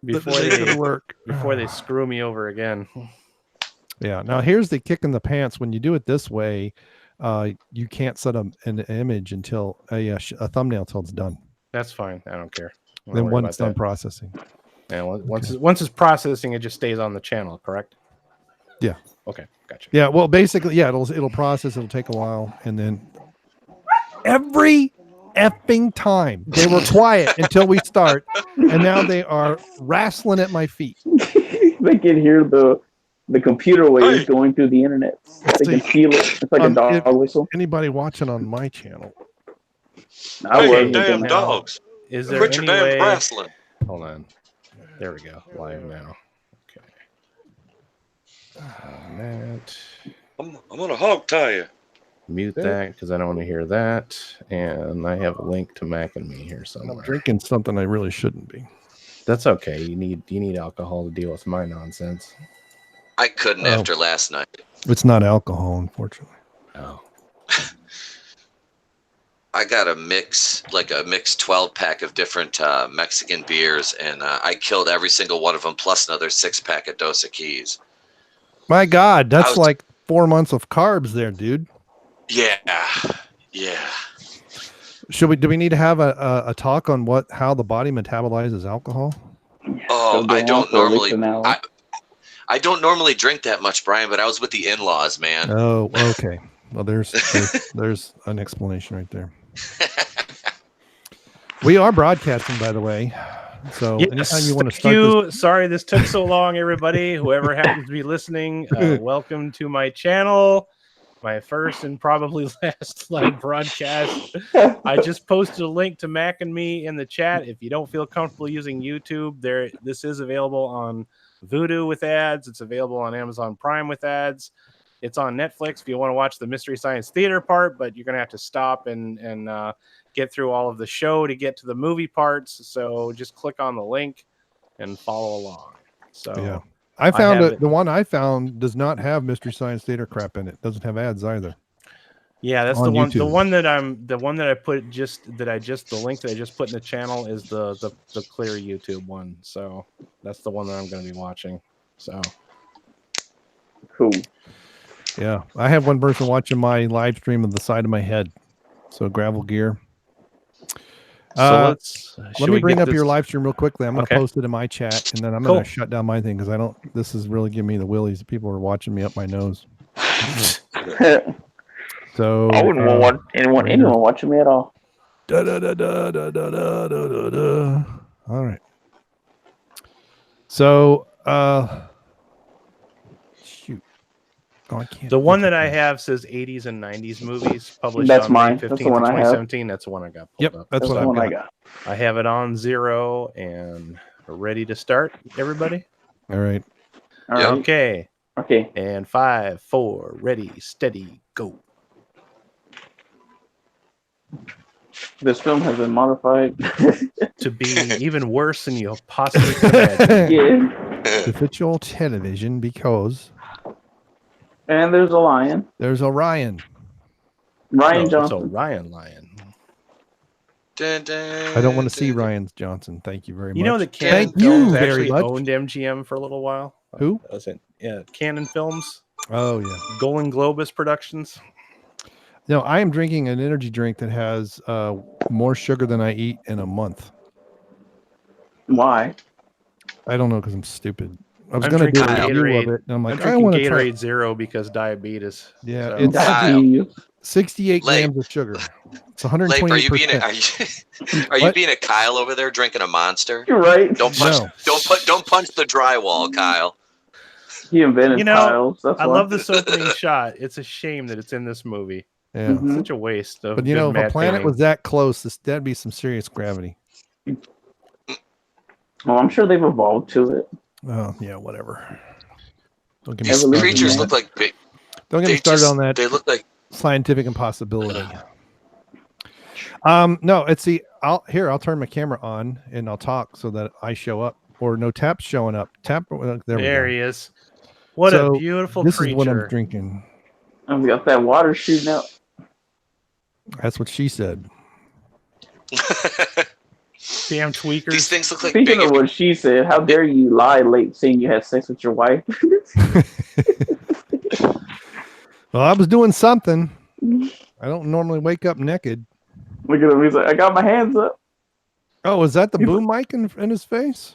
before This they gonna work. before they screw me over again. Yeah. Now here's the kick in the pants. When you do it this way, you can't set an image until a thumbnail until it's done. That's fine. I don't care. I'm not Then worried once about it's done that. processing. And once Okay. once it's processing, it just stays on the channel. Correct? Yeah. Okay. Gotcha. Yeah. Well, basically, yeah. It'll process. It'll take a while, and then every effing time they were quiet until we start, and now they are wrestling at my feet. They can hear the computer waves going through the internet. They can feel it. It's like a dog whistle. Anybody watching on my channel? I Hey, wasn't damn gonna. dogs. Is there Quit your any damn way? wrestling. Hold on. There we go. Live now. Okay. That. I'm gonna hog tie you. Mute that because I don't want to hear that. And I have a link to Mac and Me here somewhere. I'm drinking something I really shouldn't be. That's okay. You need alcohol to deal with my nonsense. I couldn't after last night. It's not alcohol, unfortunately. Oh. I got a mixed 12-pack of different Mexican beers, and I killed every single one of them, plus another 6-pack of Dos Equis. My God, that's like 4 months of carbs there, dude. Yeah. Do we need to have a talk on how the body metabolizes alcohol? Oh, I don't normally. I don't normally drink that much, Brian, but I was with the in-laws, man. Oh, okay. Well, there's an explanation right there. We are broadcasting, by the way. So anytime you want to start this... Sorry this took so long, everybody. Whoever happens to be listening, welcome to my channel. My first and probably last live broadcast. I just posted a link to Mac and Me in the chat. If you don't feel comfortable using YouTube, this is available on Vudu with ads. It's available on Amazon Prime with ads. It's on Netflix if you want to watch the Mystery Science Theater part, but you're going to have to stop and get through all of the show to get to the movie parts. So just click on the link and follow along. So yeah, I found the one I found does not have Mystery Science Theater crap in it. Doesn't have ads either. Yeah, that's the one. YouTube. The link that I just put in the channel is the clear YouTube one. So that's the one that I'm going to be watching. So cool. Yeah, I have one person watching my live stream of the side of my head. So gravel gear. So let me bring up your live stream real quickly. I'm going to post it in my chat, and then I'm going to shut down my thing because this is really giving me the willies. People are watching me up my nose. So I wouldn't want anyone watching me at all. All right. So shoot. Oh, I can't. The one that I have says 80s and 90s movies published that's on mine. May 15th, that's the one 2017. That's the one I got pulled up. That's what I got. I have it on 0 and ready to start, everybody. All right. Okay. Okay. And 5, 4, ready, steady, go. This film has been modified to be even worse than you possibly could imagine. Yeah. Official television because. And there's a lion. There's Orion. Ryan Johnson. It's Orion Lion. Dun, dun, I don't want to see Ryan Johnson. Thank you very much. You know that Cannon Films actually owned MGM for a little while? Who? Yeah, Cannon Films. Oh, yeah. Golden Globus Productions. No, I am drinking an energy drink that has more sugar than I eat in a month. Why? I don't know because I'm stupid. I was going to do a review of it. And I'm like, I want to Gatorade Zero because diabetes. Yeah, so. it's 68 grams of sugar. It's 120. Are you being a Kyle over there drinking a Monster? You're right. Don't punch the drywall, Kyle. He invented Kyle's. That's I love this opening shot. It's a shame that it's in this movie. Yeah, it's such a waste of. But if a planet was that close, that'd be some serious gravity. Well, I'm sure they've evolved to it. Oh yeah, whatever. Don't get me started. Creatures look like big. Don't get me started on that. They look like scientific impossibility. No, I'll turn my camera on and I'll talk so that I show up. Or no, Tap's showing up. Tap, there he is. What a beautiful this creature. This is what I'm drinking. I've got that water shooting out. That's what she said. Damn tweakers. These things look like Speaking big. of what she said, how dare you lie late saying you had sex with your wife? Well, I was doing something. I don't normally wake up naked. Look at him. He's like, I got my hands up. Oh, is that the boom mic in his face?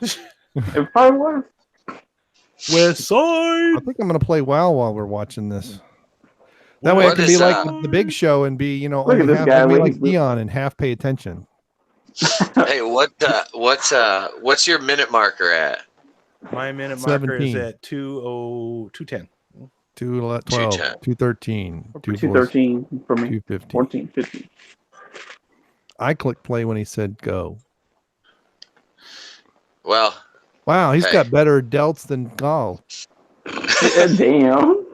It probably was. West I Side. think I'm going to play WoW while we're watching this. That way I What can is, be like the Big Show and be, Look at only this half, guy, be what like he's doing. Dion and half pay attention. Hey, what's your minute marker at? My minute marker is 17. at 2:10. 212, 210. 213, 213 for me. 250. 14, 15. I clicked play when he said go. Well, Wow, he's Hey. got better delts than Gall. Yeah, damn. All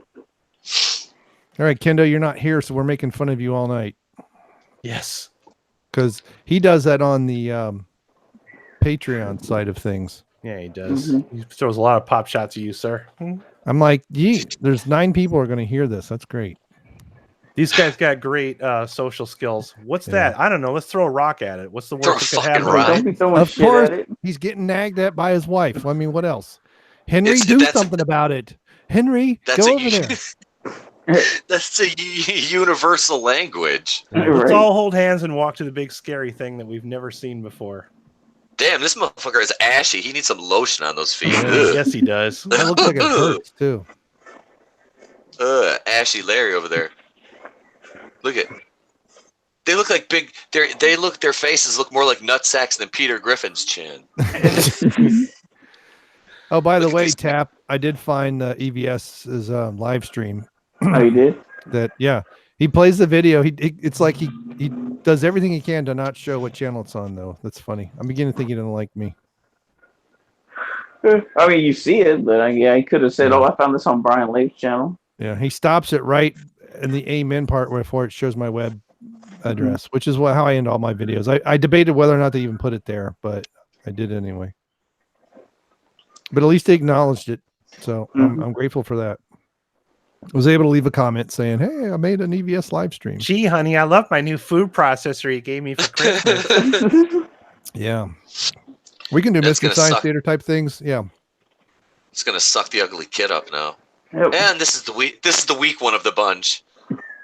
right, Kendo, you're not here, so we're making fun of you all night. Yes. Because he does that on the Patreon side of things. Yeah, he does. Mhm. He throws a lot of pop shots at you, sir. I'm like, gee, there's 9 people are going to hear this. That's great. These guys got great social skills. What's Yeah. that? I don't know. Let's throw a rock at it. What's the Throw worst a that could fucking happen? rock. Don't be throwing Of shit course, at it. he's getting nagged at by his wife. I mean, what else? Henry, It's- do that's- something about it. Henry, That's go a- over there. that's a universal language. Let's Right. all hold hands and walk to the big scary thing that we've never seen before. Damn, this motherfucker is ashy. He needs some lotion on those feet. Yes, he does. That looks like it hurts too. Ashy Larry over there. Look at. They look like big. Their faces look more like nutsacks than Peter Griffin's chin. Oh, by the Look at way, these- Tap, I did find EVS's live stream. Oh, you did? That he plays the video. It's like he does everything he can to not show what channel it's on, though. That's funny. I'm beginning to think he doesn't like me. I mean, you see it, but I could have said, "Oh, I found this on Brian Lake's channel." Yeah, he stops it right in the amen part before it shows my web address, which is how I end all my videos. I debated whether or not to even put it there, but I did anyway. But at least he acknowledged it, so I'm grateful for that. I was able to leave a comment saying, "Hey, I made an EVS live stream." Gee, honey, I love my new food processor you gave me for Christmas. Yeah, we can do That's Mystery gonna Science suck. Theater type things. Yeah, It's gonna suck the ugly kid up now. Yep. And this is the weak one of the bunch.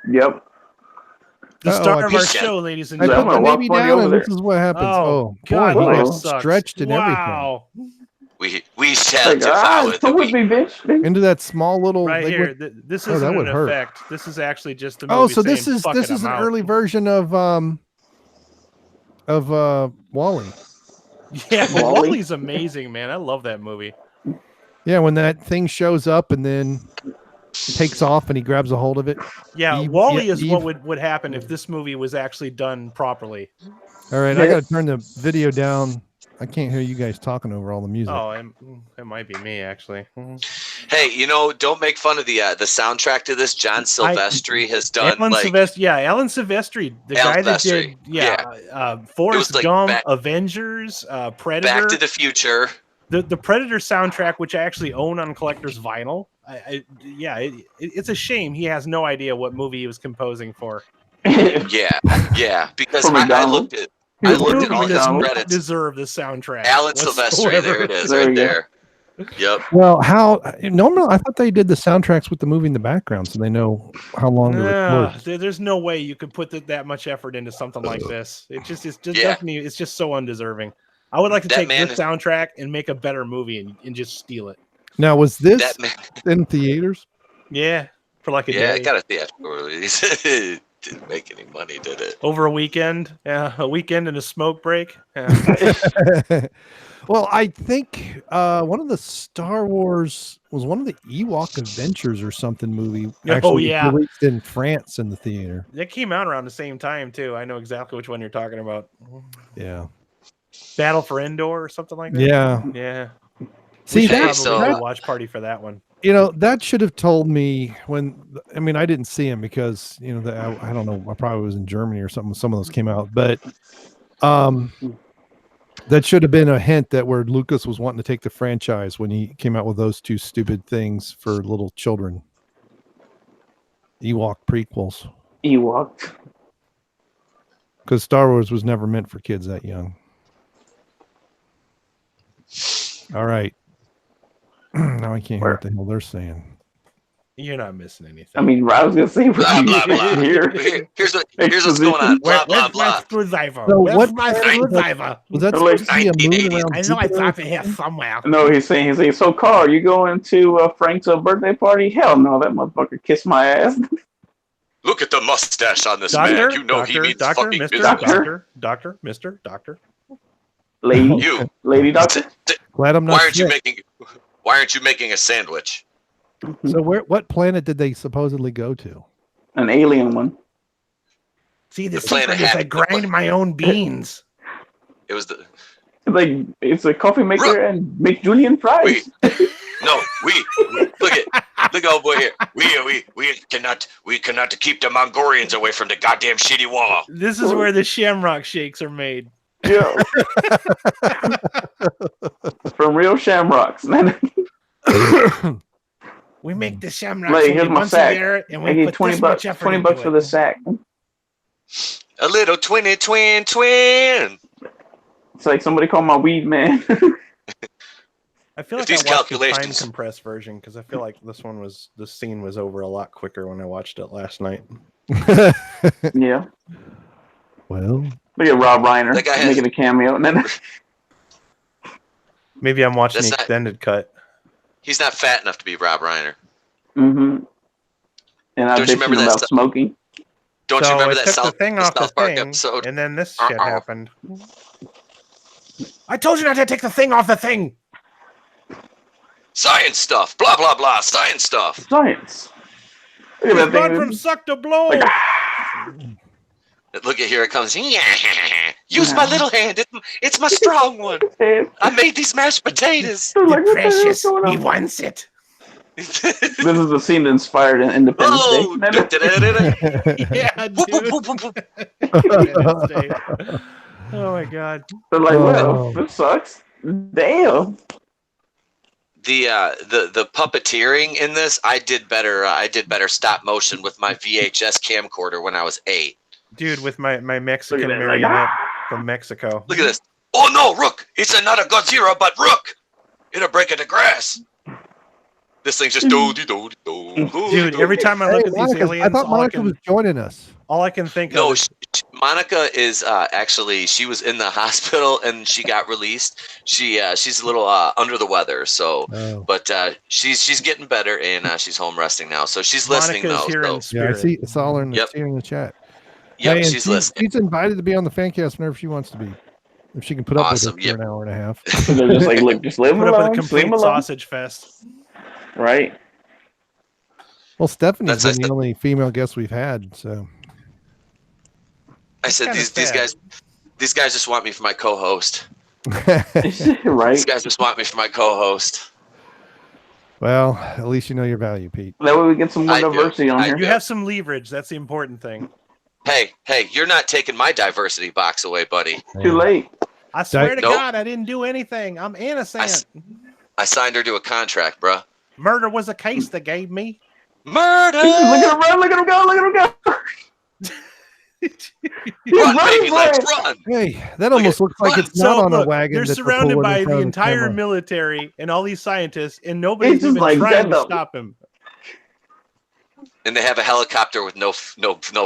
Yep. The Uh-oh, star I of our peeked- show, ladies and I I'm put gonna the gentlemen. walk baby funny down, over and there. this is what happens. Oh, boy, God, he that got sucks. stretched and everything Wow. We shall Like, devour the come with weak. me, bitch. into that small little. Right like here. what- This Oh, isn't that would an hurt. effect. This is actually just a movie. Oh, so this saying, is "Fuck this it, is I'm an out." early version of Wall-E. Yeah, but Wall-E. Wally's amazing, man. I love that movie. Yeah, when that thing shows up and then takes off and he grabs a hold of it. Yeah, Eve- Wally yeah, is what Eve. would happen if this movie was actually done properly. All right, I got to turn the video down. I can't hear you guys talking over all the music. Oh, it might be me actually. Hey, don't make fun of the soundtrack to this. John Silvestri has done Alan like Silvestri, Alan Silvestri, the Alan guy that Silvestri, did Forrest like Gump, Back- Avengers, Predator. Back to the Future. The Predator soundtrack, which I actually own on collector's vinyl. It's a shame he has no idea what movie he was composing for. Yeah, because From I McDonald's. looked at This all movie his does not credits. deserve the soundtrack. Alan Silvestri, there it is, There right you go. there. Yep. Well, normally I thought they did the soundtracks with the movie in the background, so they know how long to record. There's no way you could put that much effort into something like this. It's just Yeah. definitely, it's just so undeserving. I would like to That take man this is- soundtrack and make a better movie and just steal it. Now, was this That man, in theaters? Yeah, for like a yeah, day. it got a theatrical release. It didn't make any money, did it? Over a weekend. Yeah, a weekend and a smoke break. Yeah. Well, I think one of the Star Wars was one of the Ewok Adventures or something movie. Actually yeah. released in France in the theater. That came out around the same time too. I know exactly which one you're talking about. Yeah. Battle for Endor or something like that. Yeah. Yeah. See, We should that- probably do so- a watch party for that one. that should have told me when. I mean, I didn't see him because I don't know. I probably was in Germany or something when some of those came out, but that should have been a hint that where Lucas was wanting to take the franchise when he came out with those two stupid things for little children. Ewok prequels. Ewok. Because Star Wars was never meant for kids that young. All right. Now I can't hear what the hell they're saying. You're not missing anything. I mean, I was gonna say what Blah you blah blah. hear. Here's what's going on. Blah blah Where's my blah. screwdriver? So Where's what my planet screwdriver? Was that Like, supposed to be a moon 1980s. around I know I Jupiter? dropped it here somewhere. No, he's saying, so Carl, you going to Frank's birthday party? Hell no, that motherfucker kissed my ass. Look at the mustache on this Doctor, man. You know doctor, he means doctor, fucking mister, business. doctor, mister, doctor. Lady, You. lady doctor. Glad I'm not Why aren't you making a sandwich? So what planet did they supposedly go to? An alien one. See, the Planet secret is I Habit. grind my own beans. It was the Like, it's a coffee maker and make Julian fries. no. Look, old boy here. We cannot keep the Mongolians away from the goddamn shitty wall. This is where the shamrock shakes are made. Yeah. From real shamrocks. We make the shamrock Like, only here's my once sack. a year, and I we give put 20 this bucks. much effort 20 into bucks it. for the sack. A little twin. It's like somebody called my weed man. I feel If like I these watched the time calculations- compressed version because I feel like the scene was over a lot quicker when I watched it last night. Yeah. Well, Look at Rob Reiner That guy has- making a cameo. And then Maybe I'm watching That's the not- extended cut. He's not fat enough to be Rob Reiner. And I Don't you bitched remember that about stuff? smoking. Don't So you remember I that took South, the thing the off the South Park thing, episode? and then this shit happened. I told you not to take the thing off the thing. Science stuff. Blah blah blah. Science stuff. Science. Look at It's that gone thing. from suck to blow. Like, Look at here it comes. Use my little hand. It's my strong one. I made these mashed potatoes. They're like, The what the hell's precious, going he on? wants it. This is the scene that inspired Independence Oh, Day. Yeah, Whoop, dude. whoop, whoop, whoop. Independence Day. Oh my god. They're like, Oh. well, this sucks. Damn. The puppeteering in this, I did better stop motion with my VHS camcorder when I was 8. Dude, with my Mexican Look at that, marionette like, from Mexico. Look at this. Oh no, Rook! It's not a Godzilla, but Rook! It'll break in the grass. This thing's just do. Dude, every time I look at these Monica, aliens, I thought Monica was joining us. all I can think No, of is Monica is actually, she was in the hospital and she got released. She's a little under the weather, so but she's getting better and she's home resting now. So she's listening Monica's though. here in So, Yeah, I spirit. see. Saw her in the, Yep. see her in the chat. yep, Hey, and she's listening. She's invited to be on the Fan Cast whenever she wants to be. If she can put up Awesome, with it for an hour and a half. So they're just like, look, just leave him Put up with a alone. Just leave complete him alone. sausage fest. Right. Well, Stephanie's That's- been the only female guest we've had, so I said kinda these sad. guys just want me for my co-host. Right. These guys just want me for my co-host. well, at least you know your value, Pete. That way we get some more I do. diversity on I here. You have some leverage. That's the important thing. Hey, you're not taking my diversity box away, buddy. Too late. I swear to Nope. God, I didn't do anything. I'm innocent. I signed her to a contract, bruh. Murder was a case they gave me. Murder! Look at him run! Look at him go! Look at him go! He's Run, running baby, for let's it. run! Hey, that almost looks like it's So, not on a look, wagon. they're that surrounded pulling by in front the of entire camera. military and all these scientists, and nobody's just even like trying to Gundam. stop him. And they have a helicopter with no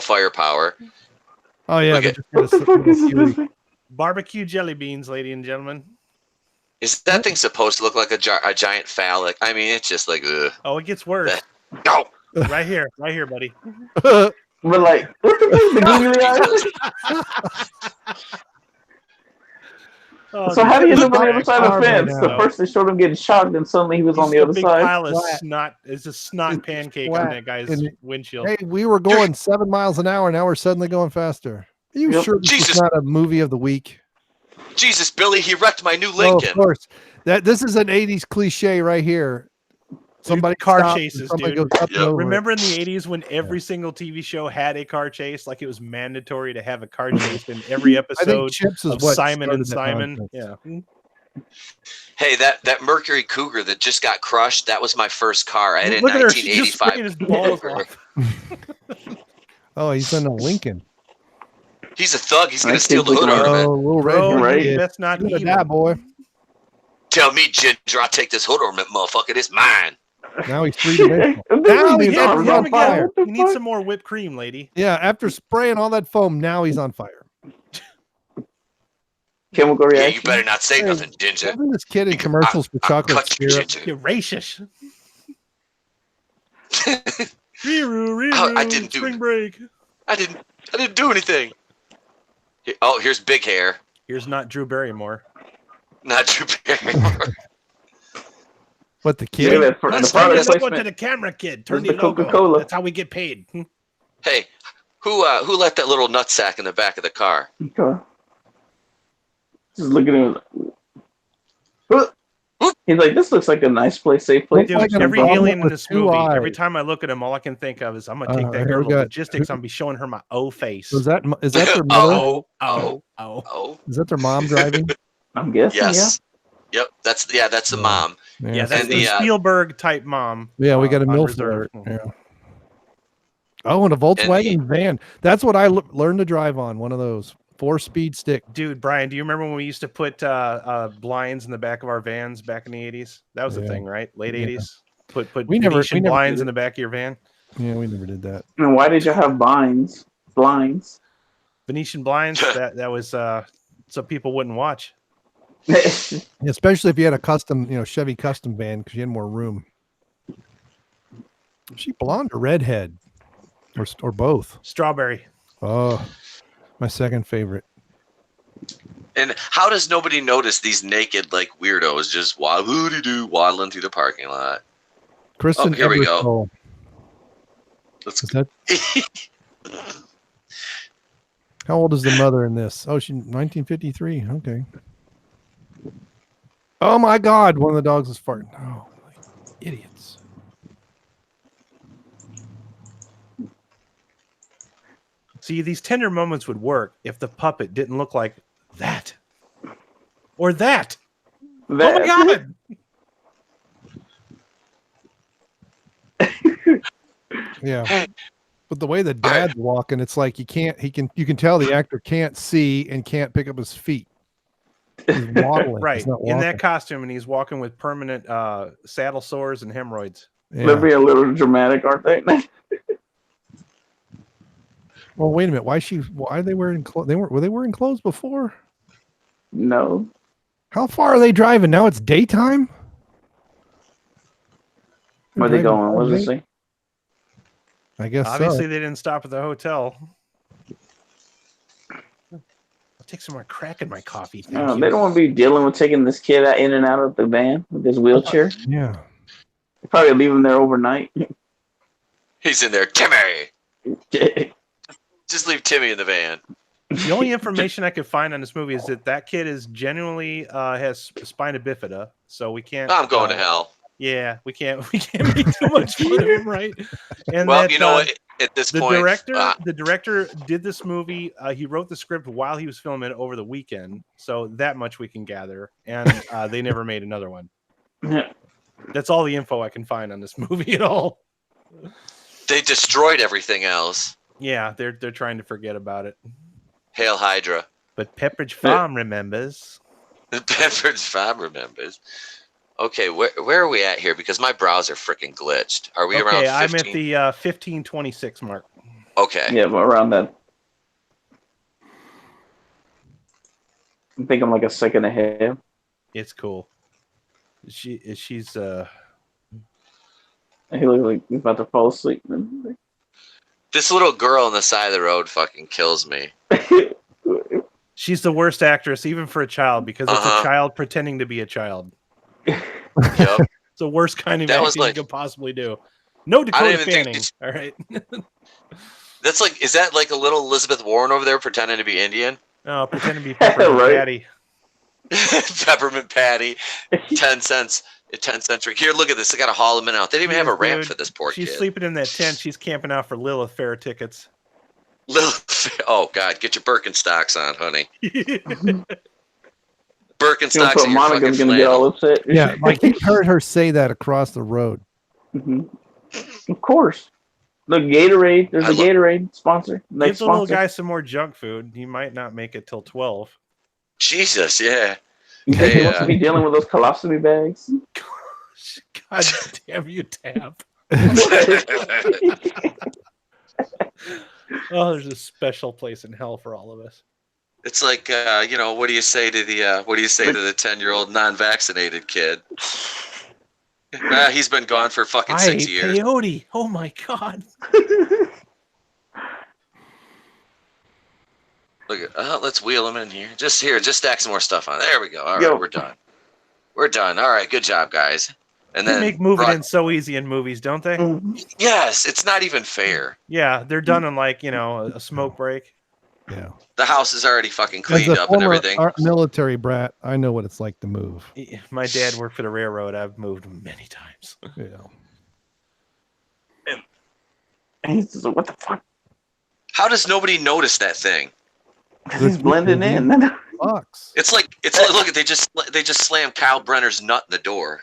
firepower. Oh yeah, Look they're at- just gonna What the sit fuck in is a this? queue. Barbecue jelly beans, ladies and gentlemen. Is that thing supposed to look like a giant phallic? I mean, it's just like, ugh. Oh, it gets worse. Go! Right here, buddy. But like, what the fuck? The googly eyes? Oh, So how do you end up on the other dude, side of the Right fence? now. The first they showed him getting shot, then suddenly he was He's on the a other big side. pile of Flat. snot. It's a snot It's pancake flat. on that guy's And- windshield. Hey, we were going 7 miles an hour. Now we're suddenly going faster. Are you Yep. sure this Jesus. is not a movie of the week? Jesus, Billy, he wrecked my new Oh, of Lincoln. course. This is an '80s cliche right here. Somebody car stops and chases, somebody dude. goes up and Yep. over it. Remember in the 80s when every single TV show had a car chase? Like it was mandatory to have a car chase in every I think episode Chips is of what Simon and started that Simon. nonsense. Yeah. Hey, that Mercury Cougar that just got crushed, that was my first car. I had it in Look at her. She's just 1985. spraying his balls off. Oh, he's in a Lincoln. He's a thug. He's going to That steal the kid's hood looking out of Oh, it. little red Bro, hair right. kid. that's not Look at evil. that boy. Tell me, Ginger, I'll take this hood ornament, motherfucker. It's mine. Now he's three-dimensional. Now he's on fire. You need some more whipped cream, lady. Yeah, after spraying all that foam, now he's on fire. Chemical reaction. Yeah, you better not say nothing, Ginger. Isn't this kid in commercials for chocolate syrup? You're racist. I didn't do spring break. I didn't do anything. Oh, here's big hair. Here's not Drew Barrymore. Not Drew Barrymore. What, the kid? Let's turn this logo to the camera, kid. Turn the logo. Coca-Cola. That's how we get paid. Hey, who left that little nutsack in the back of the car? Okay. Just looking at him. He's like, this looks like a nice place, safe place. Dude, every alien in this movie, every time I look at him, all I can think of is I'm gonna take that girl to logistics. I'm gonna be showing her my O face. Is that their mother? Oh. Is that their mom driving? I'm guessing. Yes. Yeah. Yep. That's the mom. Yeah, that's the Spielberg type mom. Yeah, we got a MILF alert. Yeah. Oh, and a Volkswagen van. That's what I learned to drive on. One of those 4-speed stick. Dude, Brian, do you remember when we used to put blinds in the back of our vans back in the 80s? That was the thing, right? Late 80s. Put Venetian blinds in the back of your van. Yeah, we never did that. And why did you have blinds? Venetian blinds. that was so people wouldn't watch. Especially if you had a custom, Chevy custom van, because you had more room. Is she blonde or redhead, or both? Strawberry. Oh, my second favorite. And how does nobody notice these naked weirdos just waddling through the parking lot? Kristen, here we go. How old is the mother in this? Oh, she's 1953. Okay. Oh my God! One of the dogs is farting. Oh, idiots! See, these tender moments would work if the puppet didn't look like that or that. Oh my God! Yeah. But the way the dad's walking, it's like you can tell the actor can't see and can't pick up his feet. He's waddling. Right. In that costume, and he's walking with permanent saddle sores and hemorrhoids. Yeah. They're being a little dramatic, aren't they? Well, wait a minute. Why are they wearing clothes? Were they wearing clothes before? No. How far are they driving? Now it's daytime? Where are they going? What does it say? I guess obviously they didn't stop at the hotel. I'll take some more crack in my coffee. They don't want to be dealing with taking this kid in and out of the van with his wheelchair. Yeah. They probably leave him there overnight. He's in there. Timmy! Just leave Timmy in the van. The only information I could find on this movie is that kid is genuinely has spina bifida, so we can't. I'm going to hell. Yeah, we can't make too much fun of him, right? And well, you know what? At this point, the director did this movie. He wrote the script while he was filming it over the weekend, so that much we can gather. And they never made another one. Yeah. That's all the info I can find on this movie at all. They destroyed everything else. Yeah, they're trying to forget about it. Hail Hydra. But Pepperidge Farm remembers. Pepperidge Farm remembers. Okay, where are we at here? Because my browser freaking glitched. Are we around 15? I'm at the 1526 mark. Okay. Yeah, but around that. I think I'm like a second ahead. It's cool. She's He looks like he's about to fall asleep. This little girl on the side of the road fucking kills me. She's the worst actress, even for a child, because it's a child pretending to be a child. Yep. It's the worst kind of acting you could possibly do. No Dakota Fanning. All right. That's is that like a little Elizabeth Warren over there pretending to be Indian? No, pretending to be Peppermint Patty. Peppermint Patty. 10 cents. 10 cents. Here, look at this. They got to haul him in out. They didn't even have a ramp for this poor kid. She's sleeping in that tent. She's camping out for Lilith Fair tickets. Oh, God. Get your Birkenstocks on, honey. Birkenstocks and your Monica's going to get all upset. Yeah, like you heard her say that across the road. Mm-hmm. Of course. Look, Gatorade. There's a Gatorade sponsor. Give the little guy some more junk food. He might not make it till 12. Jesus, yeah. He wants to be dealing with those colostomy bags. God damn you, Tap. Oh, there's a special place in hell for all of us. It's like, what do you say to the 10-year-old non-vaccinated kid? He's been gone for fucking 6 years. Peyote. Oh my god. Look at, let's wheel him in here. Just stack some more stuff on. There we go. All right, we're done. We're done. All right, good job, guys. And they then make moving in so easy in movies, don't they? Yes, it's not even fair. Yeah, they're done in like, a smoke break. Yeah. The house is already fucking cleaned up and everything. Military brat, I know what it's like to move. My dad worked for the railroad. I've moved many times. Yeah. And he's just like, what the fuck? How does nobody notice that thing? He's blending in. Box. It's like look, they just slammed Kyle Brenner's nut in the door.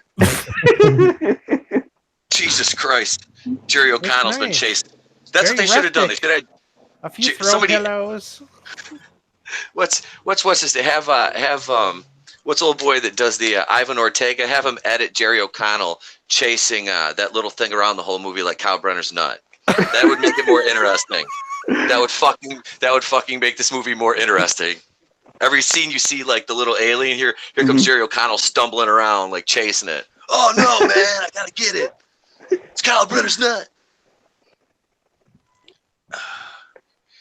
Jesus Christ. Jerry O'Connell's been chased. That's what they should have done. They should have a few throw pillows. What's his name? Have what's old boy that does the Ivan Ortega? Have him edit Jerry O'Connell chasing that little thing around the whole movie like Kyle Brenner's nut. That would make it more interesting. That would fucking make this movie more interesting. Every scene you see like the little alien here comes Jerry O'Connell stumbling around like chasing it. Oh no, man, I gotta get it. It's Kyle Brenner's nut.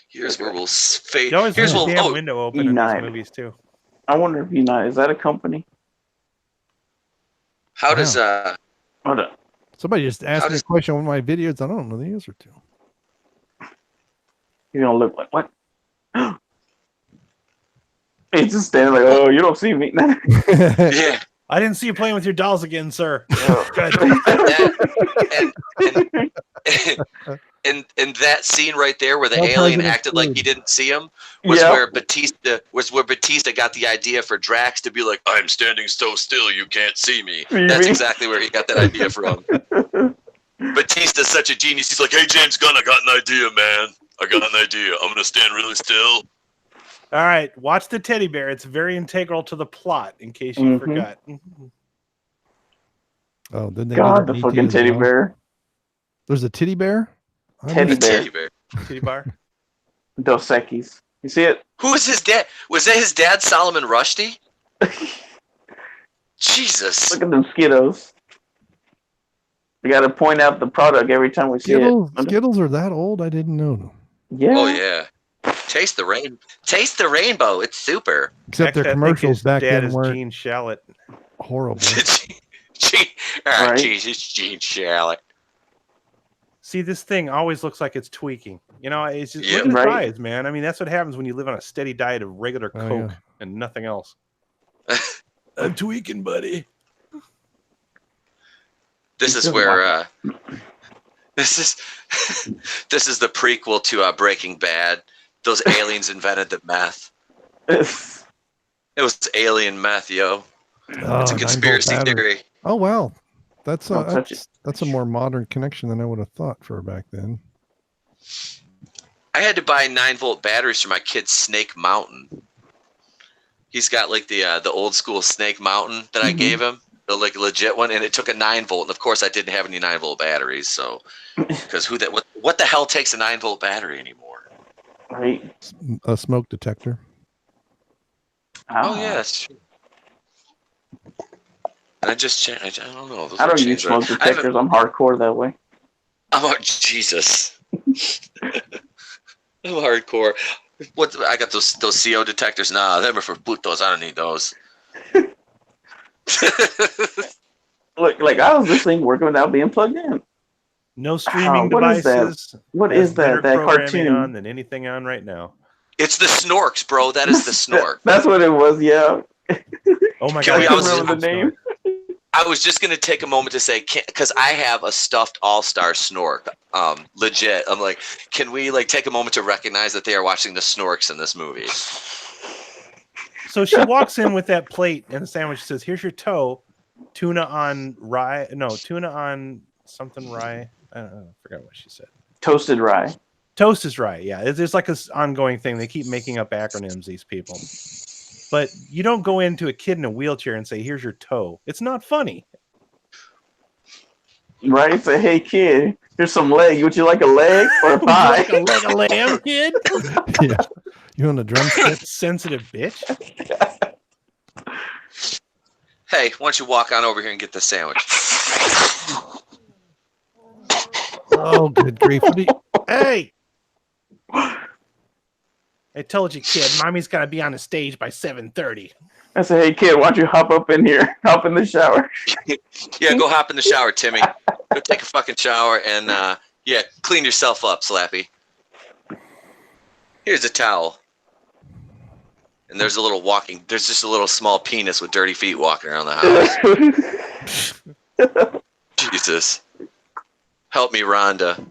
Here's where we'll fade. Here's the damn window open in these movies too. I wonder if E9 is that a company? How does Hold up. Somebody just asked me a question on one of my videos. I don't know the answer to. You're gonna look like what? He's just standing like, oh, you don't see me. Yeah. I didn't see you playing with your dolls again, sir. And that scene right there where the alien acted like he didn't see him was where Batista got the idea for Drax to be like, I'm standing so still you can't see me. That's exactly where he got that idea from. Batista's such a genius. He's like, hey James Gunn, I got an idea, man. I got an idea. I'm gonna stand really still. All right, watch the teddy bear. It's very integral to the plot, in case you forgot. Oh, then they God, the fucking teddy bear. There's a teddy bear? Teddy bear. Teddy bear. Dos Equis. You see it? Who was his dad? Was that his dad, Solomon Rushdie? Jesus. Look at them Skittles. We got to point out the product every time we see it. Skittles are that old? I didn't know. Yeah. Oh, yeah. Taste the rainbow. It's super. Except their commercials back then weren't Gene Shalit. horrible. Right. Jeez, it's Gene Shalit. See, this thing always looks like it's tweaking. It's just look at its eyes, man. I mean, that's what happens when you live on a steady diet of regular Coke and nothing else. I'm tweaking, buddy. This is where this is the prequel to Breaking Bad. Those aliens invented the meth. It was alien meth, yo. It's a conspiracy theory. Oh wow, that's a more modern connection than I would have thought for back then. I had to buy 9-volt batteries for my kid's Snake Mountain. He's got like the old school Snake Mountain that I gave him, the like legit one, and it took a 9-volt. And of course, I didn't have any 9-volt batteries, so because what the hell takes a 9-volt battery anymore? Right. A smoke detector. Oh yeah, that's true. I just I don't know. I don't use smoke detectors. I'm hardcore that way. Jesus. I'm hardcore. I got those CO detectors. Nah, them are for putos. I don't need those. Look, like I was listening, working without being plugged in. No streaming devices. What is that? That cartoon on than anything on right now. It's the Snorks, bro. That is the Snork. That's what it was. Yeah. Oh my God! I remember the name. I was just gonna take a moment to say, because I have a stuffed All-Star Snork. Legit. I'm like, can we like take a moment to recognize that they are watching the Snorks in this movie? So she walks in with that plate and a sandwich. Says, "Here's your toe, tuna on rye. No, tuna on something rye. I don't know. I forgot what she said. Toasted rye. Toast is rye. Yeah, there's like this ongoing thing. They keep making up acronyms. These people. But you don't go into a kid in a wheelchair and say, "Here's your toe." It's not funny. Right? Say, hey kid, here's some leg. Would you like a leg or a Would you thigh? like a leg of lamb, kid? Yeah. You on the drumstick? Sensitive bitch. Hey, why don't you walk on over here and get the sandwich? Oh, good grief. Hey! I told you, kid, mommy's got to be on the stage by 7:30. I said, hey kid, why don't you hop up in here? Hop in the shower. Yeah, go hop in the shower, Timmy. Go take a fucking shower and yeah, clean yourself up, Slappy. Here's a towel. And there's just a little small penis with dirty feet walking around the house. Jesus. Help me, Rhonda.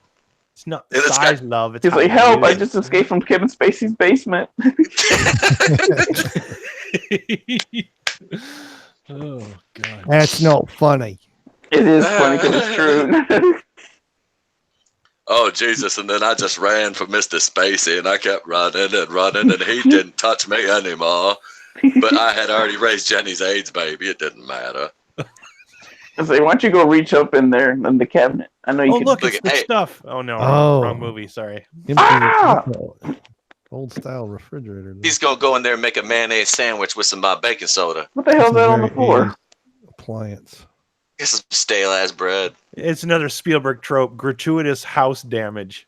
It's not It's size, love. It's He's how like, you help, use I it. just escaped from Kevin Spacey's basement. Oh, God. That's not funny. It is funny because it's true. Oh, Jesus. And then I just ran for Mr. Spacey and I kept running and he didn't touch me anymore. But I had already raised Jenny's AIDS baby. It didn't matter. I say, why don't you go reach up in there in the cabinet? I know you Oh, can. look, Look it's at- the hey. stuff. Oh, no. Oh. Wrong movie. Sorry. Ah! Old style refrigerator. He's going to go in there and make a mayonnaise sandwich with some baking soda. What the hell's that on the floor? Appliance. Get some stale ass bread. It's another Spielberg trope, gratuitous house damage.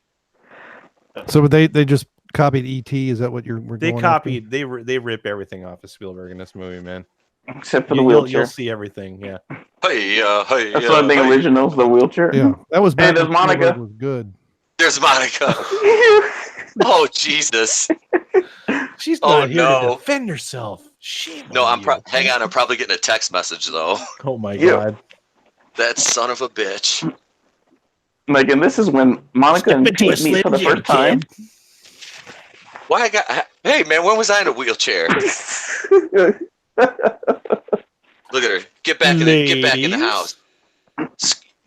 So they just copied E.T. Is that what we're They going copied, they rip everything off of Spielberg in this movie, man. Except for the You'll wheelchair. see everything, yeah. Hey, That's what I think original's the wheelchair. after? Yeah, that was back there's when Monica. Spielberg was good. There's Monica. Oh, Jesus. She's Oh, not here no. to defend herself. Shame No, on you. hang on. I'm probably getting a text message, though. Oh, my Yeah. God. That son of a bitch. Like, and this is when Monica Step and into a Pete meet for Slim the Jim, first time. Hey, man, when was I in a wheelchair? Look at her. Get back in the house.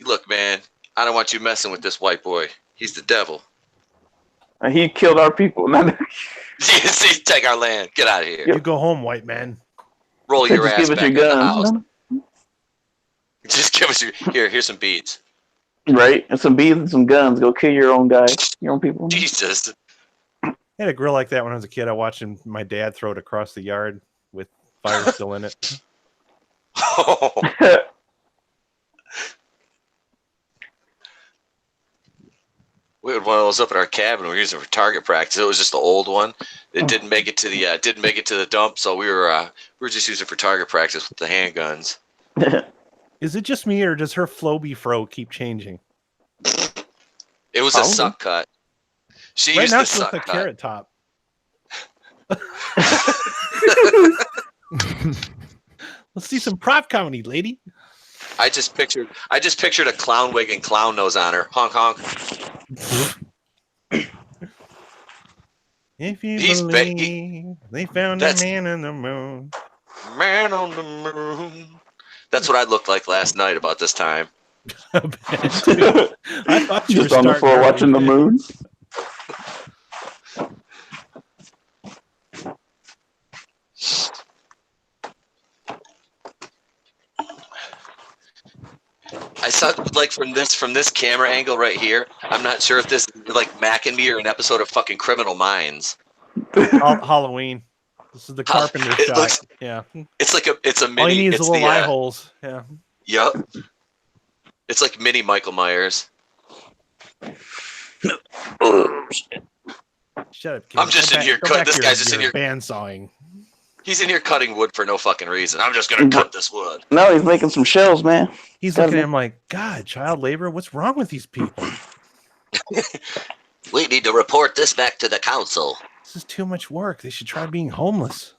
Look, man, I don't want you messing with this white boy. He's the devil. He killed our people. See, take our land. Get out of here. You go home, white man. Roll your Just ass give us back your in the house. guns. Just give us here's some beads. Right? And some beads and some guns. Go kill your own guys. Your own people. Jesus. I had a grill like that when I was a kid. I watched my dad throw it across the yard with fire still in it. Oh, we had one of those up at our cabin. We were using it for target practice. It was just the old one. It didn't make it to the dump, so we were just using it for target practice with the handguns. Is it just me, or does her Floby fro keep changing? It was a suck cut. She Right used now the she looks suck like cut. Carrot Top. Let's see some prop comedy, lady. I just pictured a clown wig and clown nose on her. Honk honk. If you He's believe they found a That's- man in the moon. Man on the moon. That's what I looked like last night about this time. I thought you Just on the were floor starting watching the moons. I saw like from this camera angle right here. I'm not sure if this is like Mac and me or an episode of fucking Criminal Minds. Halloween. This is the Carpenter It shot. looks- Yeah. It's like a mini. All you need is it's a little the, eye holes. Yeah. Yup. It's like mini Michael Myers. Shut up, kid. I'm just in here Go cut- back this to guy's just in your here- bandsawing. He's in here cutting wood for no fucking reason. I'm just gonna cut this wood. No, he's making some shells, man. He's Gotta looking be- at him like, God, child labor. What's wrong with these people? We need to report this back to the council. This is too much work. They should try being homeless.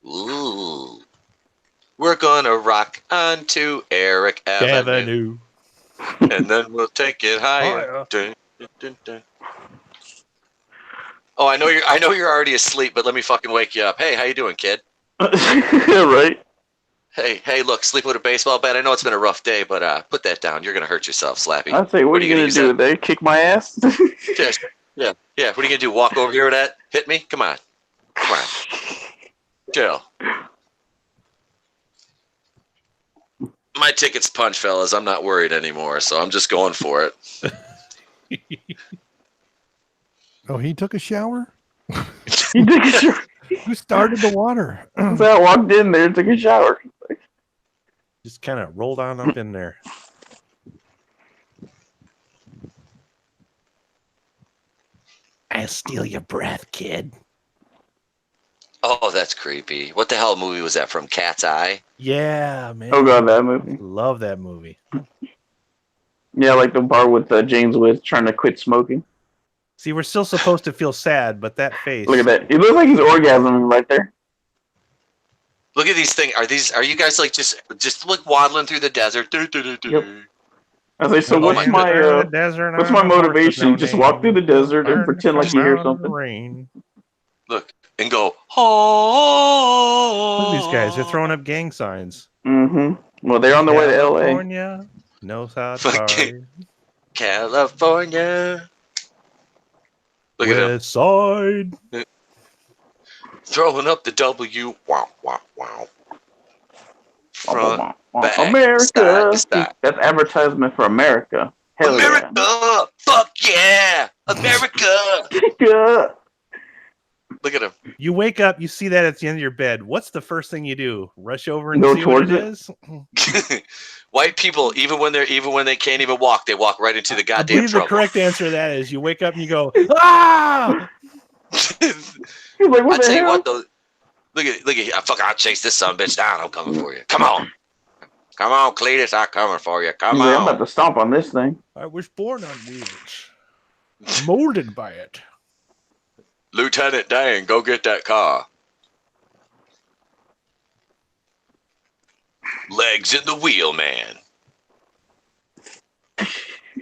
Ooh. We're gonna rock onto Eric Avenue. And then we'll take it higher. Dun, dun, dun, dun. Oh, I know you're already asleep, but let me fucking wake you up. Hey, how you doing, kid? Right? Hey, look, sleep with a baseball bat. I know it's been a rough day, but put that down. You're gonna hurt yourself, Slappy. I'd say, what are you gonna use do that? today? Kick my ass? Yeah. What are you gonna do? Walk over here with that? Hit me? Come on. Chill. My ticket's punch, fellas. I'm not worried anymore, so I'm just going for it. Oh, he took a shower? He took a shower. Who started the water? So I walked in there and took a shower. Just kind of rolled on up in there. I'll steal your breath, kid. Oh, that's creepy. What the hell movie was that from? Cat's Eye? Yeah, man. Oh god, that movie. Love that movie. Yeah, like the part with James Woods trying to quit smoking. See, we're still supposed to feel sad, but that face. Look at that. It looks like he's orgasming right there. Look at these things. Are you guys like just like waddling through the desert? Yep. I say, so what's my motivation? Just walk through the desert and pretend like you hear something. Rain. Look and go. Oh! Look at these guys. They're throwing up gang signs. Mm-hmm. Well, they're on their way to L.A. California knows how to party. California. Look at him. West Side. Throwing up the W. Wow, wow, wow. Front, back, America. side to side. That's advertisement for America. Hell America. yeah. Fuck yeah. America. Yeah. Look at him. You wake up, you see that at the end of your bed. What's the first thing you do? Rush over and Go see what it towards is? White people, even when they can't even walk, they walk right into the I goddamn believe trouble. the correct answer to that is you wake up and you go, ah! He's like, what I the tell you hell? what though, look at I'll chase this son of a bitch down. I'm coming for you. Come on, Cletus, I'm coming for you. Come He's like, I'm on. about to stomp on this thing. I was born on wheels, molded by it. Lieutenant Dan, go get that car. Legs in the wheel, man.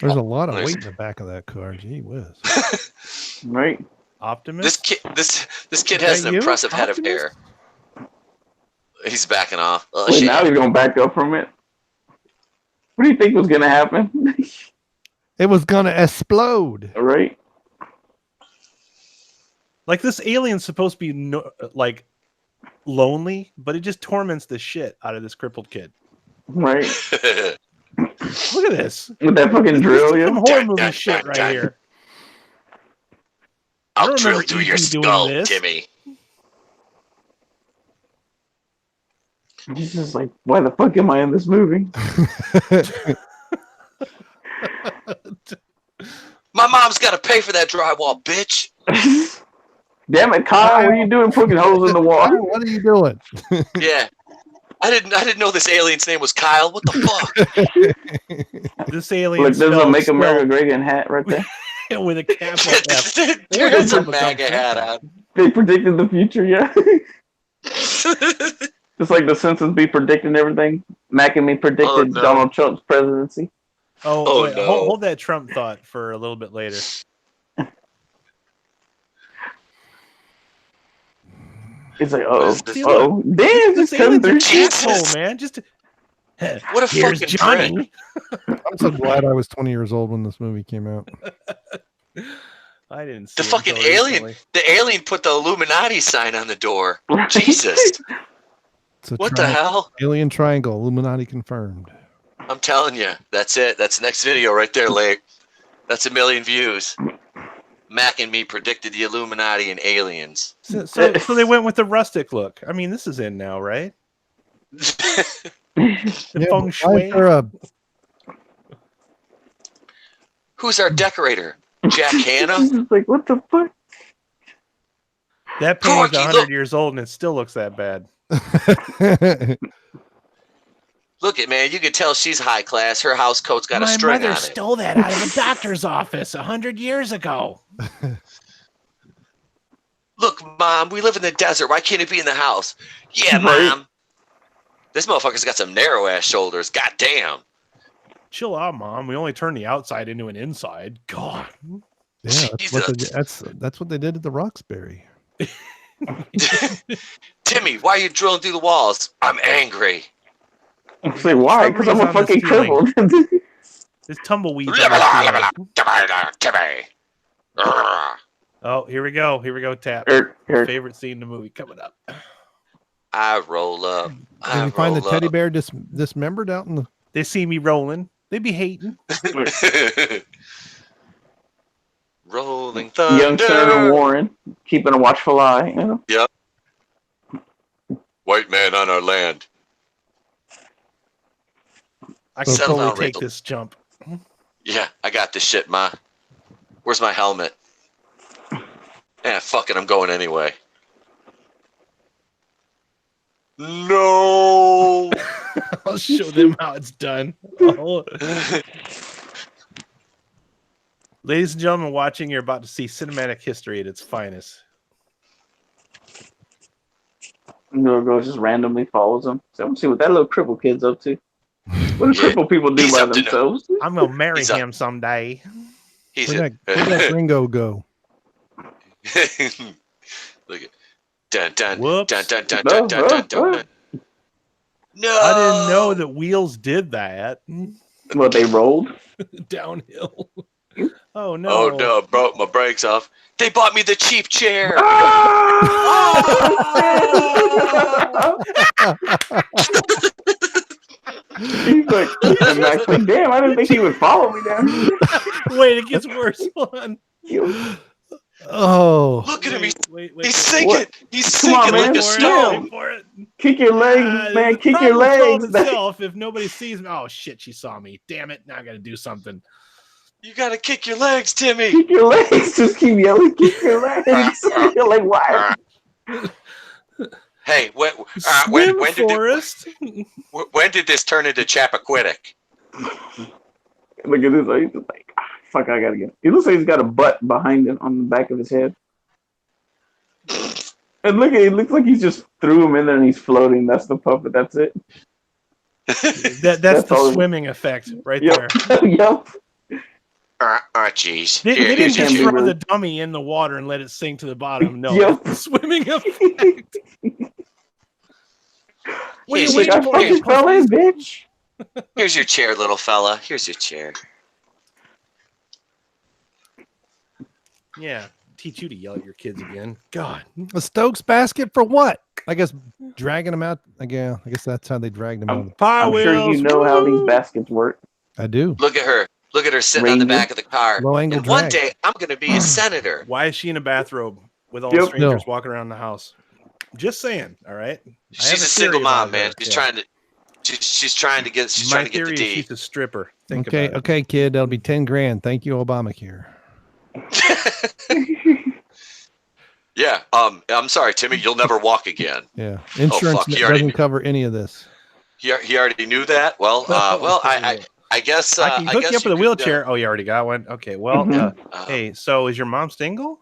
There's a lot of weight in the back of that car. Gee whiz. Right? Optimus. This kid has an impressive head of hair. He's backing off. Oh, Wait, shit. now he's going to back up from it. What do you think was going to happen? It was going to explode. Right? Like this alien's supposed to be like lonely, but it just torments the shit out of this crippled kid. Right? Look at this. With that fucking drill, yeah. Some horror movie shit right here. I'll drill through your skull, Timmy. He's just like, why the fuck am I in this movie? My mom's got to pay for that drywall, bitch. Damn it, Kyle! What are you doing poking holes in the wall? What are you doing? Yeah. I didn't know this alien's name was Kyle. What the fuck? This alien. Look, there's a Make America Great Again hat right there. With a capital F. There's a MAGA hat on. They predicted the future, yeah. Just like the Simpsons be predicting everything. Mac and me predicted Donald Trump's presidency. Oh wait, no. hold that Trump thought for a little bit later. It's like, damn, This just come through. asshole, man. Just what a here's fucking Johnny. I'm so glad I was 20 years old when this movie came out. I didn't see The fucking alien. recently. The alien put the Illuminati sign on the door. Jesus. What the hell? Alien Triangle, Illuminati confirmed. I'm telling you, that's it. That's the next video right there, Lake. That's 1 million views. Mac and me predicted the Illuminati and aliens. So they went with the rustic look. I mean, this is in now, right? The feng shui. Who's our decorator? Jack Hanna? It's like, what the fuck? That painting's 100 years old and it still looks that bad. Look at man, you can tell she's high class. Her house coat's got a string on it. My mother stole that out of a doctor's office 100 years ago. Look, Mom, we live in the desert. Why can't it be in the house? Yeah, Mom. This motherfucker's got some narrow ass shoulders. God damn. Chill out, Mom. We only turned the outside into an inside. God. Yeah, that's what they did at the Roxbury. Timmy, why are you drilling through the walls? I'm angry. Say why? Because I'm a fucking crippled. There's tumbleweeds. Timmy. Oh, here we go. Here we go, Tap. Favorite scene in the movie coming up. I roll up. Did you find the teddy bear dismembered out in the... They see me rolling. They be hating. Rolling thunder. Young Senator Warren, keeping a watchful eye. You know? Yep. White man on our land. I can Settle totally down, take Rachel. this jump. Yeah, I got this shit, Ma. Where's my helmet? Fuck it, I'm going anyway. No. I'll show them how it's done. Oh. Ladies and gentlemen watching, you're about to see cinematic history at its finest. Little girl just randomly follows him. So I'm see what that little cripple kid's up to. What do cripple people do by themselves? I'm gonna marry him someday. Where'd that gringo go? Look at dun dun Whoops. dun dun dun dun dun dun dun. No, I didn't know that Wheels did that. Well, they rolled downhill. Oh no! Oh no! Broke my brakes off. They bought me the cheap chair. He's like, and Max like, damn, I didn't think he would follow me down here. Wait, it gets worse. Hold on. Oh, Look at him. Wait. He's sinking. What? He's Come on, sinking man. like a stone. Kick your legs, man. Kick your legs. Itself, if nobody sees me. Oh shit, she saw me. Damn it! Now I got to do something. You gotta kick your legs, Timmy. Kick your legs. Just keep yelling. Kick your legs. You're like, why? Hey, when did this turn into Chappaquiddick? Look at this. He's just like, fuck, I gotta get. He looks like he's got a butt behind him on the back of his head. And look at it. Looks like he just threw him in there and he's floating. That's the puppet. That's it. That's the swimming effect right there. Yep. Jeez. They didn't just throw the dummy in the water and let it sink to the bottom. No, Yep. the swimming effect. Wait, I fucking fell in, bitch. Here's your chair, little fella. Here's your chair. Yeah, teach you to yell at your kids again. God. A Stokes basket for what? I guess dragging them out. Again, I guess that's how they dragged them out. I'm sure you know how these baskets work. I do. Look at her. Look at her sitting on the back of the car. Low angle And one drag. day, I'm going to be a senator. Why is she in a bathrobe with all the strangers walking around the house? Just saying, all right? She's a single mom, man. She's trying to get the D. She's a stripper. Okay, kid, that'll be 10 grand. Thank you, Obamacare. Yeah. I'm sorry, Timmy. You'll never walk again. Yeah. Insurance doesn't cover any of this. He already knew that. Well, I guess I can hook you up with a wheelchair. Oh, you already got one. Okay. Well, hey. So, is your mom single?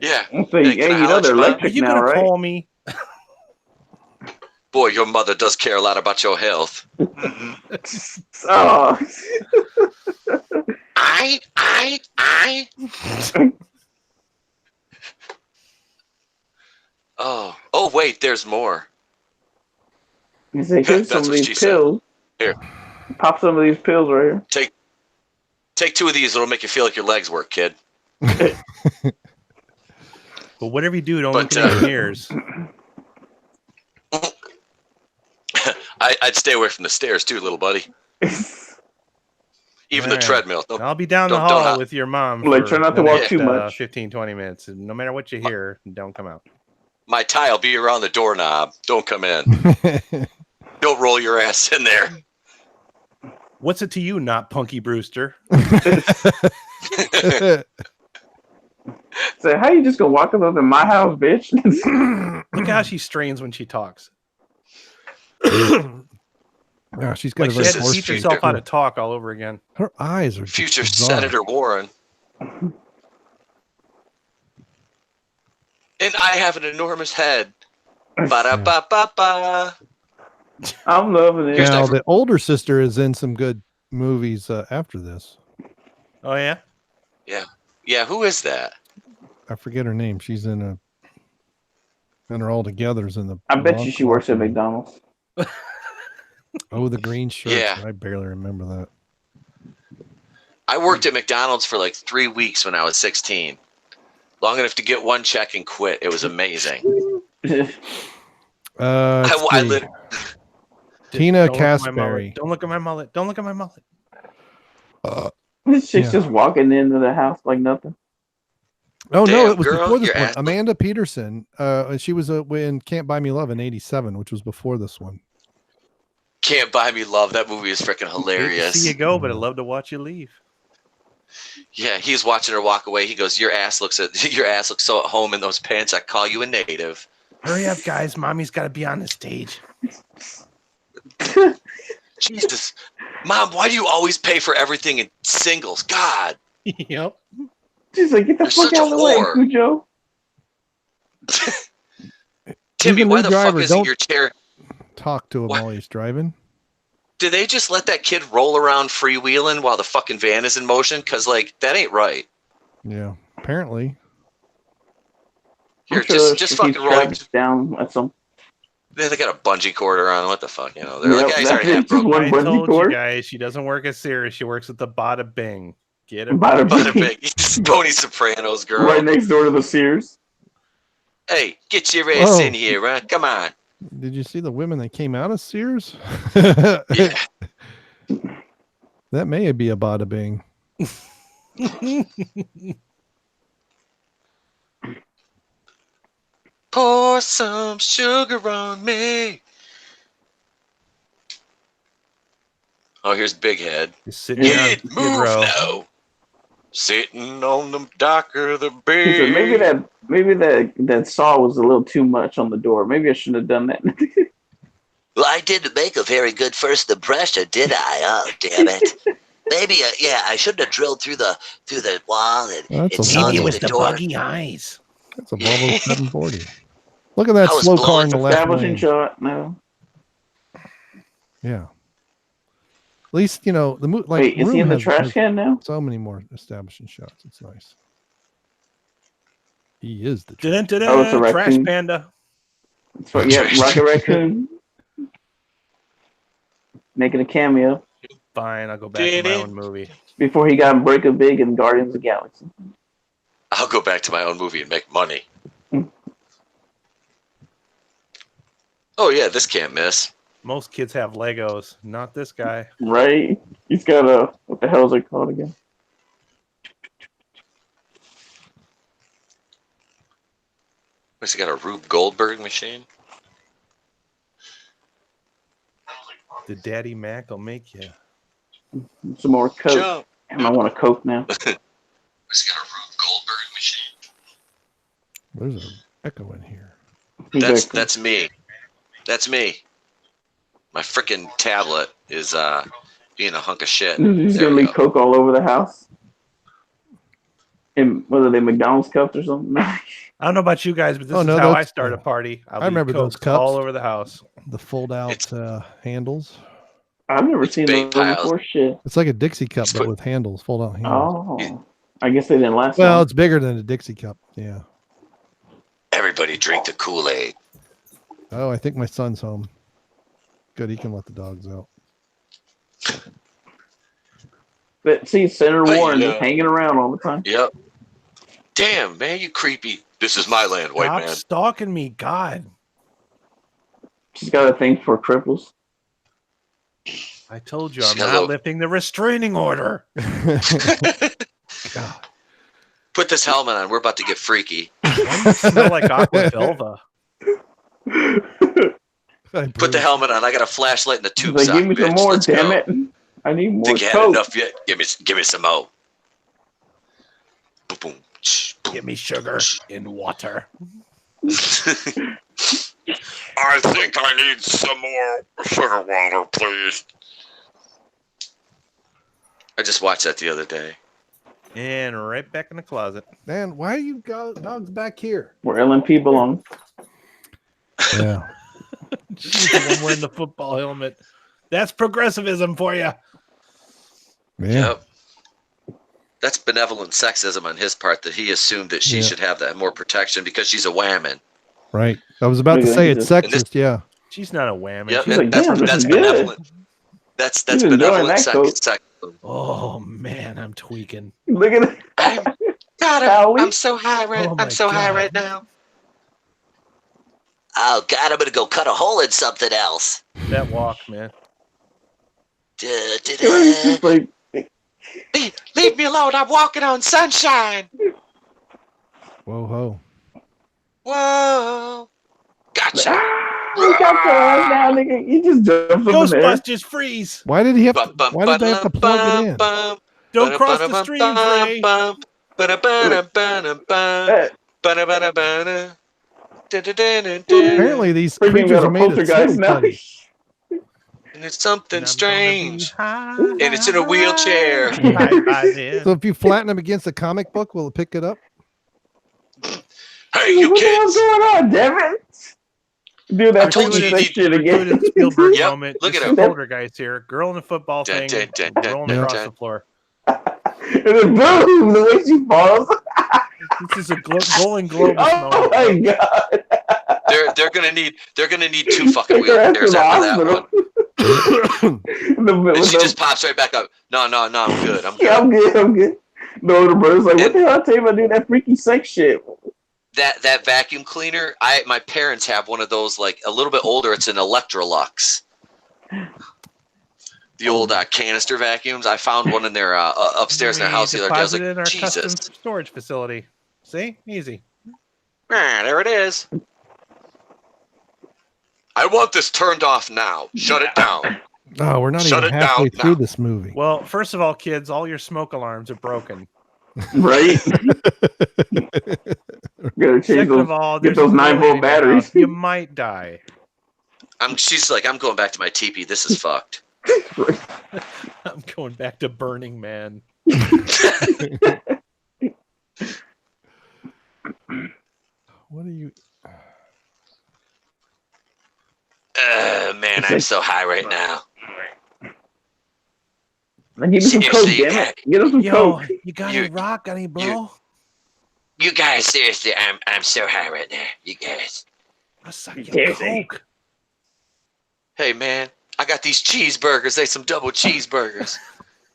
Yeah. Hey, you know they're electric Are you now, gonna right? call me? Boy, your mother does care a lot about your health. Oh. I. Oh, wait. There's more. You say, here's some of these pills. Here. Pop some of these pills right here. Take 2 of these. It'll make you feel like your legs work, kid. But whatever you do, don't look in your ears. I'd stay away from the stairs too, little buddy. Even the treadmill. I'll be down the hall with your mom. Like, try not to walk too much. 15, 20 minutes. No matter what you hear, don't come out. My tie will be around the doorknob. Don't come in. Don't roll your ass in there. What's it to you, not Punky Brewster? So how you just gonna walk up in my house, bitch? Look how she strains when she talks. Oh, she's got like she had to teach herself how to talk all over again. Her eyes are future bizarre. Senator Warren. And I have an enormous head. Ba-da-ba-ba-ba. I'm loving it. Now, the older sister is in some good movies after this. Oh, yeah? Yeah, who is that? I forget her name. She's in a... And her all together's in the... I bet you she works at McDonald's. Oh, the green shirt. Yeah. I barely remember that. I worked at McDonald's for like 3 weeks when I was 16. Long enough to get one check and quit. It was amazing. I lit. Tina Don't look at my mullet. Casperry. Don't look at my mullet. Don't look at my mullet. This chick's just walking into the house like nothing. Oh no, Damn, it was girl, before this your one. ass- Amanda Peterson. And she was in Can't Buy Me Love in '87, which was before this one. Can't Buy Me Love. That movie is freaking Hate to hilarious. see you go, but I'd love to watch you leave. Yeah, he's watching her walk away. He goes, your ass looks so at home in those pants. I call you a native. Hurry up, guys. Mommy's got to be on the stage. Jesus. Mom, why do you always pay for everything in singles? God. Yep. She's like, get the You're fuck such a out of the way, whore. Cujo. Timmy, He's a why new the driver. fuck isn't Don't your chair? talk to him What? while he's driving. Do they just let that kid roll around freewheeling while the fucking van is in motion? Because, like, that ain't right. Yeah, apparently. Here, I'm sure just she fucking keeps roll. Travis down at some. They got a bungee cord around. What the fuck? You know, they're Yep, like, guys that's already it, have just broke. one I bungee told cord. you guys, she doesn't work at Sears. She works at the Bada Bing. Get it? Bada Bada bing. Tony Sopranos, girl. Right next door to the Sears. Hey, get your ass Whoa. in here, huh? Come on. Did you see the women that came out of Sears? Yeah. That may be a bada bing. Pour some sugar on me. Oh, here's Big Head. You're sitting down. Kid, move now. Sitting on the dock of the He bay. said, maybe that saw was a little too much on the door. Maybe I shouldn't have done that. Well, I didn't make a very good first impression, did I? Oh, damn it. Maybe, I shouldn't have drilled through the wall and That's a saw Maybe it through was the door. eyes. That's a Volvo 740. Look at that I was slow car blowing in the left Establishing lane. shot. No. Yeah. At least, you know, like Wait, is he in Room the has trash can now? so many more establishing shots. It's nice. He is the Dun, dun, dun, Oh, it's a trash raccoon. panda. So, yeah, Rocket Raccoon. Making a cameo Fine, I'll go back to my own movie. before he got Breaking Big in Guardians of the Galaxy. I'll go back to my own movie and make money. Oh, yeah, this can't miss. Most kids have Legos, not this guy. Right? He's got a, what the hell is it called again? What's he got, a Rube Goldberg machine? The Daddy Mac will make you. Some more Coke. Jump. Damn, I want a Coke now. What's he got, a Rube Goldberg machine? There's an echo in here. That's me. That's me. My freaking tablet is being a hunk of shit. He's There gonna we leave Coke all over the house. And whether they McDonald's cups or something. I don't know about you guys, but this Oh, is no, how I that's- start a party. I remember those Cokes cups. all over the house. The fold-out handles. I've never seen big those piles. before. Shit. It's like a Dixie cup, It's but put- with handles, fold-out handles. Oh, I guess they didn't last Well, long. it's bigger than a Dixie cup. Yeah. Everybody drink the Kool-Aid. Oh, I think my son's home. Good, he can let the dogs out. But see, Senator But, Warren yeah. just hanging around all the time. Yep. Damn, man, you creepy. This is my land, white Stop man. stalking me, God. She's got a thing for cripples. I told you She's I'm got a not little- lifting the restraining order. God. Put this helmet on. We're about to get freaky. Why do you smell like aqua velva? Put the helmet on. I got a flashlight in the She's tube like, sock, give me some bitch. more, Let's damn go. it. I need more Think you had Coke. enough yet? Give me some more. Boom, boom, tsh, boom. Give me sugar in water. I think I need some more sugar water, please. I just watched that the other day. And right back in the closet. Man, why are you dogs back here? Where LMP belongs. Yeah. She's the one wearing the football helmet. That's progressivism for you. Yeah. Yep. That's benevolent sexism on his part that he assumed that she Yeah. should have that more protection because she's a whammon. Right. I was about to Look at say this. it's And this- sexist. Yeah. She's not a whammy. Yep, She's like, that's, damn, this that's is good. benevolent. That's She's enjoying benevolent that Coke. sexism. Oh man, I'm tweaking. Look at it. I'm so high right. Oh my I'm so high God. right now. Oh God, I'm gonna go cut a hole in something else. That walk, man. It's just like, Leave me alone. I'm walking on sunshine. Whoa, ho. Whoa. Gotcha. look out for us now, nigga. You just jumped up in there. Ghostbusters, freeze! Why did he have to, why did they have to plug it in? Don't cross the streams, Ray. Apparently these Freaking creatures got are a made of poltergeist now. silly. And it's something And I'm strange. gonna be And it's in a wheelchair. high by then. So if you flatten them against a comic book, will it pick it up? Hey, you What the hell's kids. going on, damn it? Do I that told you freaking you sex need- shit again. Gratuitous Spielberg Yep, moment. look This at is him. Poltergeist here. Girl in a football Dun, thing, dun, dun, rolling dun, across dun. the floor. And then boom, the way she falls. This is a Golden Globus Oh moment. my god. They're gonna need 2 fucking Take her ass to wheelchairs the after that hospital. one. And she just pops right back up. No, I'm good. I'm good. Yeah, I'm good. No, the brother's like, what the hell I tell you about doing that freaky sex shit? That vacuum cleaner, my parents have one of those, like a little bit older. It's an Electrolux. The old canister vacuums. I found one in their upstairs in their house the other day. I was Deposited in our like, custom Jesus. storage facility. See? Easy. There it is. I want this turned off now. Shut it down. Oh, we're not Shut even it halfway down through now. this movie. Well, first of all, kids, all your smoke alarms are broken. Right? Gotta change Second those. of all, Get there's those a 9-volt building in your batteries. house. You might die. She's like, I'm going back to my teepee. This is fucked. I'm going back to Burning Man. What are you? Man, I'm so high right now. Give me some coke, damn it. Get us some Yo, coke. you got You- any rock? Got any bro? You guys, seriously, I'm so high right now. You guys. I'll suck your Seriously. coke. Hey, man, I got these cheeseburgers. They some double cheeseburgers.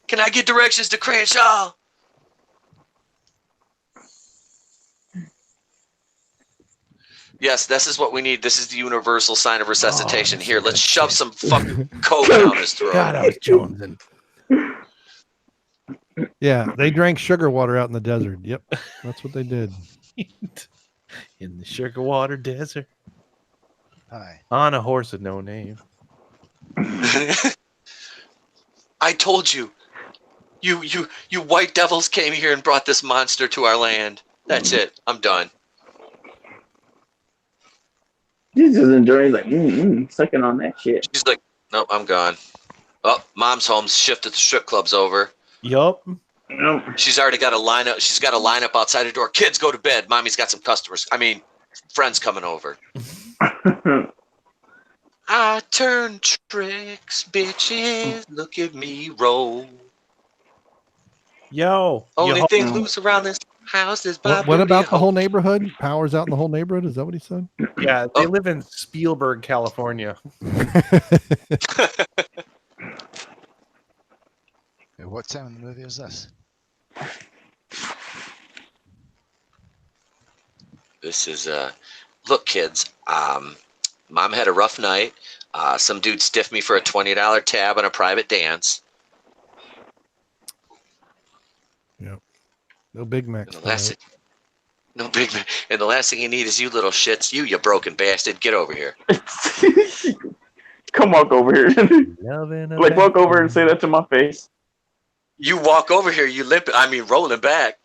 Can I get directions to Crenshaw? Yes, this is what we need. This is the universal sign of resuscitation. Oh, Here, let's that's shove shit. some fucking coke down his throat. God, I was jonesing. Yeah, they drank sugar water out in the desert. Yep, that's what they did. In the sugar water desert. Hi. On a horse with no name. I told you. You white devils came here and brought this monster to our land. That's it. I'm done. He's just enjoying, like, sucking on that shit. She's like, nope, I'm gone. Oh, mom's home. Shifted the strip clubs over. Yup. Nope. She's already got a lineup. She's got a lineup outside her door. Kids, go to bed. Mommy's got some customers. I mean, friends coming over. I turn tricks, bitches. Look at me roll. Yo. Only yo. thing loose around this house is What booty about the hole. whole neighborhood? Power's out in the whole neighborhood? Is that what he said? Yeah, they live in Spielberg, California. Hey, what time in the movie is this? This is look, kids. Mom had a rough night. Some dude stiffed me for a $20 tab on a private dance. Yep. No Big Macs. And the last thing, no big man. And the last thing you need is you little shits. You broken bastard. Get over here. Come walk over here. Loving a Like, walk over and say that to my face. You walk over here. You limp. I mean, rolling back.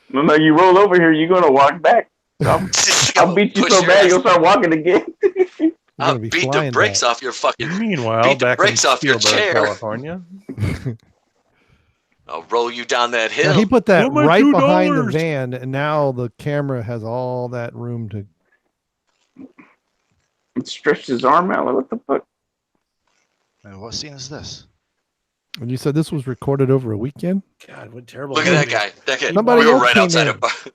No, you roll over here, you're gonna walk back. I'll beat you Push so your bad ass. you'll start walking again. I'll beat the brakes off your fucking. Meanwhile, Beat the back in brakes off your Spielberg, chair. California. I'll roll you down that hill. Now, he put that Give my right behind the $2. van, and now the camera has all that room to. It stretched his arm out. Like, what the fuck? What scene is this? And you said this was recorded over a weekend? God, what terrible. Look at that movie. guy. That guy. Somebody we were else right came outside in. of.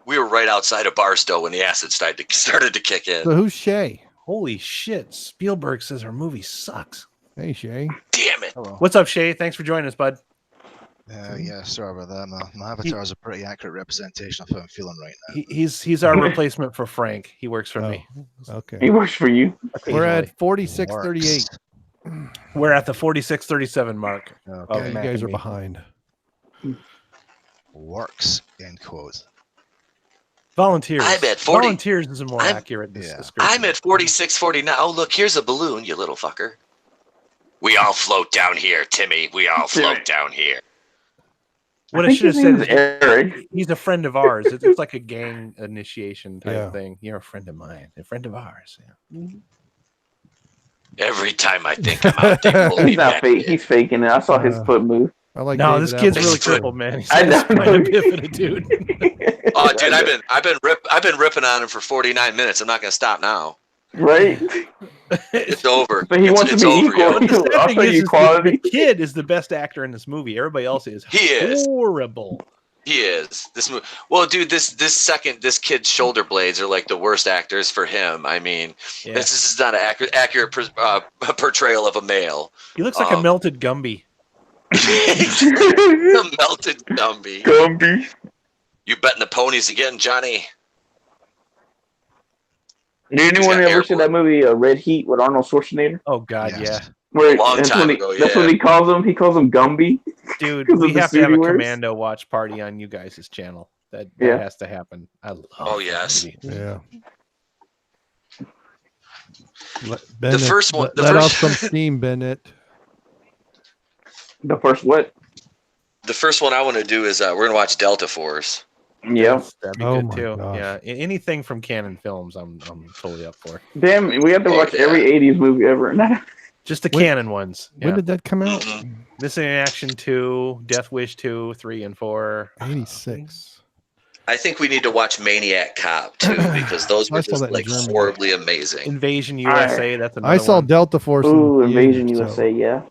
We were right outside of Barstow when the acid started to kick in. So who's Shae? Holy shit. Spielberg says our movie sucks. Hey, Shae. Damn it. Hello. What's up, Shae? Thanks for joining us, bud. Yeah, sorry about that. My avatar is a pretty accurate representation of how I'm feeling right now. He's our replacement for Frank. He works for me. Okay. He works for you. We're at Occasionally. 46:38. We're at the 46:37 mark. Okay. of You Mac guys and are me. behind. Works, end quote. Volunteers. I'm at 40. Volunteers is a more I'm- accurate yeah. description. I'm at 46:49. Oh, look, here's a balloon, you little fucker. We all float down here, Timmy. We all float down here. What I think should have his said name is is Eric. he's a friend of ours. It's like a gang initiation type Yeah. thing. You're a friend of mine, a friend of ours. Yeah. Every time I think I'm out, they pull me He's not back fake. in. He's faking it. I saw his foot move. I like No, David this kid's Apple's really foot. crippled, man. He's I got know. spina bifida, dude. Oh, dude, I've been ripping on him for 49 minutes. I'm not gonna stop now. Right? It's over. But he wants to It's be over, yo. equal. But the sad I'll thing tell is you the quality. kid is the best actor in this movie. Everybody else is He is. horrible. He is. Well, dude, this kid's shoulder blades are like the worst actors for him. I mean, Yeah. this is not an accurate portrayal of a male. He looks like a melted Gumby. The melted Gumby. Gumby. You betting the ponies again, Johnny? Did anyone got ever see airborne. that movie Red Heat with Arnold Schwarzenegger? Oh God, Yes. Where Long that's time when he, ago, That's yeah. what he calls him. He calls him Gumby. yeah, dude. 'Cause of We the have to suit have he a wears? commando watch party on you guys' channel. That Yeah. has to happen. I love. Oh, that yes. movie. Yeah. The first one- the Let off first- some steam, Bennett. The first what? The first one I want to do is we're gonna watch Delta Force. Yeah. That'd be Oh good my too. gosh. Yeah, anything from Canon Films, I'm totally up for. Damn, we have to Oh, watch yeah. every 80s movie ever. Just the When- Canon ones. When Yeah. did that come out? Mhm. Missing in Action 2, Death Wish 2, 3, and 4. 86. I think we need to watch Maniac Cop too because those I were saw just that in like Germany. horribly amazing. Invasion USA. That's another I saw one. Delta Force. Ooh, in Invasion theater, USA, yeah.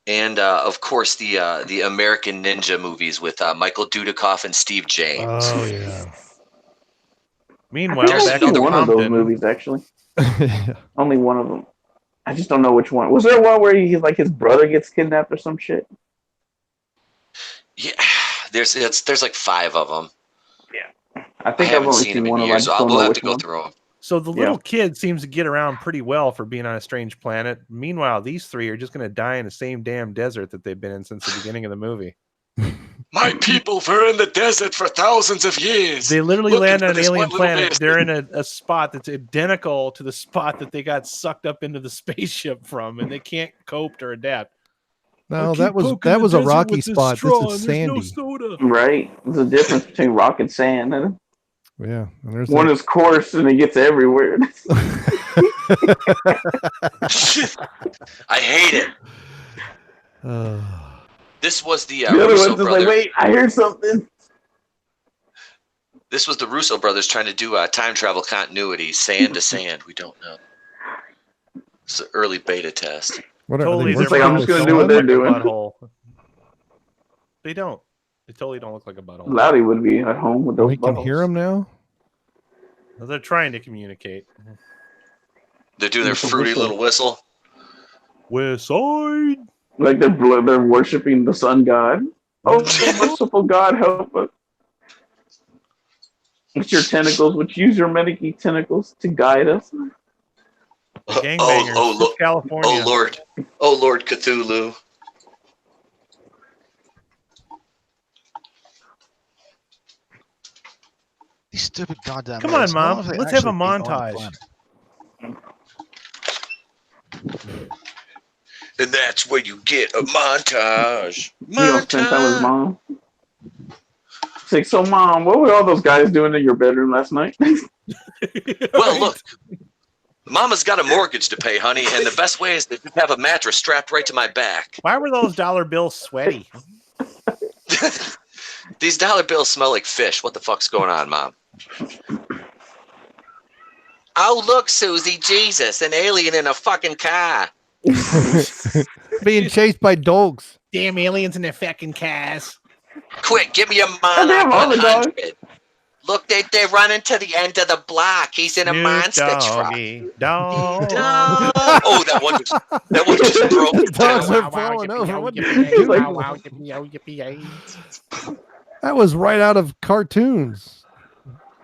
And of course the American Ninja movies with Michael Dudikoff and Steve James. Oh yeah. Meanwhile, There's back Only in one of those Compton, movies, actually. Only one of them. I just don't know which one. Was there one where like his brother gets kidnapped or some shit? Yeah, there's like 5 of them. I I think I've haven't only seen seen them one in of them. I years, just so don't we'll know have which to go one. through them. So the little kid seems to get around pretty well for being on a strange planet. Meanwhile, these 3 are just going to die in the same damn desert that they've been in since the beginning of the movie. My people were in the desert for thousands of years. They literally Looking land for on an this alien one little planet. bastard. They're in a spot that's identical to the spot that they got sucked up into the spaceship from, and they can't cope or adapt. No, that was a rocky spot. This is sandy. Right? There's a difference between rock and sand. And Yeah. And there's one is coarse and it gets everywhere. I hate it. Uh, This was the The other Russo one's just brothers. like, wait, I hear something. This was the Russo brothers trying to do time travel continuity, sand to sand. We don't know. It's an early beta test. what are Totally, they It's their like, I'm working just on gonna the do what sun? they're look like a doing. butthole. They don't. They totally don't look like a butthole. Loudy would be at home with Oh, those he can buttholes. hear him now. They're trying to communicate. They're doing their fruity little whistle. West Side. Like they're worshiping the sun god. Oh, merciful God, help us. With your tentacles, which use your many tentacles to guide us. Gangbangers. oh, California. oh Lord Cthulhu. These stupid goddamn. Come on, aliens, I wonder Mom. if they Let's have a actually be on the montage. planet. And that's where you get a montage. You don't spend time with his mom. It's like, so Mom, what were all those guys doing in your bedroom last night? Well, look. Mama's got a mortgage to pay, honey, and the best way is to have a mattress strapped right to my back. Why were those dollar bills sweaty? These dollar bills smell like fish. What the fuck's going on, Mom? Oh, look, Susie, Jesus, an alien in a fucking car. Being chased by dogs. Damn aliens in their fucking cars. Quick, give me a Oh, damn, all the dogs. 100. Look, they're running to the end of the block. He's in a monster truck. Dog. Oh, that one just broke The down. dogs are falling over. What did you do? Yippee-yay. That was right out of cartoons.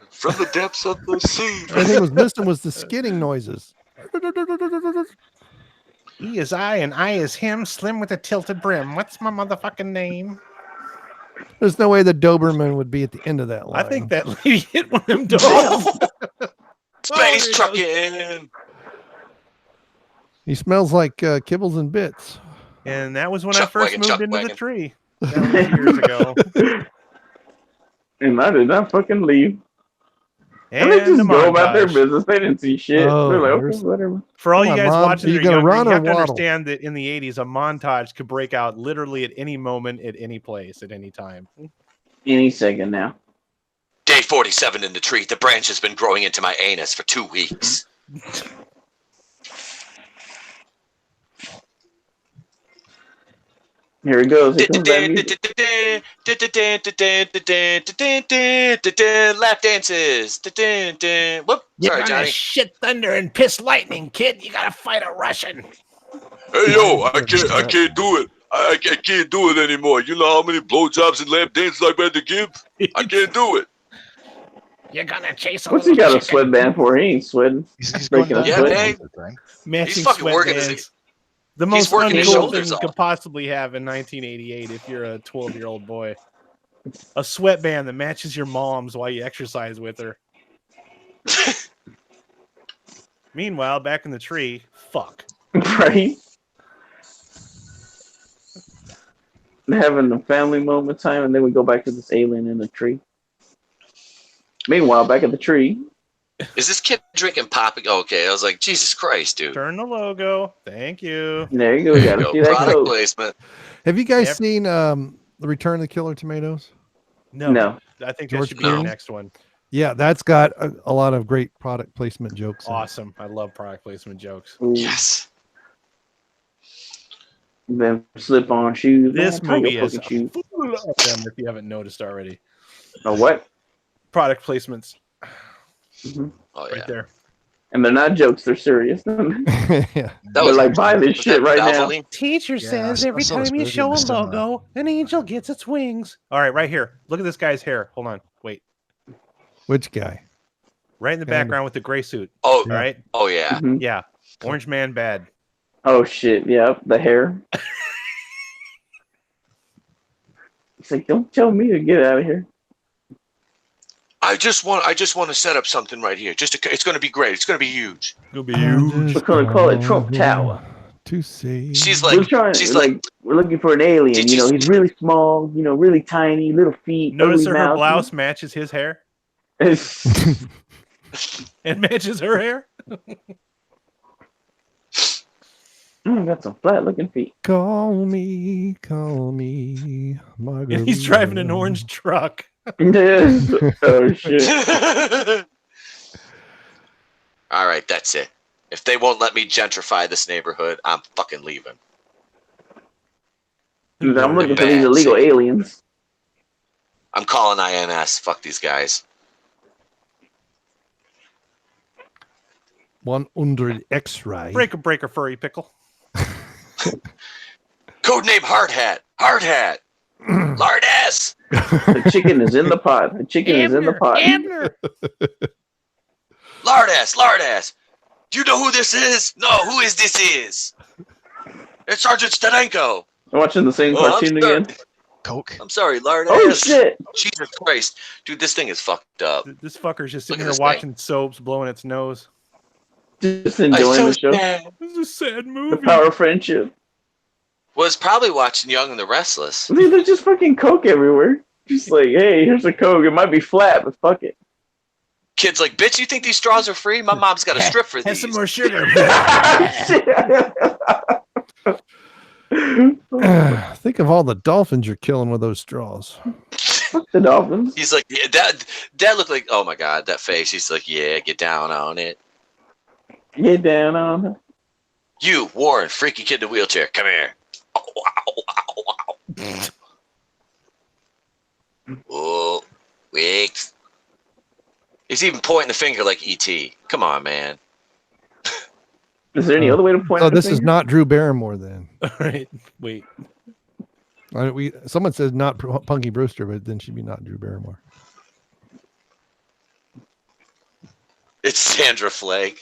From the depths of the sea. Everything was missing was the skidding noises. He is I and I is him, slim with a tilted brim. What's my motherfucking name? There's no way the Doberman would be at the end of that line. I think that lady hit one of them dogs. Space trucking. He smells like kibbles and bits. And that was when Chuck I first wagon, moved Chuck into wagon. the tree. That was years ago. And I did not fucking leave. And And they just the go about their montage. business. They didn't see shit. Oh, They're like, okay, there's- whatever. For all Come you on, guys Mom. watching, Are you that are gonna younger, run you or have to waddle? understand that in the 80s, a montage could break out literally at any moment, at any place, at any time. Any second now. Day 47 in the tree. The branch has been growing into my anus for 2 weeks. Here it goes. Here comes that music. Lap dances. Whoop. Sorry, Johnny. shit thunder and piss lightning, kid. You gotta fight a Russian. Hey yo, I can't do it. I can't do it anymore. You know how many blowjobs and lap dances I've had to give? I can't do it. You're gonna chase a What's he got a sweatband for? He ain't sweating. He's going Breaking down a Yeah, sweat. man. matching He's fucking working his- sweatbands. The most working his uncool shoulders thing you could off. possibly have in 1988 if you're a 12-year-old boy. A sweatband that matches your mom's while you exercise with her. Meanwhile, back in the tree, fuck. Right? Having a family moment time, and then we go back to this alien in the tree. Meanwhile, back at the tree. Is this kid drinking poppy? Oh, okay, I was like, Jesus Christ, dude. Turn the logo. Thank you. There you go. You gotta Yo, see that product code. placement. Have you guys Yep. seen The Return of the Killer Tomatoes? No. I think that George should be the Clooney? next one. Yeah, that's got a lot of great product placement jokes. in it. Awesome. I love product placement jokes. Ooh. Yes. Then slip on shoes. This Man, tie movie your is fucking shoes. full of them if you haven't noticed already. A what? Product placements Mhm. Oh, right yeah. there. And they're not jokes. They're serious. yeah. That They're was like, buy this was shit that right now. Valvoline? Teacher Yeah, says I every saw this time you movie show in a the cinema. logo, an angel gets its wings. All right, right here. Look at this guy's hair. Hold on. Wait. Which guy? Right in the Kinda. background with the gray suit. Oh, All right. oh yeah. Mhm. Yeah. Orange man bad. Oh shit! Yeah, the hair. It's like, don't tell me to get out of here. I just want to set up something right here. It's going to be great. It's going to be huge. It'll be huge. We're gonna call it Trump Tower. To see. She's We're like, trying. she's like, like, we're looking for an alien. Did You you know, see- he's really small. You know, really tiny, little feet. Notice ugly her mouth. blouse matches his hair and matches her hair. Got some flat-looking feet. Call me, Margarita. And he's driving an orange truck. Oh shit! all right, that's it. If they won't let me gentrify this neighborhood, I'm fucking leaving. Dude, I'm looking for Bad these illegal scene. aliens. I'm calling INS. Fuck these guys. 100 X-ray. Breaker, furry pickle. Codename Hard Hat. Hard Hat. Lard ass. The chicken is in the pot. The chicken is in the pot. Abner. Lard ass. Lard ass. Do you know who this is? No, who is this is? It's Sergeant Stadenko. I'm watching the same Oh, I'm cartoon sorry. again. Coke. I'm sorry, Lard Oh ass. shit! Jesus Christ. Dude, this thing is fucked up. This fucker's just Look sitting at here this thing. watching soaps, blowing its nose. Just enjoying the show. sad. This is a sad The movie. power of friendship. Was probably watching Young and the Restless. I mean, there's just fucking Coke everywhere. Just like, hey, here's a Coke. It might be flat, but fuck it. Kid's like, bitch, you think these straws are free? My mom's got a strip for Have these. some more sugar. Think of all the dolphins you're killing with those straws. Fuck the Dolphins. He's like, yeah, that looked like, oh my God, that face. He's like, yeah, get down on it. Get down on her. You, Warren, freaky kid in the wheelchair, come here. Ow, ow, ow, ow. Oh, wait. He's even pointing the finger like E.T. Come on, man. Is there any other way to point? Oh, this is not Drew Barrymore then. All right, wait. Someone says not Punky Brewster, but then she'd be not Drew Barrymore. It's Sandra Flagg.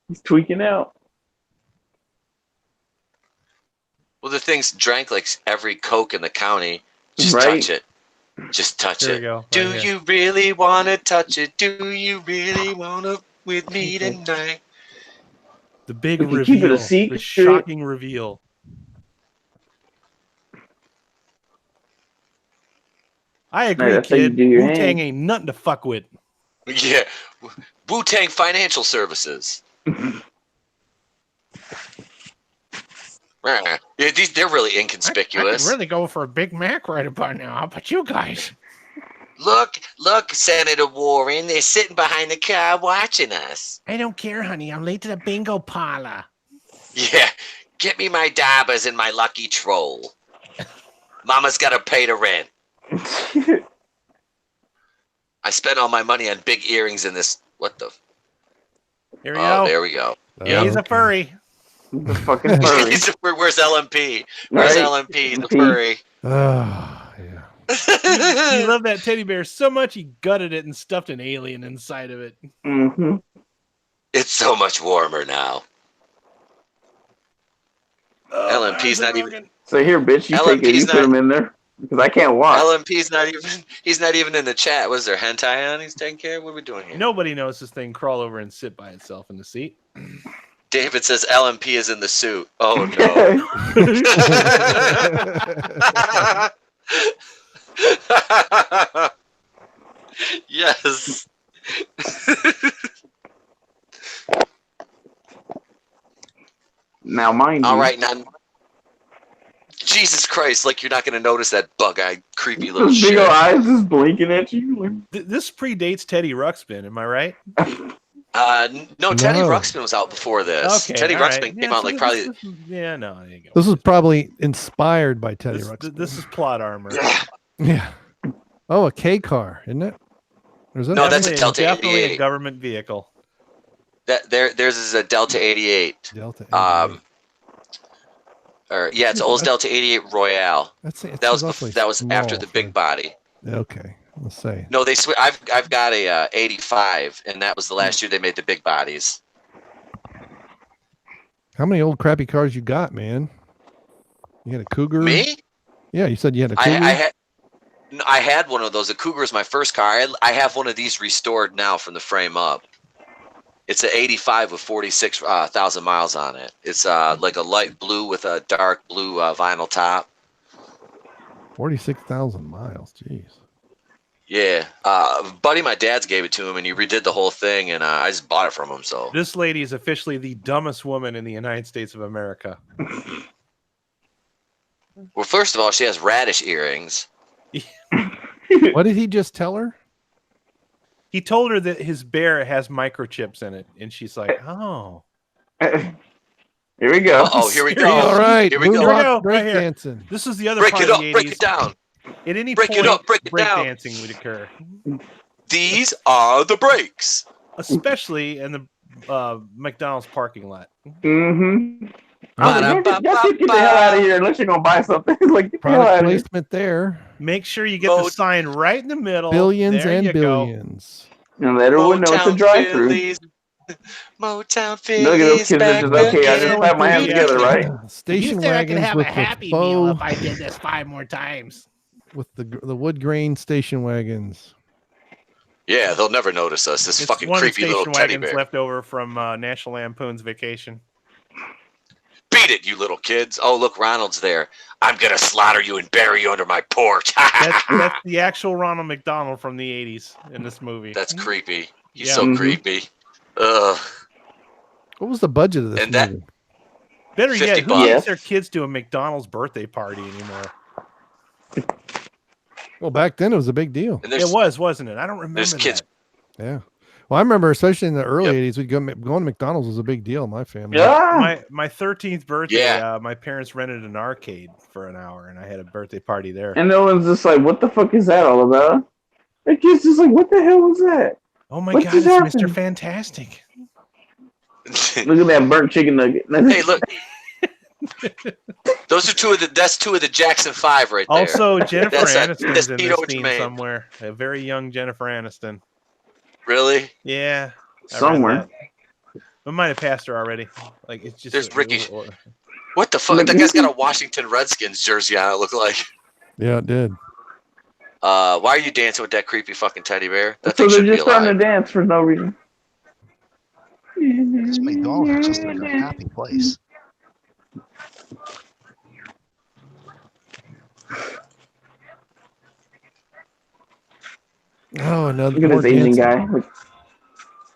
He's tweaking out. Well, the thing's drank like every Coke in the county. Just Right. touch it. Just touch There we it. go. Right Do here. you really want to touch it? Do you really want to with me tonight? The big We can keep it a reveal. secret. The shocking reveal. I agree, that's how you kid. do your Wu-Tang hand. ain't nothing to fuck with. Yeah. Wu-Tang Financial Services. Yeah, they're really inconspicuous. I could really go for a Big Mac right about now. How about you guys? Look, Senator Warren. They're sitting behind the car watching us. I don't care, honey. I'm late to the bingo parlor. Yeah, get me my dabbers and my lucky troll. Mama's got to pay the rent. I spent all my money on big earrings in this. What the? Here we Oh, go. there we go. Yeah, he's a furry. The fucking furry. Where's LMP? Where's Right. LMP? He's a furry. Oh, yeah. He loved that teddy bear so much he gutted it and stuffed an alien inside of it. Mm-hmm. It's so much warmer now. LMP's not even. So here, bitch, you take it. LMP's You put him in there because I can't watch. LMP's not even. He's not even in the chat. Was there hentai on? He's taking care. What are we doing here? Nobody knows this thing crawl over and sit by itself in the seat. David says LMP is in the suit. Oh no. Yes. Now, mind you. All right, now. Jesus Christ! Like you're not gonna notice that bug-eyed, creepy little Those big shit. old eyes just blinking at you. This predates Teddy Ruxpin, am I right? No, Teddy No. Ruxpin was out before this. Okay, Teddy all right. Ruxpin came Yeah, out so like this- probably. Yeah, no, there you go. This was probably inspired by Teddy This, Ruxpin. this is plot armor. Yeah. Oh, a K car, isn't it? Or is that No, that's a Definitely- Delta definitely 88. a government vehicle. Theirs is a Delta 88. Delta. Or yeah, it's Olds Delta 88 Royale. That was after the big body. Okay, let's say. No, they I've got a 85, and that was the last year they made the big bodies. How many old crappy cars you got, man? You had a Cougar? Me? Yeah, you said you had a Cougar. I had one of those. A Cougar is my first car. I have one of these restored now from the frame up. It's an 85 with 46,000 miles on it. It's like a light blue with a dark blue vinyl top. 46,000 miles. Jeez. Yeah, buddy, my dad's gave it to him, and he redid the whole thing, and I just bought it from him. So This lady is officially the dumbest woman in the United States of America. well, first of all, she has radish earrings. What did he just tell her? He told her that his bear has microchips in it, and she's like, "Oh, Here we go. Oh, here we go. All right, Here we go. Here we go, break right here. dancing. this is the other Break part it of up, the 80s." break it down. At any Break point, it up, break it down. dancing would occur, These are the breaks. especially in the McDonald's parking lot. Mm-hmm. Y'all get the hell out of here unless you're gonna buy something. Like get the hell Product out of here. placement there. Make sure you get the Vote. sign right in the middle. Billions There and you go. billions. And let everyone know it's a drive-through. Phillies. Motown Look at those Phillies kids are back just okay. I just again. clap my hands together, right? Station wagons with the faux, I did this 5 more times. with the wood grain station wagons. Yeah, they'll never notice us. This It's fucking one creepy little station teddy wagons bear. left over from National Lampoon's Vacation. Beat it, you little kids. Oh, look, Ronald's there. I'm going to slaughter you and bury you under my porch. That's the actual Ronald McDonald from the 80s in this movie. That's creepy. He's Yeah. so Mhm. creepy. Ugh. What was the budget of this And that- movie? Better yet, 50 who bucks. takes their kids to a McDonald's birthday party anymore? Well, back then it was a big deal. And It was, wasn't it? I don't remember there's kids. that. Yeah. Well, I remember, especially in the early '80s, we'd going to McDonald's was a big deal in my family. Yeah. My 13th birthday, my parents rented an arcade for an hour, and I had a birthday party there. And no one's just like, what the fuck is that all about? The kid's just like, what the hell was that? Oh my What god, just it's happened? Mr. Fantastic. Look at that burnt chicken nugget. Hey, look. Those are that's two of the Jackson 5 right there. Also, Jennifer Aniston's in Tito this scene Jermaine. somewhere. A very young Jennifer Aniston. Really? Yeah. I read Somewhere. that. We might have passed her already. Like it's just There's Ricky. What the fuck? That guy's got a Washington Redskins jersey on. It looked like. Yeah, it did. Why are you dancing with that creepy fucking teddy bear? That So thing they're should be just starting alive. to dance for no reason. This McDonald's is just like a happy place. Oh, another Look at this Asian guy.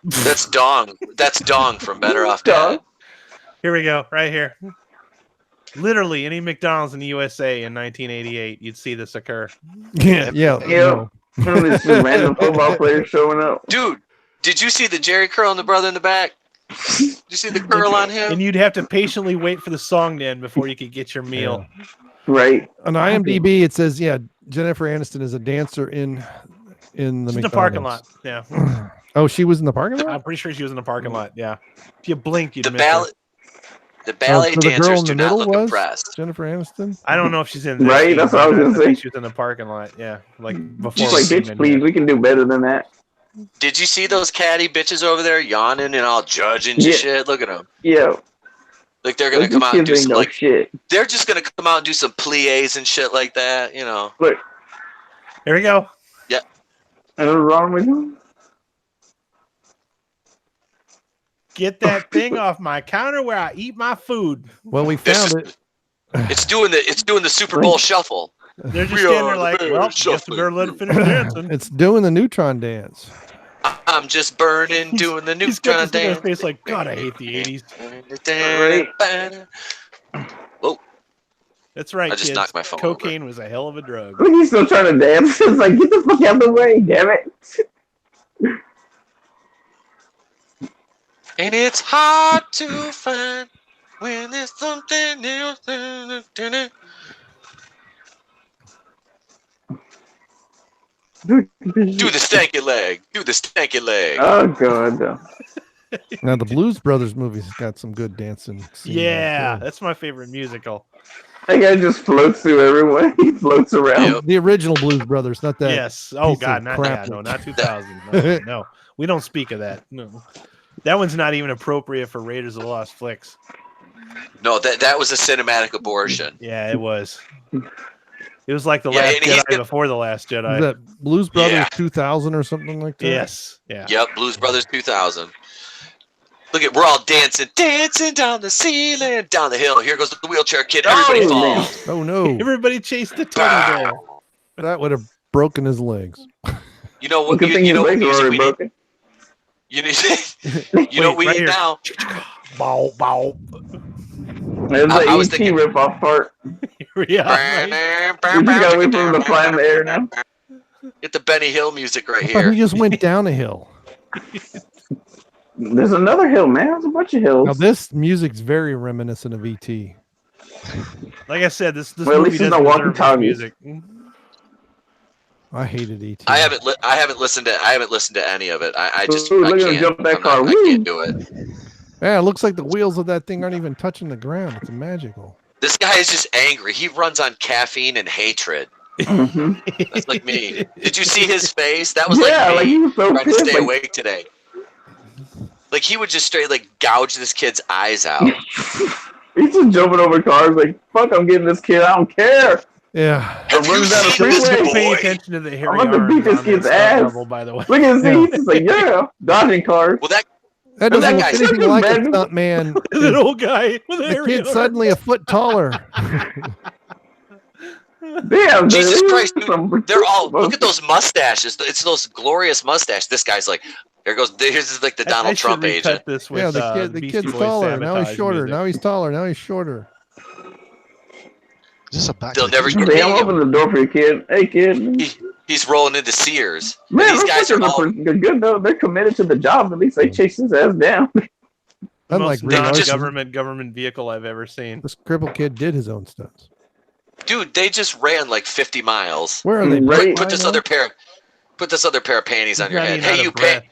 That's Dong. That's Dong from Better Off Dead. Here we go, right here. Literally, any McDonald's in the USA in 1988, you'd see this occur. Yeah. Yeah. This random football player showing up. Dude, did you see the Jerry curl on the brother in the back? Did you see the curl on him? And you'd have to patiently wait for the song to end before you could get your meal. Yeah. Right. On IMDb, it says, Jennifer Aniston is a dancer in the parking lot. Yeah. Oh, she was in the parking lot? I'm pretty sure she was in the parking lot. Yeah. If you blinked, you'd The miss her. The ballet so the girl dancers in do the not middle look was impressed. Jennifer Aniston? I don't know if she's in this Right, scene, that's what I was but gonna think say. she was in the parking lot. Yeah. Like before. She's we like, came bitch, in please, here. we can do better than that. Did you see those catty bitches over there yawning and all judging and shit? Look at them. Yeah. Like they're gonna These come out and do kids ain't some no like shit. they're just gonna come out and do some plies and shit like that, you know. Look, Here we go. and what's wrong with him? Get that thing off my counter where I eat my food. Well, we found it. It's doing the Super Bowl shuffle. They're just We standing are there like, the well, very guess we shuffling. better let it finish dancing. It's doing the neutron dance. I'm just burning, doing the He's got neutron this look on his dance. face like, God, I hate the 80s. That's right, I just kids. knocked my phone Cocaine was a hell of a drug. Look, he's still trying to dance. It's like, get the fuck out of the way, damn it. And it's hard to find when there's something else. Do the stanky leg. Do the stanky leg. Oh, God. Now, the Blues Brothers movies has got some good dancing scenes. Yeah, too. that's my favorite musical. That guy just floats through everyone. He floats around. Yep. The original Blues Brothers, not that. Yes. Oh, piece of God, not crap. that. No, not 2000. No, no, we don't speak of that. No. That one's not even appropriate for Raiders of the Lost Flicks. No, that was a cinematic abortion. Yeah, it was. It was like the Yeah, Last and he's Jedi got- before the Last Jedi. Is that Blues Brothers Yeah. 2000 or something like that? Yes. Yeah. Yep, Blues Brothers 2000. Look at, we're all dancing down the ceiling, down the hill. Here goes the wheelchair kid. Everybody Oh, man. falls. Oh, no. Everybody chased the teddy bear. That would have broken his legs. You know Well, what? good thing You his know what legs are music already we need? broken. You know what we right need here. now? Bow, bow. There's I the was ET thinking- rip-off part. Yeah. Right. We just gotta wait for him to fly in the air now. Get the Benny Hill music right I thought here. he just went down a hill. There's another hill, man. There's a bunch of hills. Now, this music's very reminiscent of E.T. Like I said, this Well, at movie least it's doesn't not deserve walkie-talkies. music. I hated E.T. I haven't listened to any of it. I just Ooh, I look at him can't. jump that I'm car. not- I Woo! can't do it. Yeah, it looks like the wheels of that thing aren't even touching the ground. It's magical. This guy is just angry. He runs on caffeine and hatred. Mhm. That's like me. Did you see his face? That was Yeah, like like me he was so trying to pissed. stay Like, awake today. Like he would just straight like gouge this kid's eyes out. he's just jumping over cars. Like, fuck, I'm getting this kid. I don't care. Yeah. I'm Have running you down the seen this freeway. Pay boy? attention to the hairy about to arms beat this on this kid's stunt ass. level, by the way. Look at his he's just like, yeah, dodging cars. Well, that That But doesn't that look guy's anything like a imagine- stunt man. That old guy with a The hairy kid's arm. suddenly a foot taller. Damn, Jesus dude, Christ, dude, some- they're all look at those mustaches. It's those glorious mustaches. This guy's like, here's like the I Donald should Trump recut agent. this with, Yeah, the Beastie kid's Boys taller. Now he's Sabotage shorter. music. Now he's taller. Now he's shorter. Is this a back? They'll to the never Future? get Hey, I'm me. opening the door for your kid. Hey, kid. He's rolling into Sears. Man, and these guys are all they're good though. They're committed to the job. At least they chase his ass down. Unlike Most Brie government vehicle I've ever seen. this crippled kid did his own stunts. dude. They just ran like 50 miles. Where are they? Right. Put this other pair of panties on your head. Hey, you breath.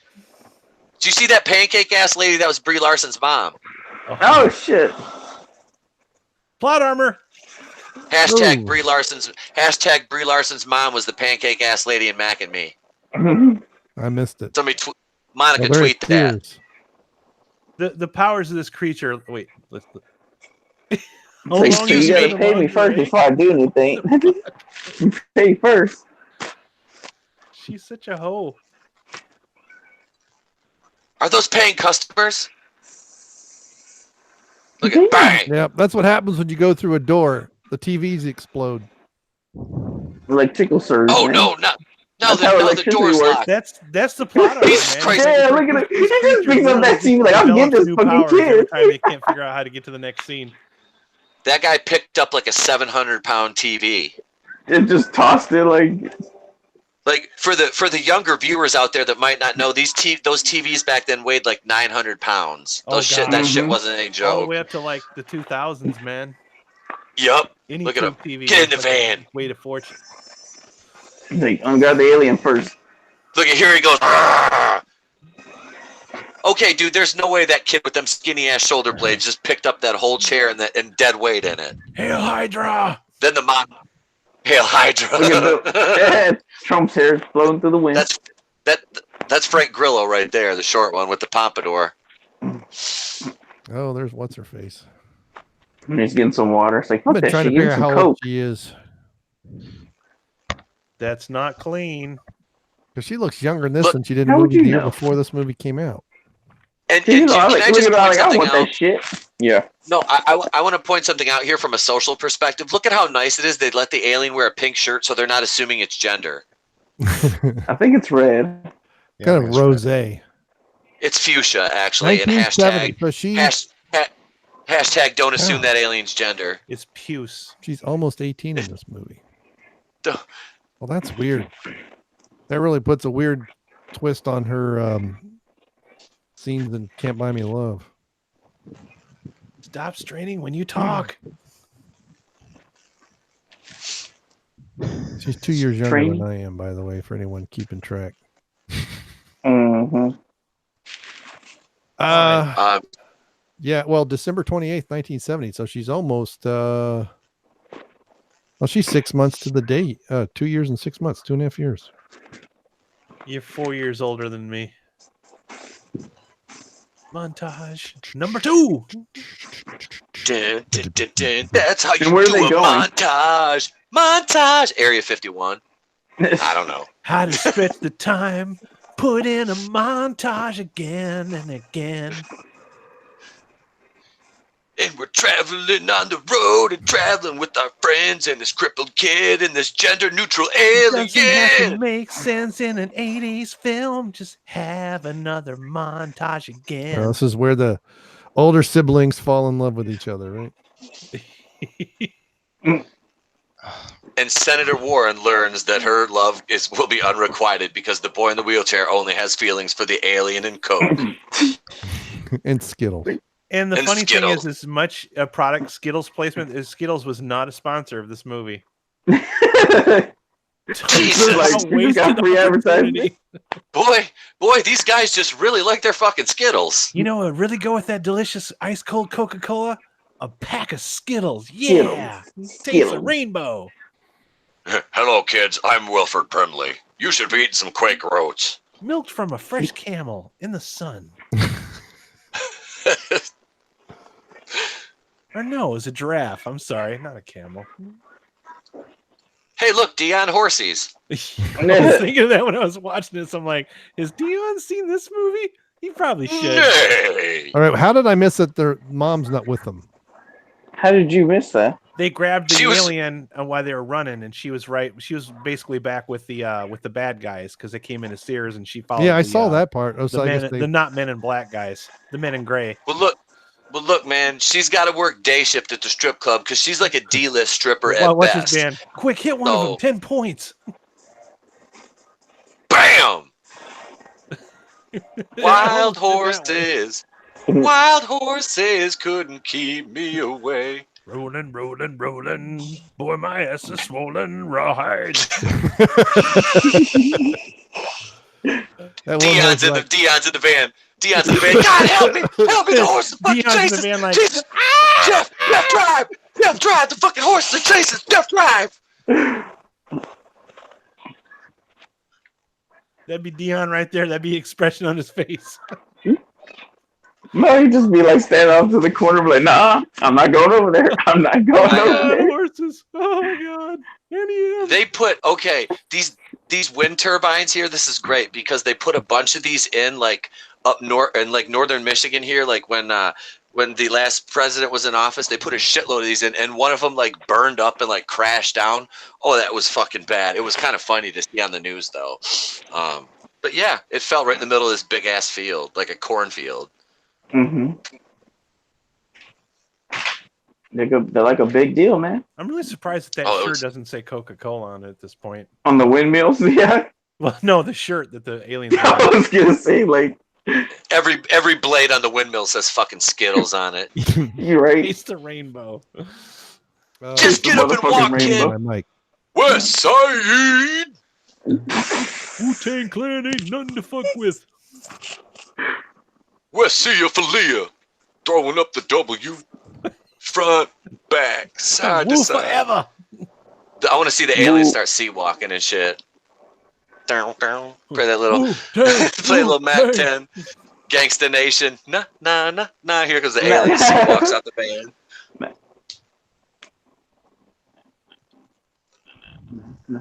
Did you see that pancake ass lady? That was Brie Larson's mom. Oh shit! Plot armor. Hashtag Ooh. Brie Larson's mom was the pancake ass lady in Mac and Me. I missed it. Somebody Monica Oh, there tweet it that. is. The powers of this creature. Wait, let's. So you gotta pay me first before I do anything. Pay first. She's such a hoe. Are those paying customers? Look at bang. Yeah, that's what happens when you go through a door. The TVs explode. Like tickle surge. Oh man. no, That's how the electricity door's works. locked. That's the plot of it, Jesus man. Christ. Yeah, look at it. He just picks up that scene like, I'll get Develops this new fucking powers every kid. time they can't figure out how to get to the next scene. That guy picked up like a 700-pound TV. It just tossed it like. Like for the younger viewers out there that might not know, those TVs back then weighed like 900 pounds. Oh, That God. shit wasn't any All the joke. way up to like the 2000s, man. Yup. Any Look at him. TV Get in the was like a van. Weight of fortune. Like, grab the alien first. Look at here he goes. "Arrgh." Okay, dude, there's no way that kid with them skinny ass shoulder blades just picked up that whole chair and dead weight in it. Hail Hydra! Then the mom, Hail Hydra. Look at the Trump's hair flowing through the wind. That's Frank Grillo right there, the short one with the pompadour. Oh, there's what's her face. And he's getting some water. It's like, I've what been that trying to shit? Give figure me out some how old coke. she is. That's not clean. Because she looks younger in this Look, than she did in how the would movie the you year know? before this movie came out. And You know, can I I like, look just at it, point like, I something want out? that shit. Yeah. No, I want to point something out here from a social perspective. Look at how nice it is they let the alien wear a pink shirt so they're not assuming it's gender. I think it's red. Kind of rosé. It's fuchsia, actually, and 1970. hashtag So she, hashtag don't assume Oh. that alien's gender. It's puce. she's almost 18 in this movie. Duh. Well, that's weird. That really puts a weird twist on her scenes in Can't Buy Me Love. Stop straining when you talk. She's 2 years younger Train. than I am, by the way, for anyone keeping track. Mm-hmm. Yeah, well, December 28th, 1970. So she's almost well, she's 6 months to the date. 2 years and 6 months, 2.5 years. You're 4 years older than me. Montage number 2. Dun, dun, dun, dun. That's how you And where are do they a going? montage. Montage. Area 51. I don't know. How to stretch the time. Put in a montage again and again. And we're traveling on the road and traveling with our friends and this crippled kid and this gender neutral Doesn't have to alien. make sense in an 80s film. Just have another montage again. This is where the older siblings fall in love with each other, right? And Senator Warren learns that her love will be unrequited because the boy in the wheelchair only has feelings for the alien and Coke. And Skittles. And the And funny thing Skittles. is, as much a product Skittles placement is, Skittles was not a sponsor of this movie. Jesus. Like, you got free advertising. Boy, these guys just really like their fucking Skittles. You know, what really go with that delicious ice cold Coca-Cola? A pack of Skittles. Yeah. Taste the Skittles. rainbow. Hello, kids. I'm Wilford Brimley. You should be eating some Quaker Oats. Milked from a fresh camel in the sun. Or no, it was a giraffe. I'm sorry, not a camel. Hey, look, Dion Horsies. I was thinking of that when I was watching this. I'm like, has Dion seen this movie? He probably should. Nay. All right, how did I miss that their mom's not with them? How did you miss that? They grabbed the She was- alien while they were running, and she was right. She was basically back with the bad guys because they came into Sears, and she followed. Yeah, I the, saw that part. Oh, so I guess the they, not men in black guys, the men in gray. Well, look, man, she's got to work day shift at the strip club because she's like a D-list stripper at What's best. his band? Quick, hit one of them. No. 10 points. Wild horses. Wild horses couldn't keep me away. Rolling, rolling, rolling. Boy, my ass is swollen. Rawhide. Dion's in the van. Dion's in the van. God help me! Help me! The horse is fucking Dion's in chasing. the van like, Jesus. Jeff, drive! Jeff, drive! The fucking horse is chasing. Jeff, drive! That'd be Dion right there. That'd be expression on his face. No, he'd just be like standing off to the corner, like, nah, I'm not going over there. I'm not going over there. Horses. Oh my god. They put these wind turbines here. This is great because they put a bunch of these in like up north and like northern Michigan here. Like when the last president was in office, they put a shitload of these in, and one of them like burned up and like crashed down. Oh, that was fucking bad. It was kind of funny to see on the news though. But yeah, it fell right in the middle of this big ass field, like a cornfield. Mm-hmm. They're like a big deal, man. I'm really surprised that shirt doesn't say Coca-Cola on it at this point. On the windmills, yeah. Well, no, the shirt that the aliens. I was gonna say, like, every blade on the windmill says fucking Skittles on it. You're right. It's the rainbow. Just get up and walk, kid. West Side. Wu-Tang Clan ain't nothing to fuck with. West Sea for Leah. Throwing up the W. Front, back, side to side. Forever. I want to see the aliens start sea walking and shit. Down. Play that little, play a little Mac 10. Gangsta Nation. Nah. Here comes the alien sea walks out the band.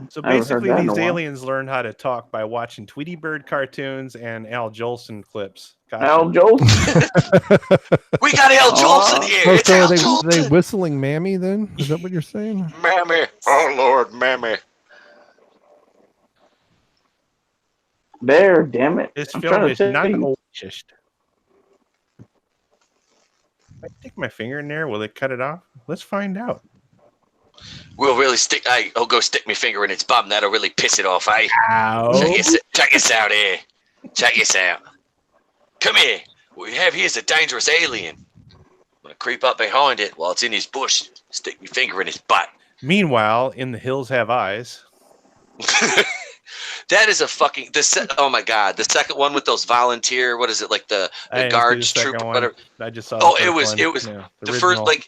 So basically, these aliens learn how to talk by watching Tweety Bird cartoons and Al Jolson clips. Gotcha. Al Jolson? We got Al Jolson here. It's Al Jolson. Are they whistling Mammy then? Is that what you're saying? Mammy. Oh, Lord, Mammy. There, damn it. This film is not oldest. If I stick my finger in there, will it cut it off? Let's find out. We'll really stick. I'll go stick my finger in its bum. That'll really piss it off, eh? Ow. Check this out here. Check this out. Come here. What we have here is a dangerous alien. I'm gonna creep up behind it while it's in his bush. Stick my finger in his butt. Meanwhile, in The Hills Have Eyes. That is a fucking oh my god, the second one with those volunteer. What is it like the guards troop? Whatever. I just saw. Oh, it was the first like.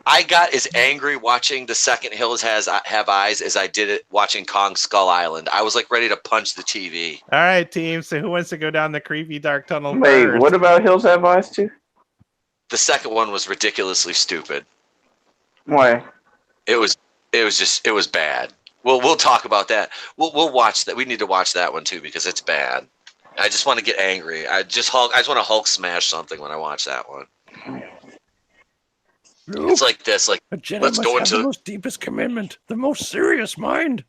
I got as angry watching the second Hills Have Eyes as I did it watching Kong Skull Island. I was like ready to punch the TV. All right, team. So who wants to go down the creepy dark tunnel? Wait, first? What about Hills Have Eyes too? The second one was ridiculously stupid. Why? It was bad. We'll talk about that. We'll watch that. We need to watch that one too because it's bad. I just want to get angry. I just want to Hulk smash something when I watch that one. It's like this, like a Jedi let's go into the most deepest commitment, the most serious mind.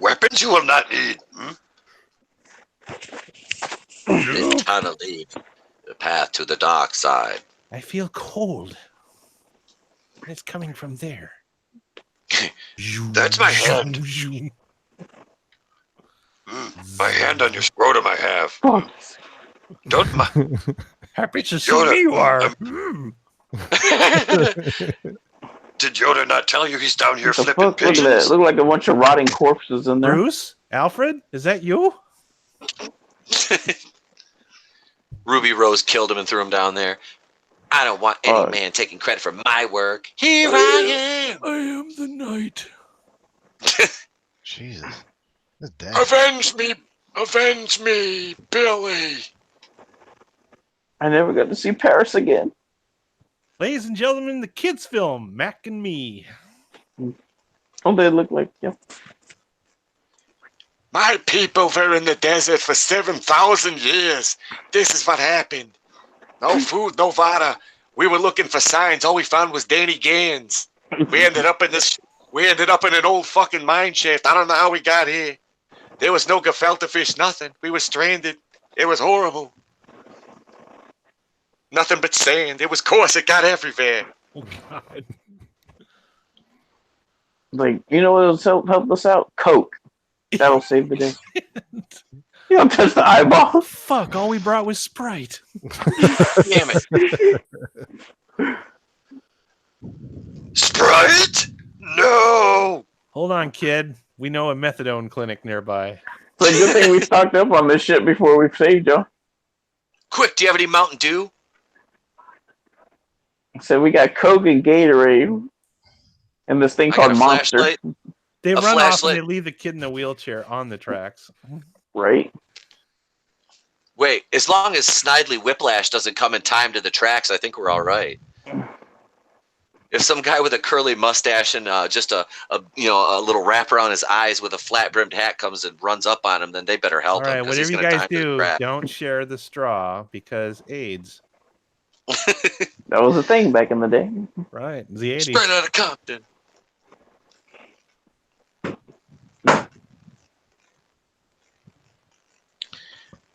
Weapons you will not need. It's time to leave the path to the dark side. I feel cold. It's coming from there. That's my hand. My hand on your scrotum, I have. Don't mind. Happy to see me you are. Did Yoda not tell you he's down here flipping Look at that. pigeons? Look like a bunch of rotting corpses in there. Bruce? Alfred? Is that you? Ruby Rose killed him and threw him down there. I don't want any man taking credit for my work. Here I am. I am the knight. Jesus. That's dead. Avenge me! Avenge me, Billy! I never got to see Paris again. Ladies and gentlemen, the kids' film, Mac and Me. Oh, they look like, yeah. My people were in the desert for 7,000 years. This is what happened. No food, no water. We were looking for signs. All we found was Danny Gans. We ended up in an old fucking mine shaft. I don't know how we got here. There was no gefilte fish, nothing. We were stranded. It was horrible. Nothing but sand. It was coarse. It got everywhere. Oh, God. Like, you know what'll help us out? Coke. That'll save the day. You don't touch the eyeball. Fuck! All we brought was Sprite. Damn it. Sprite? No. Hold on, kid. We know a methadone clinic nearby. It's a good thing we stocked up on this shit before we saved y'all. Quick, do you have any Mountain Dew? So we got Coke and Gatorade, and this thing I got called a Monster. flashlight. They A run off flashlight. and they leave the kid in the wheelchair on the tracks. Right? Wait, as long as Snidely Whiplash doesn't come in time to the tracks, I think we're all right. If some guy with a curly mustache and just a little wrap around his eyes with a flat brimmed hat comes and runs up on him, then they better help All right, him. 'Cause whatever he's you gonna guys time to the do, track. don't share the straw because AIDS. That was a thing back in the day. Right, the 80s. Spread out of Compton.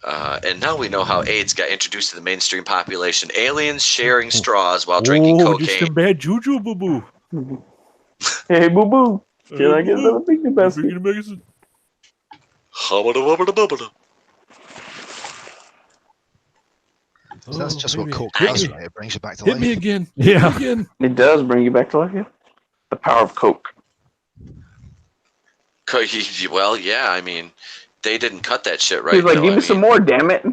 And now we know how AIDS got introduced to the mainstream population. Aliens sharing straws while drinking Just cocaine. some bad juju, boo boo. Hey, boo boo. Can I get another picnic basket? Hubbada wubbada bubbada. So that's just what baby. Coke Hit does, me. right? It brings you back to Hit life. me again. Yeah. Hit me again. It does bring you back to life. Yeah. The power of Coke. Well, yeah, I mean, they didn't cut that shit right. He's like, though. give I me some mean- more, damn it.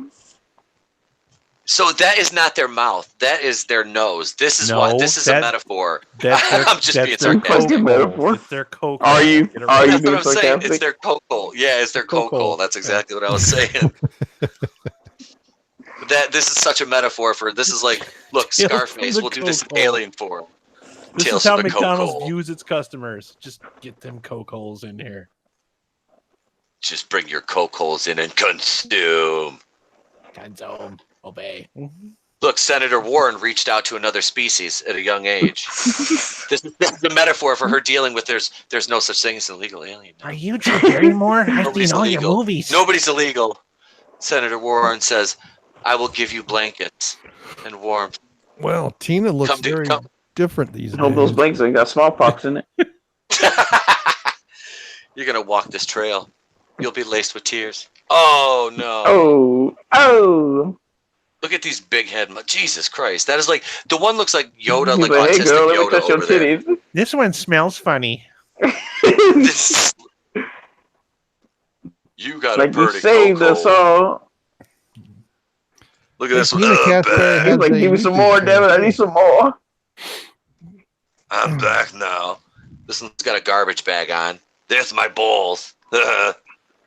So that is not their mouth. That is their nose. This is No, what. This is a that- metaphor. That's their, I'm just that's being their sarcastic. Fucking metaphor. It's their coke. Are you Get it are right. you That's what being I'm saying. sarcastic? It's their coco. Yeah, it's their Coco. coco. That's exactly what I was saying. This is such a metaphor for. This is like, look, Tales from Scarface. the We'll do this Coco. alien form. This Tales is how from the McDonald's coke hole. views its customers. Just get them coke holes in here. Just bring your coke holes in and consume. Consume. Obey. Look, Senator Warren reached out to another species at a young age. This is the metaphor for her dealing with there's no such thing as an illegal alien. Are you Drew Barrymore? I've Nobody's seen all your illegal. movies. Nobody's illegal. Senator Warren says, I will give you blankets and warmth. Well, Tina looks Come to- very come. different these Hope those days. blanks ain't got smallpox in it. You're going to walk this trail. You'll be laced with tears. Oh, no. Oh. Look at these big head. Jesus Christ. That is like, the one looks like Yoda, He's like hey autistic girl, let me Yoda touch your over there. titties. This one smells funny. This- you got Like a you pretty saved coco. us all. Look at this one. Tina Casper He's has like, a give me some YouTube more, damn it, I channel. need some more. I'm back now. This one's got a garbage bag on. There's my balls.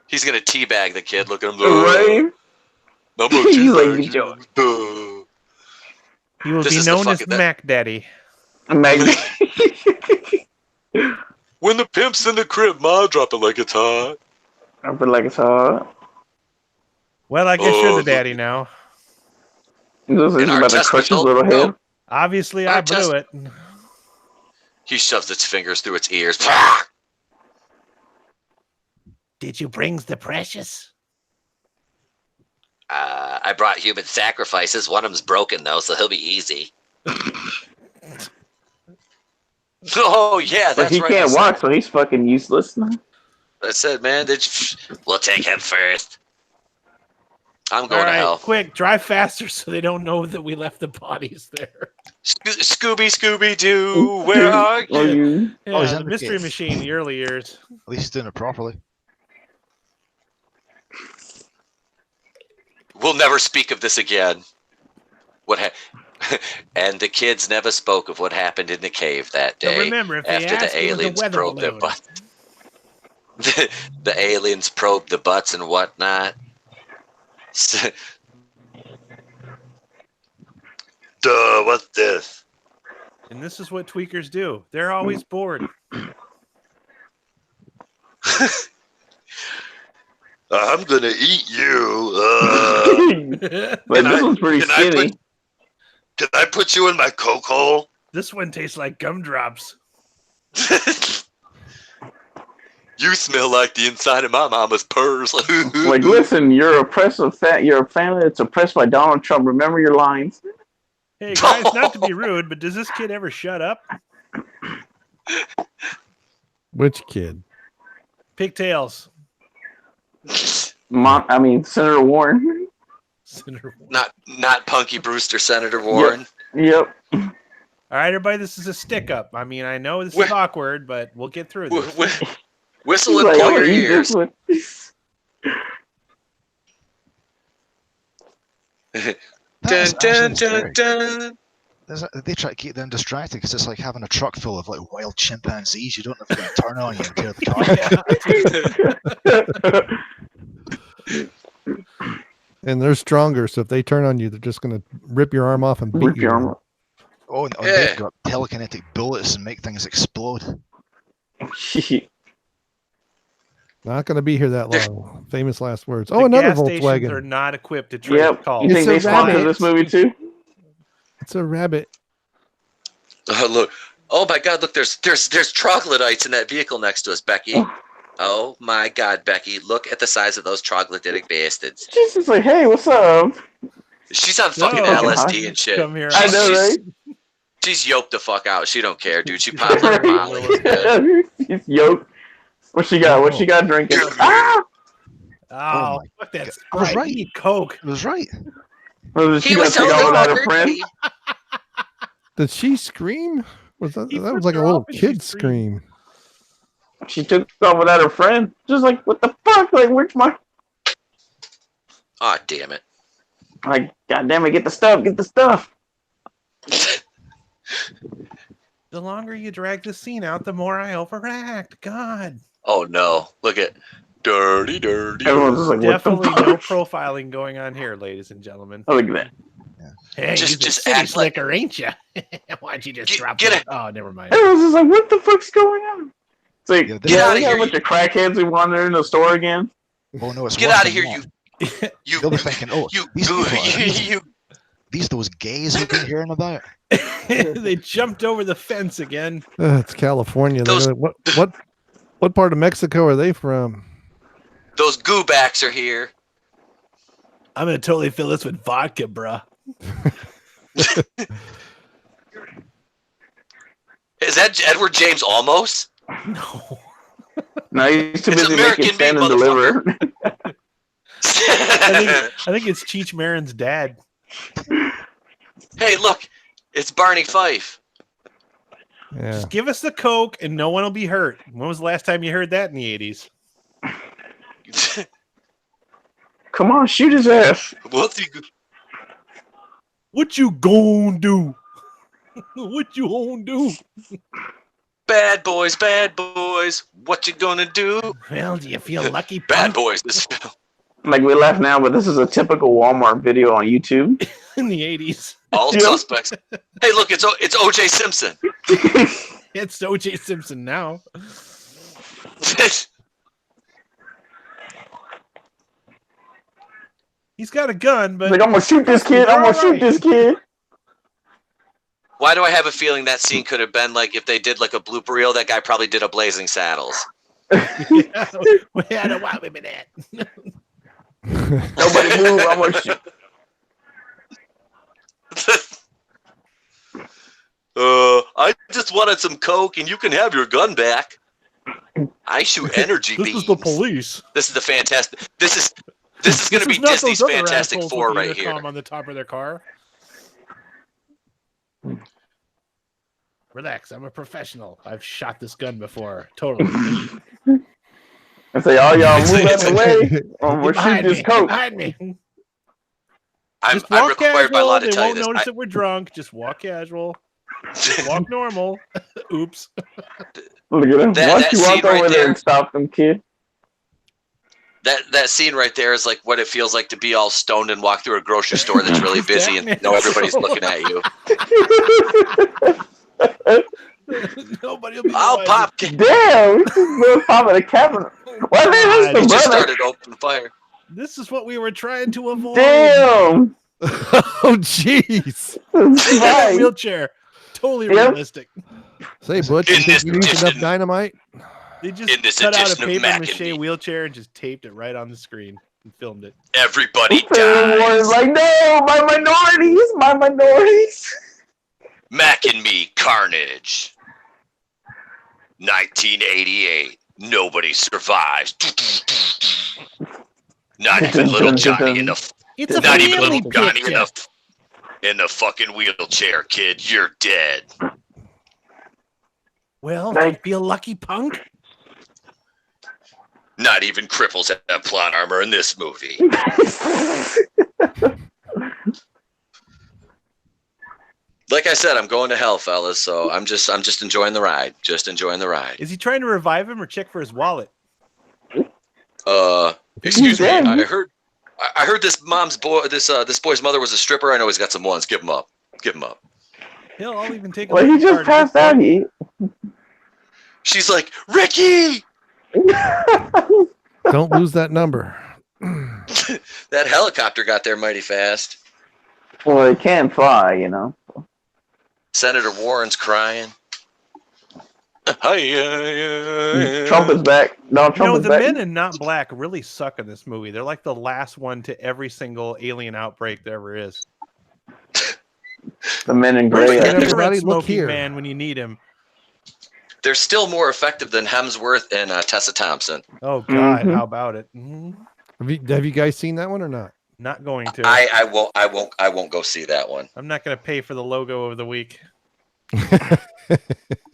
He's gonna teabag the kid. Look at him. Right? I'm gonna He's like, teabag "You joke." you. He will This be is the known as fucking- that- Mac Daddy. Magnet. When the pimp's in the crib, ma, drop it like it's hot. I feel like it's hard. Well, I guess you're Oh, the daddy now. He's In our about to crush his testicle? little head. No. Obviously, I Our blew it. He shoves its fingers through its ears. Did you bring the precious? I brought human sacrifices. One of them's broken though, so he'll be easy. Oh yeah, But that's he right. can't I said- walk, so he's fucking useless now. I said, man, we'll take him first. I'm All going to right, hell. quick, drive faster so they don't know that we left the bodies there. Scooby Doo, where are Are you? you? Yeah, he's the in the mystery cave. machine, the early years. At least he's doing it properly. We'll never speak of this again. And the kids never spoke of what happened in the cave that So day. remember, if they after ask, the it was a aliens weather probed their balloon. butts. The aliens probed the butts and whatnot. Duh, what's this? And this is what tweakers do. They're always bored. I'm gonna eat you. But this one's pretty can I skinny. Can I put you in my coke hole? This one tastes like gumdrops. You smell like the inside of my mama's purse. Like, listen, you're you're a family that's oppressed by Donald Trump. Remember your lines. Hey guys, not to be rude, but does this kid ever shut up? Which kid? Pigtails. Senator Warren. Senator Warren. Not Punky Brewster, Senator Warren. Yep. All right, everybody, this is a stick up. I mean, I know this is awkward, but we'll get through this. Whistle and pull your ears. Dun, dun, dun, dun. They try to keep them distracted because it's like having a truck full of like wild chimpanzees. You don't know if they're going to turn on you and tear the car. And they're stronger, so if they turn on you, they're just going to rip your arm off and beat you. Arm off. Oh, and they've got telekinetic bullets and make things explode. Not going to be here that long. Famous last words. The another gas stations Volkswagen. are not equipped to trace calls. You think they sponsored this movie too? It's a rabbit. Oh look! Oh my God! Look, there's troglodytes in that vehicle next to us, Becky. Oh my God, Becky! Look at the size of those troglodytic bastards. She's just like, hey, what's up? She's on fucking No. LSD and shit. Come here. I know, right? She's yoked the fuck out. She don't care, dude. She popped like a Molly. It's good. She's yoked. What she got? What she got drinking? Ah! Oh, my fuck that! I was Sprite. right. Eat Coke. It was right. She He got was to take telling off without her her friend. Did she scream? That He was flipped like a her little off and she kid screamed. scream. She took off without her friend. Just like, what the fuck? Like, where's my? Oh damn it! Like, goddamn it! Get the stuff. Get the stuff. The longer you drag the scene out, the more I overact. God. Oh no! Look at dirty. Everyone's just like, Definitely what the no fuck? profiling going on here, ladies and gentlemen. Oh, look at that. Hey, Just you're just act city slicker, ain't you? Why'd you just drop get it? it. Oh, never mind. Everyone's just like, what the fuck's going on? It's like, Yeah, Get outta we got here, a bunch of crackheads who wander in the store again. Oh no, it's Get worse out of than here, that. you They'll be thinking, oh, you these people you. these those gays we've been hearing about. They jumped over the fence again. It's California. Those- What part of Mexico are they from? Those goobacks are here. I'm gonna totally fill this with vodka, bruh. Is that Edward James Olmos? No. No, he's too It's busy American making stand made, and deliver. I think it's Cheech Marin's dad. Hey, look, it's Barney Fife. Yeah. Just give us the Coke and no one will be hurt. When was the last time you heard that in the 80s? Come on, shoot his ass. What you gonna do? What you gonna do? Bad boys, what you gonna do? Well, do you feel lucky, Bad punk? boys, this film. Like, we laugh now, but this is a typical Walmart video on YouTube. In the 80s. All Yeah. suspects. Hey, look, it's O.J. Simpson. It's O.J. Simpson now. He's got a gun, but Like, I'm gonna shoot this kid. I'm gonna shoot this kid. Why do I have a feeling that scene could have been like if they did like a blooper reel? That guy probably did a Blazing Saddles. yeah, I don't want women at. Nobody move. I'm gonna shoot. I just wanted some Coke, and you can have your gun back. I shoot energy This beams. is the police. This is the fantastic. This is going to be not Disney's those other Fantastic assholes Four with the right here. intercom on the top of their car. Relax, I'm a professional. I've shot this gun before. Totally. I say, all y'all move out the way. Or I'm Get gonna shoot behind this me. coat. Behind me. I'm Just walk required by law to They tell you won't this. notice that we're drunk. Just walk casual. Walk normal. Oops. Look at him. That- Once that you scene walk over right there there. and stop them, kid. That scene right there is like what it feels like to be all stoned and walk through a grocery store that's really busy and know everybody's looking at you. Nobody will be. I'll the wiser. pop. Damn, this is Will Pop in a cabinet. Why God, they He list the just brother? started open fire. This is what we were trying to avoid. Damn. Oh, jeez. That Right. wheelchair. Totally Yep. realistic. Say, Butch, In you think this you used enough edition- dynamite? They just In this cut out a edition of paper Mac mache and Me. wheelchair and just taped it right on the screen and filmed it. Everybody Everyone's dies. like, no, my minorities, my minorities. Mac and Me Carnage. 1988. Nobody survives. Not even little Johnny in the. It's a Not even family little Johnny picture. in the fucking wheelchair, kid. You're dead. Well, do you feel lucky, punk? Not even cripples have plot armor in this movie. Like I said, I'm going to hell, fellas. So I'm just enjoying the ride. Just enjoying the ride. Is he trying to revive him or check for his wallet? Excuse me. I heard this boy's mother was a stripper. I know he's got some ones. Give him up. Give him up. Hell, I'll even take a Well, he look just card. passed out. He. She's like, Ricky! Don't lose that number. That helicopter got there mighty fast. Well, it can't fly, you know. Senator Warren's crying. Trump is back. No, Trump is the back. men in Not Black really suck in this movie. They're like the last one to every single alien outbreak there ever is. The men in Where's gray. the Everybody cigarette look smoking here. man when you need him? They're still more effective than Hemsworth and Tessa Thompson. Oh God, Mhm. how about it? Have you guys seen that one or not? Not going to. I won't go see that one. I'm not going to pay for the logo of the week.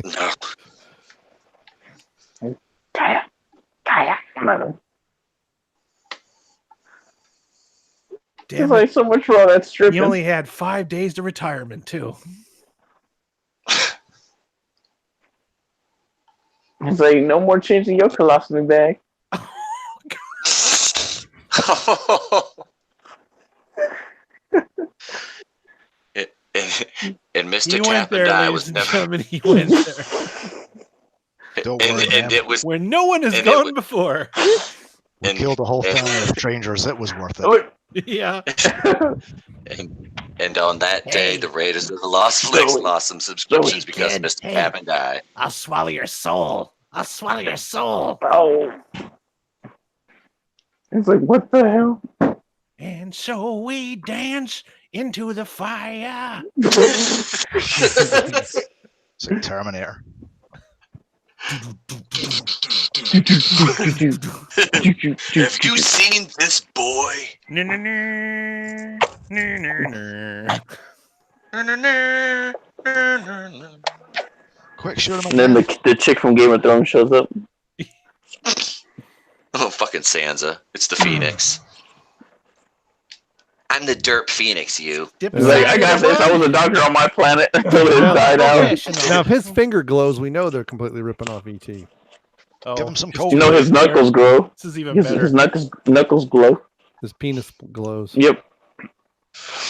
No. Kaya. Damn There's it. like so much for all that stripping. He only had 5 days to retirement too. It's like no more changing your colostomy bag. And Mr. He went there, Capandai ladies was and never. gentlemen. He went there Don't worry, And man. it was. where no one has And it gone was- before. We and- killed a whole and- family of strangers. It was worth it. Oh, Yeah. And on that day, Hey. the Raiders of the Lost Flicks Joey. lost some subscriptions Joey, because kid. Mr. Hey. Capandai. I'll swallow your soul. I'll swallow your soul. oh. It's like, what the hell? And so we dance into the fire. It's like Terminator. Have you seen this boy? No, no, no. No, no, no. Quick, shoot him And then the chick from Game of Thrones shows up. Oh, fucking Sansa. It's the Phoenix. I'm the derp Phoenix, you. Dip He's like, I got this. I was a doctor on my planet until it died out. Now, if his finger glows, we know they're completely ripping off ET. Oh, Give him some it's coke. You know his knuckles grow. This is even His better. knuckles glow. His penis glows. Yep.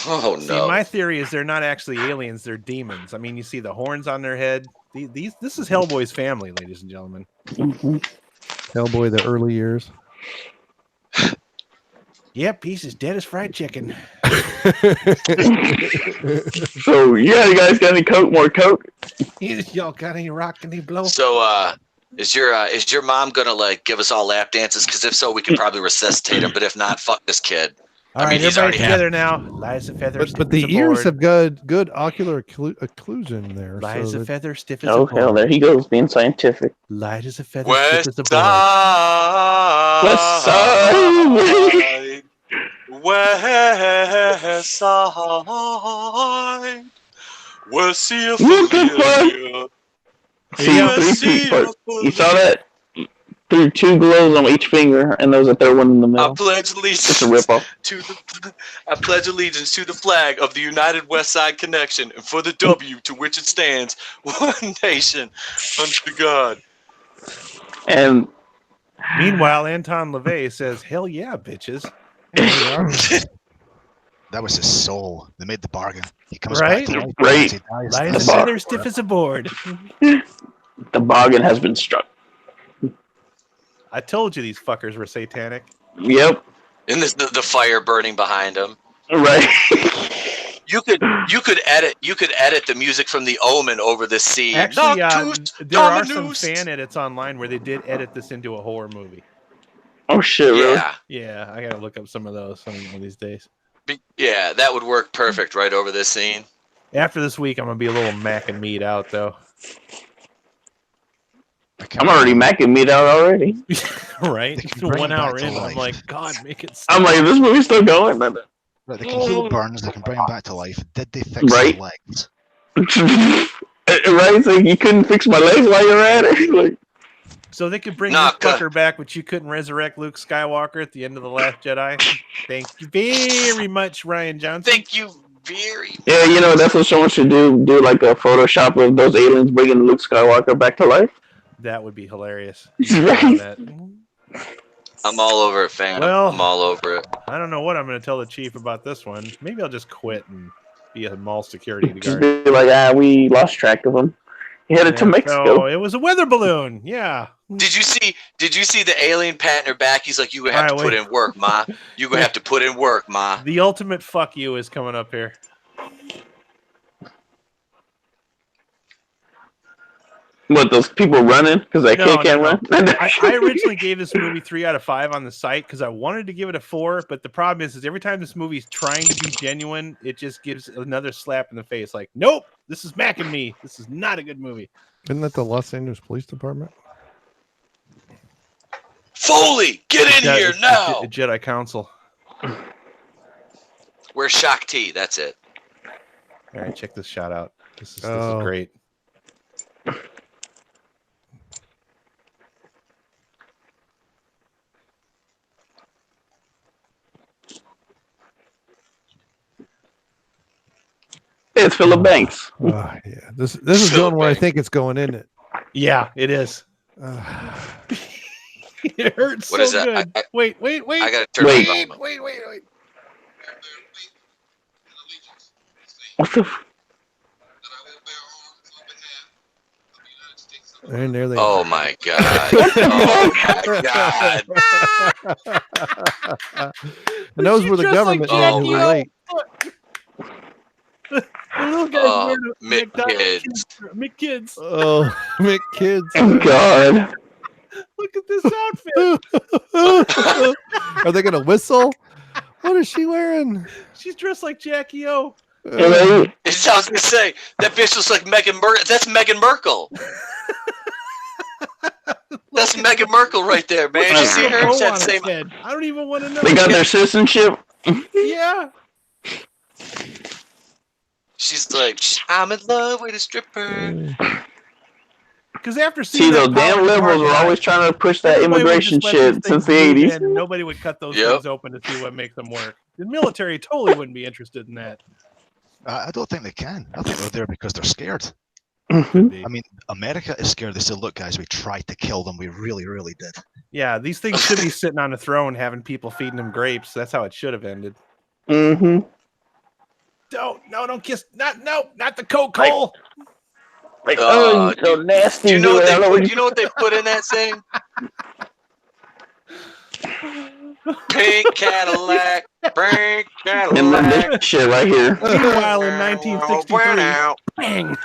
Oh See, no. my theory is they're not actually aliens; they're demons. I mean, you see the horns on their head. This is Hellboy's family, ladies and gentlemen. Hellboy, the early years. Yep, he's as dead as fried chicken. So, yeah, you guys got any coke? More coke? Y'all got any rock and he blow? So, is your mom gonna like give us all lap dances? Because if so, we can probably resuscitate him. But if not, fuck this kid. All right, he's everybody already together now. Lies a feather. But the ears have good ocular occlusion there. Light as So a that- feather, stiff as Oh, a board. hell, there he goes, being scientific. Light as a feather, West stiff as a board. side. West side. We'll see you What the fuck? See, Yeah. 3 feet apart. You saw that? Threw 2 glows on each finger, and there was a third one in the I middle. pledge Just a allegiance ripoff. I pledge allegiance to the flag of the United West Side Connection and for the W to which it stands, one nation, under God. And Meanwhile, Anton LaVey says, "Hell yeah, bitches!" That was his soul. They made the bargain. He comes Right? back to life. Right. He dies. Light as a bar- feather, stiff as a board. the bargain has been struck. I told you these fuckers were satanic. Yep. And the fire burning behind him. Right. You could edit the music from The Omen over this scene. Actually, Noctus there are some Dominus. fan edits online where they did edit this into a horror movie. Oh, shit, really? Yeah. Yeah, I gotta look up some of those one of these days. Yeah, that would work perfect right over this scene. After this week, I'm gonna be a little mac and meat out though. I I'm already macking meat out already. Right? They can bring 1 him hour back to in, I'm life. like, God, make it stop. I'm like, this movie's still going. Right, they can heal burns, they can bring him back to life. Did they fix Right. his legs? Right? So you couldn't fix my legs while you're at it? Like, So they could bring Nah, this fucker back, but you couldn't resurrect Luke Skywalker at the end of The Last Jedi? Thank you very much, Ryan Johnson. Thank you very yeah, you know, that's what someone should do. Do like a Photoshop of those aliens bringing Luke Skywalker back to life. That would be hilarious. Right. That. I'm all over it, fan. Well- I'm all over it. I don't know what I'm going to tell the chief about this one. Maybe I'll just quit and be a mall security Just guard. be like, we lost track of him. He headed to Mexico. So it was a weather balloon. Yeah. Did you see the alien patting her back? He's like, you gonna have to put in work, ma. You gonna have to put in work, ma. The ultimate fuck you is coming up here. What, those people running because they can't run? I originally gave this movie 3 out of 5 on the site because I wanted to give it a 4, but the problem is every time this movie's trying to be genuine, it just gives another slap in the face. Like, nope, this is Mac and Me. This is not a good movie. Isn't that the Los Angeles Police Department? Foley, get in here It's now. the Jedi Council. Where's Shakti? That's it. All right, check this shot out. This is Oh. great. It's Philip Banks. Yeah, this is Phil going where I Banks. think it's going, isn't it? Yeah, it is. It hurts What so is that? good. Wait. I gotta turn Wait. it on. Wait. What the? And there they Oh my god. Oh my god. And those were the Just like government Jackie who were O. late. The little guy's Oh, wearing a McKids. McKids. Oh, McKids. Oh, God. Look at this outfit. Are they going to whistle? What is she wearing? She's dressed like Jackie O. And It's, I was gonna say that bitch looks like Meghan Merkel. That's Meghan Merkel. That's Meghan Merkel right there, man. You see her? Bow She had on the same. its head. I don't even want to know. they got their citizenship. Yeah. She's like, I'm in love with a stripper. Because after See, seeing those that damn Power liberals were Department, always trying to push that everybody would immigration just let these shit since the things move 80s. in, and nobody would cut those Yep. things open to see what makes them work. The military totally wouldn't be interested in that. I don't think they can. I think they're there because they're scared. Mhm. I mean, America is scared. They said, look, guys, we tried to kill them. We really, really did. Yeah, these things should be sitting on a throne having people feeding them grapes. That's how it should have ended. Mhm. Don't kiss. Not the Coke hole. Like, Oh, you're so nasty. Do you know what dude. I they don't put? know Do you know what they put in that saying? Pink Cadillac, pink And then Cadillac. this shit right here. Meanwhile, in 1963, bang,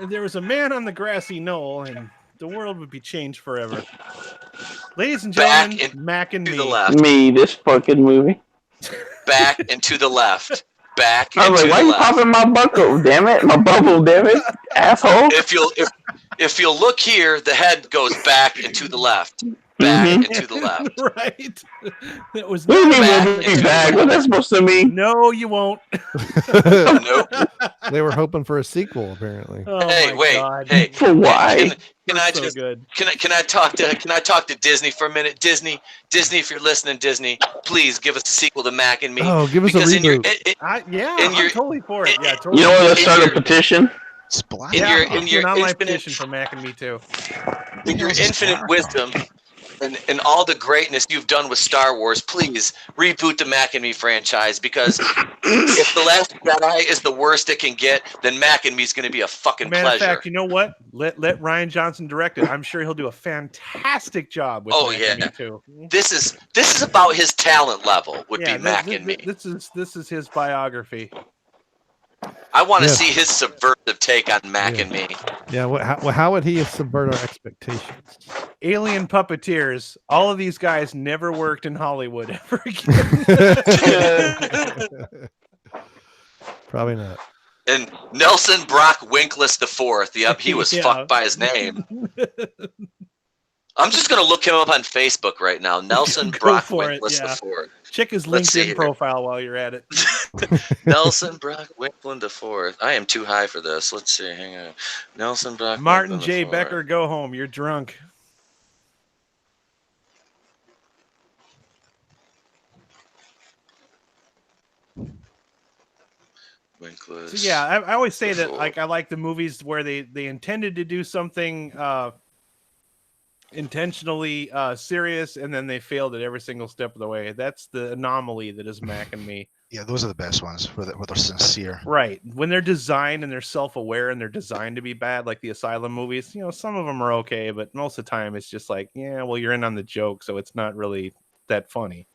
there was a man on the grassy knoll, and the world would be changed forever. Ladies and Back gentlemen, Mac and To Me. the left, Me, this fucking movie. back and to the left, back I and was to like, why the you left. popping my buckle? Damn it. My bubble, damn it. Asshole. If you'll look here, the head goes back and to the left, back Mhm. and to the left. Right? That was What do you not mean back we'll be into back? the- What's that supposed to mean? No, you won't. Nope. They were hoping for a sequel, apparently. Oh Hey, my wait. God. Hey, For why? can I So just good. can I talk to Disney for a minute? Disney, if you're listening, Disney, please give us a sequel to Mac and Me. Oh, give us a because in your reboot. Yeah, And I'm you're- totally for it. Yeah, totally. You know what? Let's In start a your- petition. Splat. in Yeah, your I'll do an online infinite petition for Mac and Me too. in your How's this infinite work? wisdom and all the greatness you've done with Star Wars, please reboot the Mac and Me franchise, because if The Last Jedi is the worst it can get, then Mac and Me is going to be a fucking Matter of pleasure. fact, you know what? Let Ryan Johnson direct it. I'm sure he'll do a fantastic job with Oh, Mac and yeah. Me too. This is about his talent level. Would be Mac and Me. This is his biography. I want to Yeah. see his subversive take on Mac Yeah. and Me. Yeah, how would he subvert our expectations? Alien puppeteers. All of these guys never worked in Hollywood ever again. Probably not. And Nelson Brock Winkless IV. Yep, he was Yeah. fucked by his name. I'm just gonna look him up on Facebook right now. Nelson Go Brock for it, Winkless yeah. IV. Check his Let's see LinkedIn here. profile while you're at it. Nelson Brock Winkland IV. I am too high for this. Let's see. Hang on. Nelson Brock. Martin Winkland J. IV. Becker, go home. You're drunk. Winkless. So yeah, I always say that IV. like I like the movies where they intended to do something intentionally serious and then they failed at every single step of the way. That's the anomaly that is Mac and me. Yeah, those are the best ones where they're sincere. Right. When they're designed and they're self-aware and they're designed to be bad, like the Asylum movies, you know, some of them are okay, but most of the time it's just like, yeah, well, you're in on the joke, so it's not really that funny.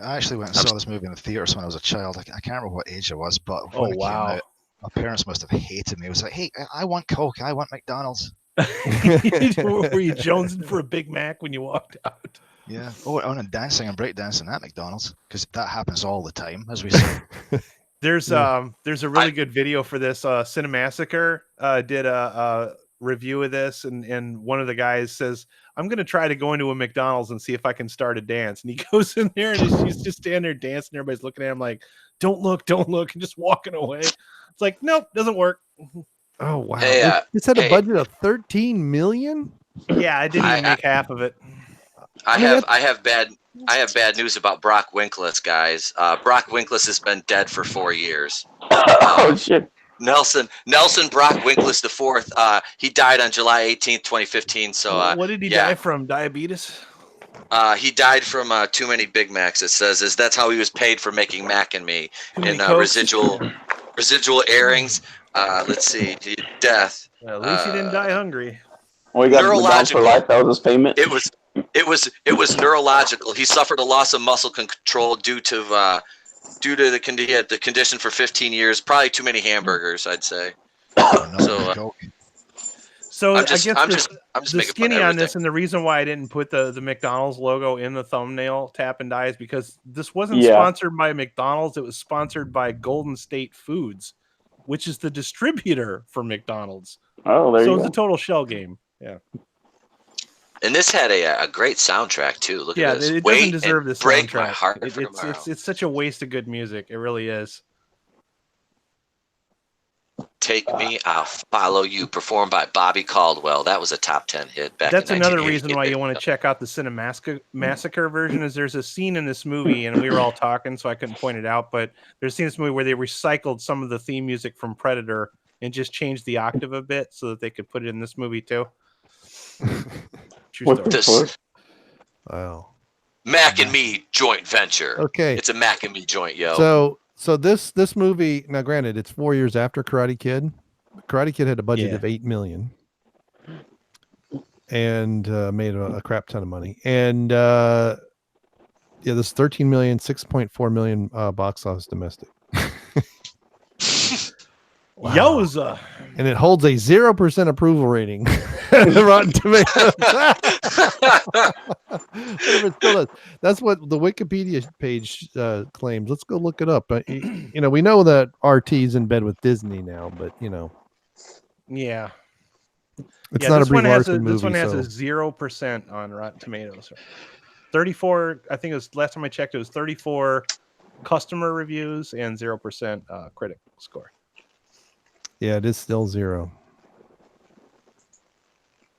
I actually went and saw this movie in the theaters when I was a child. I can't remember what age I was, but when it came out, my parents must have hated me. It was like, hey, I want Coke. I want McDonald's. Were you jonesing for a Big Mac when you walked out? Yeah. Oh, and dancing and breakdancing at McDonald's, because that happens all the time, as we say. There's a really good video for this. Cinemassacre did a review of this, and one of the guys says, I'm going to try to go into a McDonald's and see if I can start a dance. And he goes in there and he's just standing there dancing. Everybody's looking at him like, don't look, and just walking away. It's like, nope, doesn't work. Oh, wow. Hey, This had a budget of $13 million? Yeah, I didn't even make half of it. I have bad news about Brock Winkless, guys. Brock Winkless has been dead for 4 years. Oh shit! Nelson Brock Winkless IV. He died on July 18th, 2015. So what did he die from? Diabetes? He died from too many Big Macs. It says that's how he was paid for making Mac and Me in residual airings. Let's see, death. At least he didn't die hungry. Well, he got McDonald's for life. That was his payment. It was neurological. He suffered a loss of muscle control due to the condition for 15 years. Probably too many hamburgers, I'd say. So I'm just the making skinny fun of on this, and the reason why I didn't put the McDonald's logo in the thumbnail, Tap and Die, is because this wasn't sponsored by McDonald's. It was sponsored by Golden State Foods, which is the distributor for McDonald's. Oh, there you go. So it's a total shell game. Yeah. And this had a great soundtrack too. Look at this. It doesn't deserve this break soundtrack. My heart it's such a waste of good music. It really is. Take Me, I'll Follow You, performed by Bobby Caldwell. That was a top 10 hit back. That's in another reason why you want to check out the Cinemassacre version. Is there's a scene in this movie, and we were all talking, so I couldn't point it out. But there's a scene in this movie where they recycled some of the theme music from Predator and just changed the octave a bit so that they could put it in this movie too. Wow. Mac and Me joint venture. Okay. It's a Mac and Me joint, yo. So this movie, now granted, it's 4 years after Karate Kid. Karate Kid had a budget of $8 million and made a crap ton of money. And this 13 million, 6.4 million box office domestic. Wow. Yowza. And it holds a 0% approval rating. Rotten Tomatoes. That's what the Wikipedia page claims. Let's go look it up. We know that RT's in bed with Disney now, but yeah, it's not a Brie Larson movie. This one has a 0% on Rotten Tomatoes. 34. I think it was last time I checked. It was 34 customer reviews and 0% critic score. Yeah, it is still 0.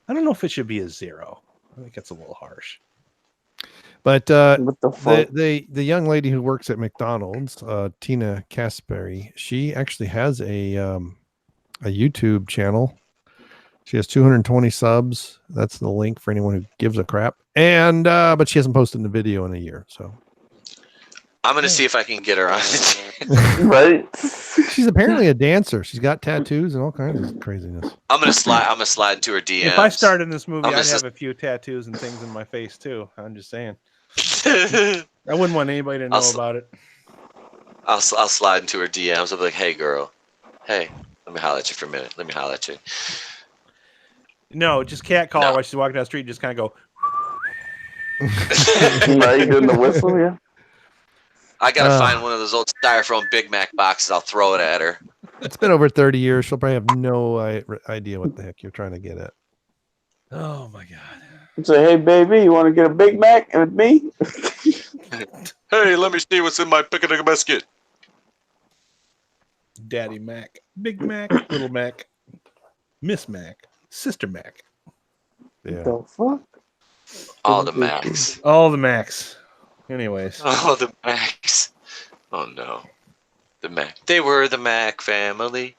I don't know if it should be a 0. I think it's a little harsh. But the young lady who works at McDonald's, Tina Caspary, she actually has a YouTube channel. She has 220 subs. That's the link for anyone who gives a crap. And but she hasn't posted a video in a year, so I'm gonna see if I can get her on. Right? She's apparently a dancer. She's got tattoos and all kinds of craziness. I'm gonna slide into her DMs. If I started in this movie, I'd have a few tattoos and things in my face too. I'm just saying. I wouldn't want anybody to know about it. I'll slide into her DMs. I'll be like, "Hey, girl. Hey, let me holler at you for a minute. Let me holler at you." No, just catcall her while she's walking down the street. Just kind of go. Now you doing the whistle, yeah. I gotta find one of those old styrofoam Big Mac boxes. I'll throw it at her. It's been over 30 years. She'll probably have no idea what the heck you're trying to get at. Oh my god. Say, hey baby, you want to get a Big Mac with me? Hey, let me see what's in my picnic basket. Daddy Mac, Big Mac, Little Mac, Miss Mac, Sister Mac. Yeah. The fuck? All the Macs. All the Macs. Anyways. All the Macs. Oh no. The Mac. They were the Mac family.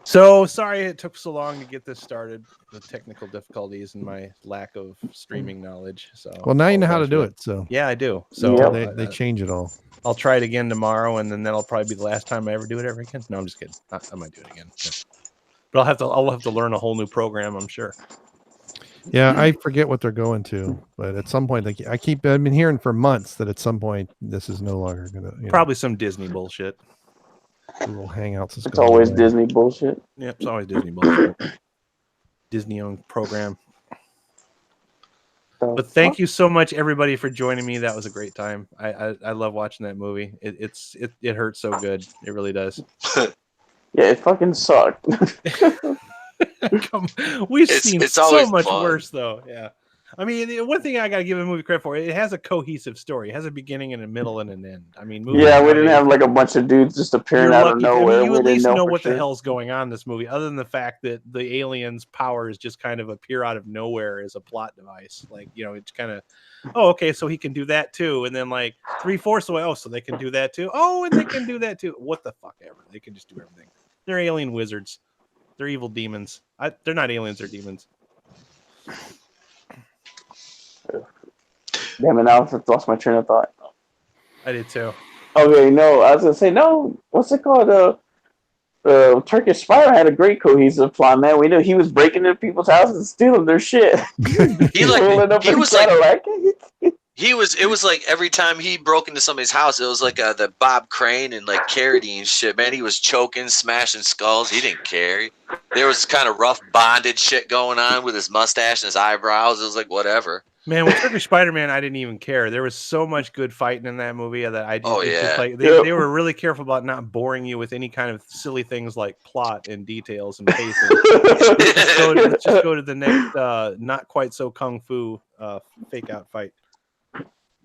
So sorry it took so long to get this started. The technical difficulties and my lack of streaming knowledge. So well, now you know how to do it. So yeah, I do. So they change it all. I'll try it again tomorrow, and then that'll probably be the last time I ever do it ever again. No, I'm just kidding. I might do it again. Yeah. But I'll have to learn a whole new program, I'm sure. Yeah, I forget what they're going to, but at some point, I've been hearing for months that at some point this is no longer gonna. Probably some Disney bullshit. Google Hangouts is. It's always away. Disney bullshit. Yeah, it's always Disney bullshit. Disney-owned program. But thank you so much, everybody, for joining me. That was a great time. I love watching that movie. It hurts so good. It really does. Yeah, it fucking sucked. We've seen so much fun. worse, though. Yeah. I mean, the one thing I got to give a movie credit for, it has a cohesive story. It has a beginning and a middle and an end. I mean, we didn't have like a bunch of dudes just appearing out of nowhere. I mean, you at least know what the hell's going on in this movie, other than the fact that the aliens' powers just kind of appear out of nowhere as a plot device. Like, it's kind of, oh, okay, so he can do that too. And then like 3/4 away, oh, so they can do that too. Oh, and they can do that too. What the fuck ever. They can just do everything. They're alien wizards. They're evil demons. They're not aliens, they're demons. Damn it, now I've lost my train of thought. I did too. Okay, no, I was gonna say no. What's it called? Turkish Spider had a great cohesive plot, man. We knew he was breaking into people's houses and stealing their shit. It was like every time he broke into somebody's house, it was like the Bob Crane and like Carradine shit, man. He was choking, smashing skulls. He didn't care. There was kind of rough bondage shit going on with his mustache and his eyebrows. It was like whatever. Man, with Turkish Spider-Man, I didn't even care. There was so much good fighting in that movie that I just, just like they were really careful about not boring you with any kind of silly things like plot and details and pacing. Let's just go to the next not quite so kung fu fake out fight.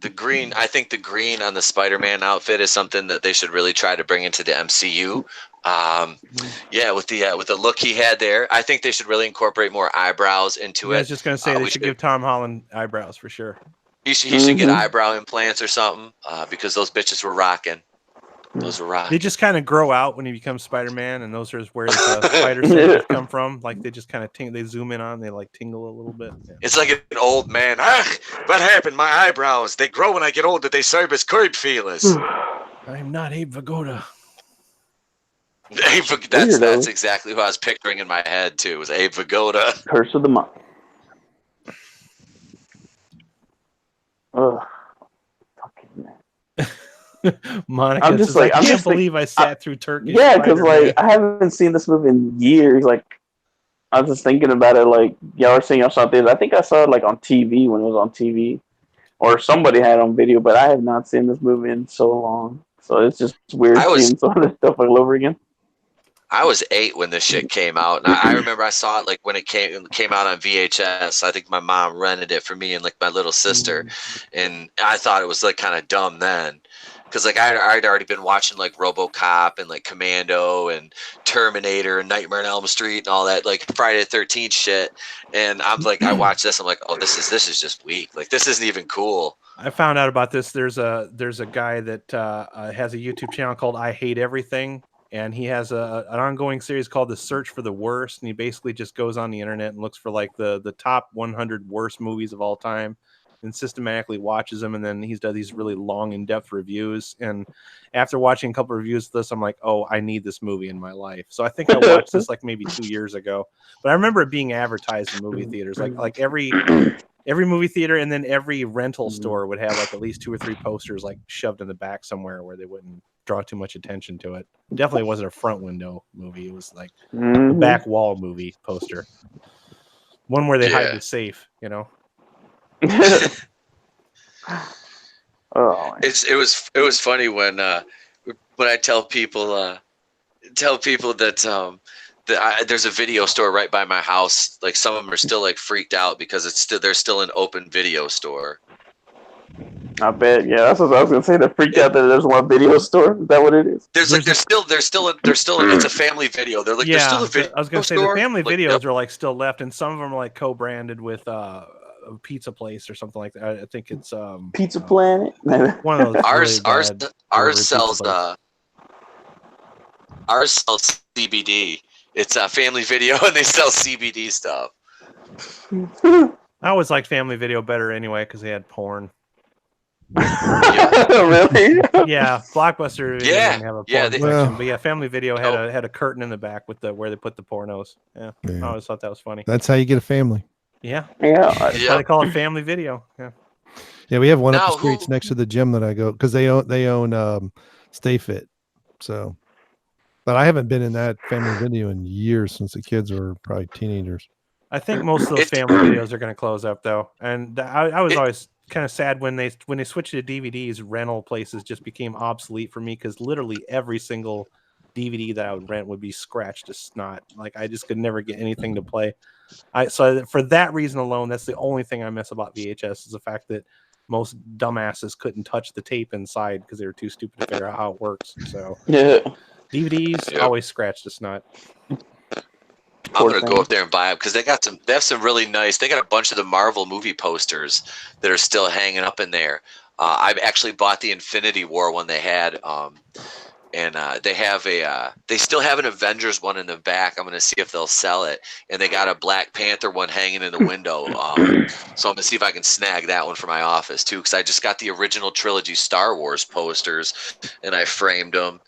I think the green on the Spider-Man outfit is something that they should really try to bring into the MCU. With the look he had there, I think they should really incorporate more eyebrows into it. I was just gonna say they should give Tom Holland eyebrows for sure. He should get eyebrow implants or something because those bitches were rocking. Those were rocking. They just kind of grow out when he becomes Spider-Man, and those are where the spider senses come from. Like they just kind of they zoom in on, they like tingle a little bit. Yeah. It's like an old man. What happened? My eyebrows. They grow when I get older. They serve as curb feelers. I'm not Abe Vigoda. That's exactly who I was picturing in my head too. Was Abe Vigoda. Curse of the month. Ugh. Fucking man. Monica says, I can't believe I sat through Turkish. Yeah, because like I haven't seen this movie in years. Like I was just thinking about it. Like y'all were saying y'all saw this. I think I saw it like on TV when it was on TV, or somebody had it on video. But I have not seen this movie in so long. So it's just weird seeing some of this stuff all over again. I was 8 when this shit came out, and I remember I saw it like when it came out on VHS. I think my mom rented it for me and like my little sister, and I thought it was like kind of dumb then, because like I'd already been watching like RoboCop and like Commando and Terminator and Nightmare on Elm Street and all that like Friday the 13th shit, and I'm like I watched this, I'm like, oh, this is just weak. Like this isn't even cool. I found out about this. There's a guy that has a YouTube channel called I Hate Everything. And he has an ongoing series called The Search for the Worst. And he basically just goes on the internet and looks for like the top 100 worst movies of all time and systematically watches them. And then he's done these really long, in-depth reviews. And after watching a couple of reviews of this, I'm like, oh, I need this movie in my life. So I think I watched this like maybe 2 years ago. But I remember it being advertised in movie theaters. Like every movie theater and then every rental store would have like at least 2 or 3 posters like shoved in the back somewhere where they wouldn't draw too much attention to it. Definitely wasn't a front window movie. It was like a back wall movie poster. One where they hide the safe, Oh, it was funny when I tell people that there's a video store right by my house. Like some of them are still like freaked out because there's still an open video store. I bet. Yeah, that's what I was gonna say. They're freaked out that there's one video store. Is that what it is? There's still it's a family video. They're like, there's still a video. I was gonna say store? the family Like, videos are like still left, and some of them are like co-branded with a pizza place or something like that. I think it's Pizza Planet. one of those. Ours sells CBD. It's a family video, and they sell CBD stuff. I always liked family video better anyway because they had porn. Really? Yeah, Blockbuster didn't have a porn section, but yeah, family video had a curtain in the back with where they put the pornos. Yeah, I always thought that was funny. That's how you get a family. Yeah. That's why they call it family video. Yeah, we have one up the streets next to the gym that I go because they own Stay Fit. So, but I haven't been in that family video in years since the kids were probably teenagers. I think most of those family videos are going to close up though, and I was always kind of sad when they switched to DVDs. Rental places just became obsolete for me because literally every single DVD that I would rent would be scratched to snot. Like I just could never get anything to play. So for that reason alone, that's the only thing I miss about VHS is the fact that most dumbasses couldn't touch the tape inside because they were too stupid to figure out how it works. So DVDs always scratched to snot. I'm gonna go up there and buy them because they have some really nice. They got a bunch of the Marvel movie posters that are still hanging up in there. I've actually bought the Infinity War one they had, and they still have an Avengers one in the back. I'm gonna see if they'll sell it, and they got a Black Panther one hanging in the window. So I'm gonna see if I can snag that one for my office too, because I just got the original trilogy Star Wars posters, and I framed them.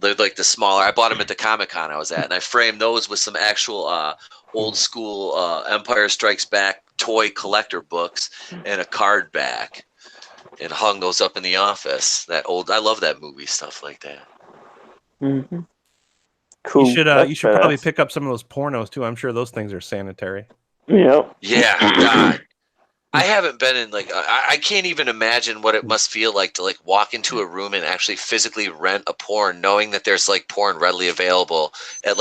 They're like the smaller. I bought them at the Comic-Con I was at, and I framed those with some actual old school Empire Strikes Back toy collector books and a card back, and hung those up in the office. I love that movie stuff like that. Mm-hmm. Cool. You should probably pick up some of those pornos too. I'm sure those things are sanitary. Yep. Yeah. God. I haven't been in I can't even imagine what it must feel like to walk into a room and actually physically rent a porn, knowing that there's porn readily available at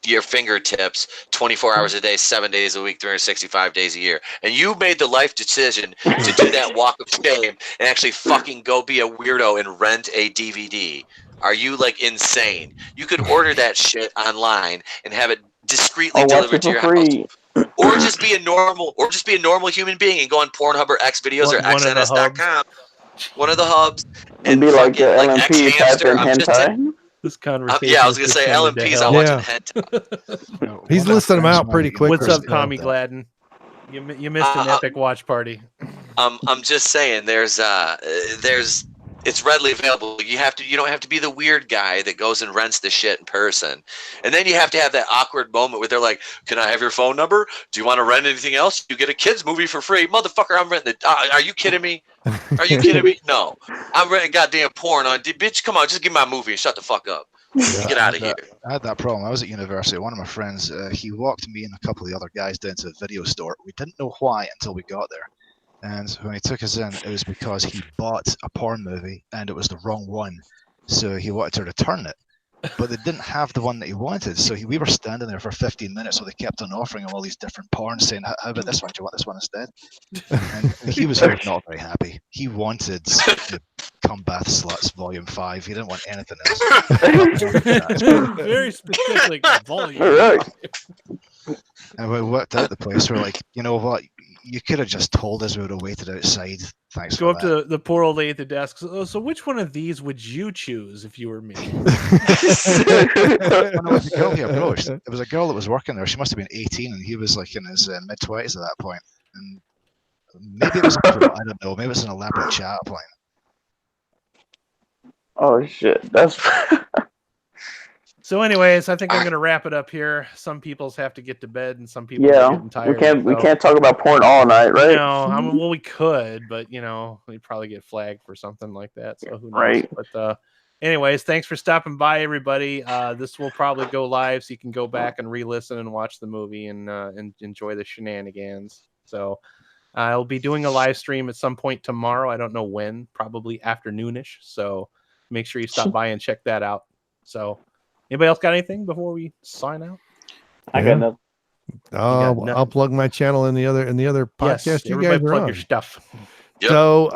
your fingertips 24 hours a day, 7 days a week, 365 days a year. And you made the life decision to do that walk of shame and actually fucking go be a weirdo and rent a DVD. Are you insane? You could order that shit online and have it discreetly delivered to your house. Or just be a normal human being and go on Pornhub or Xvideos or XNS.com. One of the hubs. And be like the LMP type in hentai. This conversation. Yeah, I was gonna say LMP's on watching hentai. He's listing them out pretty quick. What's up, Tommy Gladden? You missed an epic watch party. I'm just saying it's readily available. You don't have to be the weird guy that goes and rents the shit in person. And then you have to have that awkward moment where they're like, "Can I have your phone number? Do you want to rent anything else? You get a kids movie for free." Motherfucker, I'm renting it. Are you kidding me? Are you kidding me? No. I'm renting goddamn porn on. Bitch, come on, just give me my movie and shut the fuck up. Get out of here. I had that problem. I was at university. One of my friends, he walked me and a couple of the other guys down to a video store. We didn't know why until we got there. And when he took us in, it was because he bought a porn movie and it was the wrong one. So he wanted to return it. But they didn't have the one that he wanted. So we were standing there for 15 minutes, so they kept on offering him all these different porns, saying, "How about this one? Do you want this one instead?" And he was not very happy. He wanted the Cum Bath Sluts Volume 5. He didn't want anything else. Very specific volume. Right. And we worked out the place. We're like, you know what? You could have just told us we would have waited outside. Thanks. Go up to the poor old lady at the desk. So which one of these would you choose if you were me? The girl he approached, it was a girl that was working there. She must have been 18, and he was in his mid-20s at that point. And maybe it was I don't know. Maybe it was an elaborate chat point. Oh shit! That's. So, anyways, I think I'm going to wrap it up here. Some people's have to get to bed, and some people are getting tired. We can't talk about porn all night, right? Well, we could, but we'd probably get flagged for something like that. So who knows? Right. But anyways, thanks for stopping by, everybody. This will probably go live, so you can go back and re-listen and watch the movie and enjoy the shenanigans. So, I'll be doing a live stream at some point tomorrow. I don't know when, probably afternoonish. So make sure you stop by and check that out. So, anybody else got anything before we sign out? I got nothing. I'll plug my channel in the other podcast. Yes, You everybody guys are plug on. your stuff. Yep. So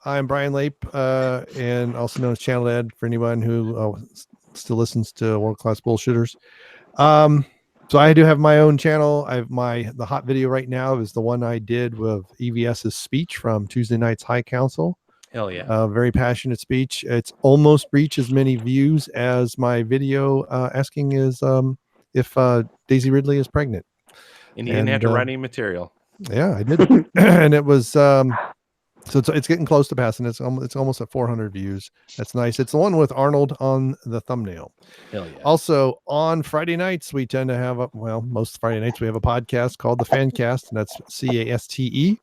I'm Brian Lape, and also known as Channel Ed for anyone who still listens to World Class Bullshitters. So I do have my own channel. The hot video right now is the one I did with EVS's speech from Tuesday night's High Council. Hell yeah. Very passionate speech. It's almost reached as many views as my video asking is if Daisy Ridley is pregnant. And you didn't have to write any material. Yeah, I did. And it was so it's getting close to passing. It's almost at 400 views. That's nice. It's the one with Arnold on the thumbnail. Hell yeah. Also on Friday nights, we tend to have most Friday nights we have a podcast called the Fan Caste, and that's CASTE.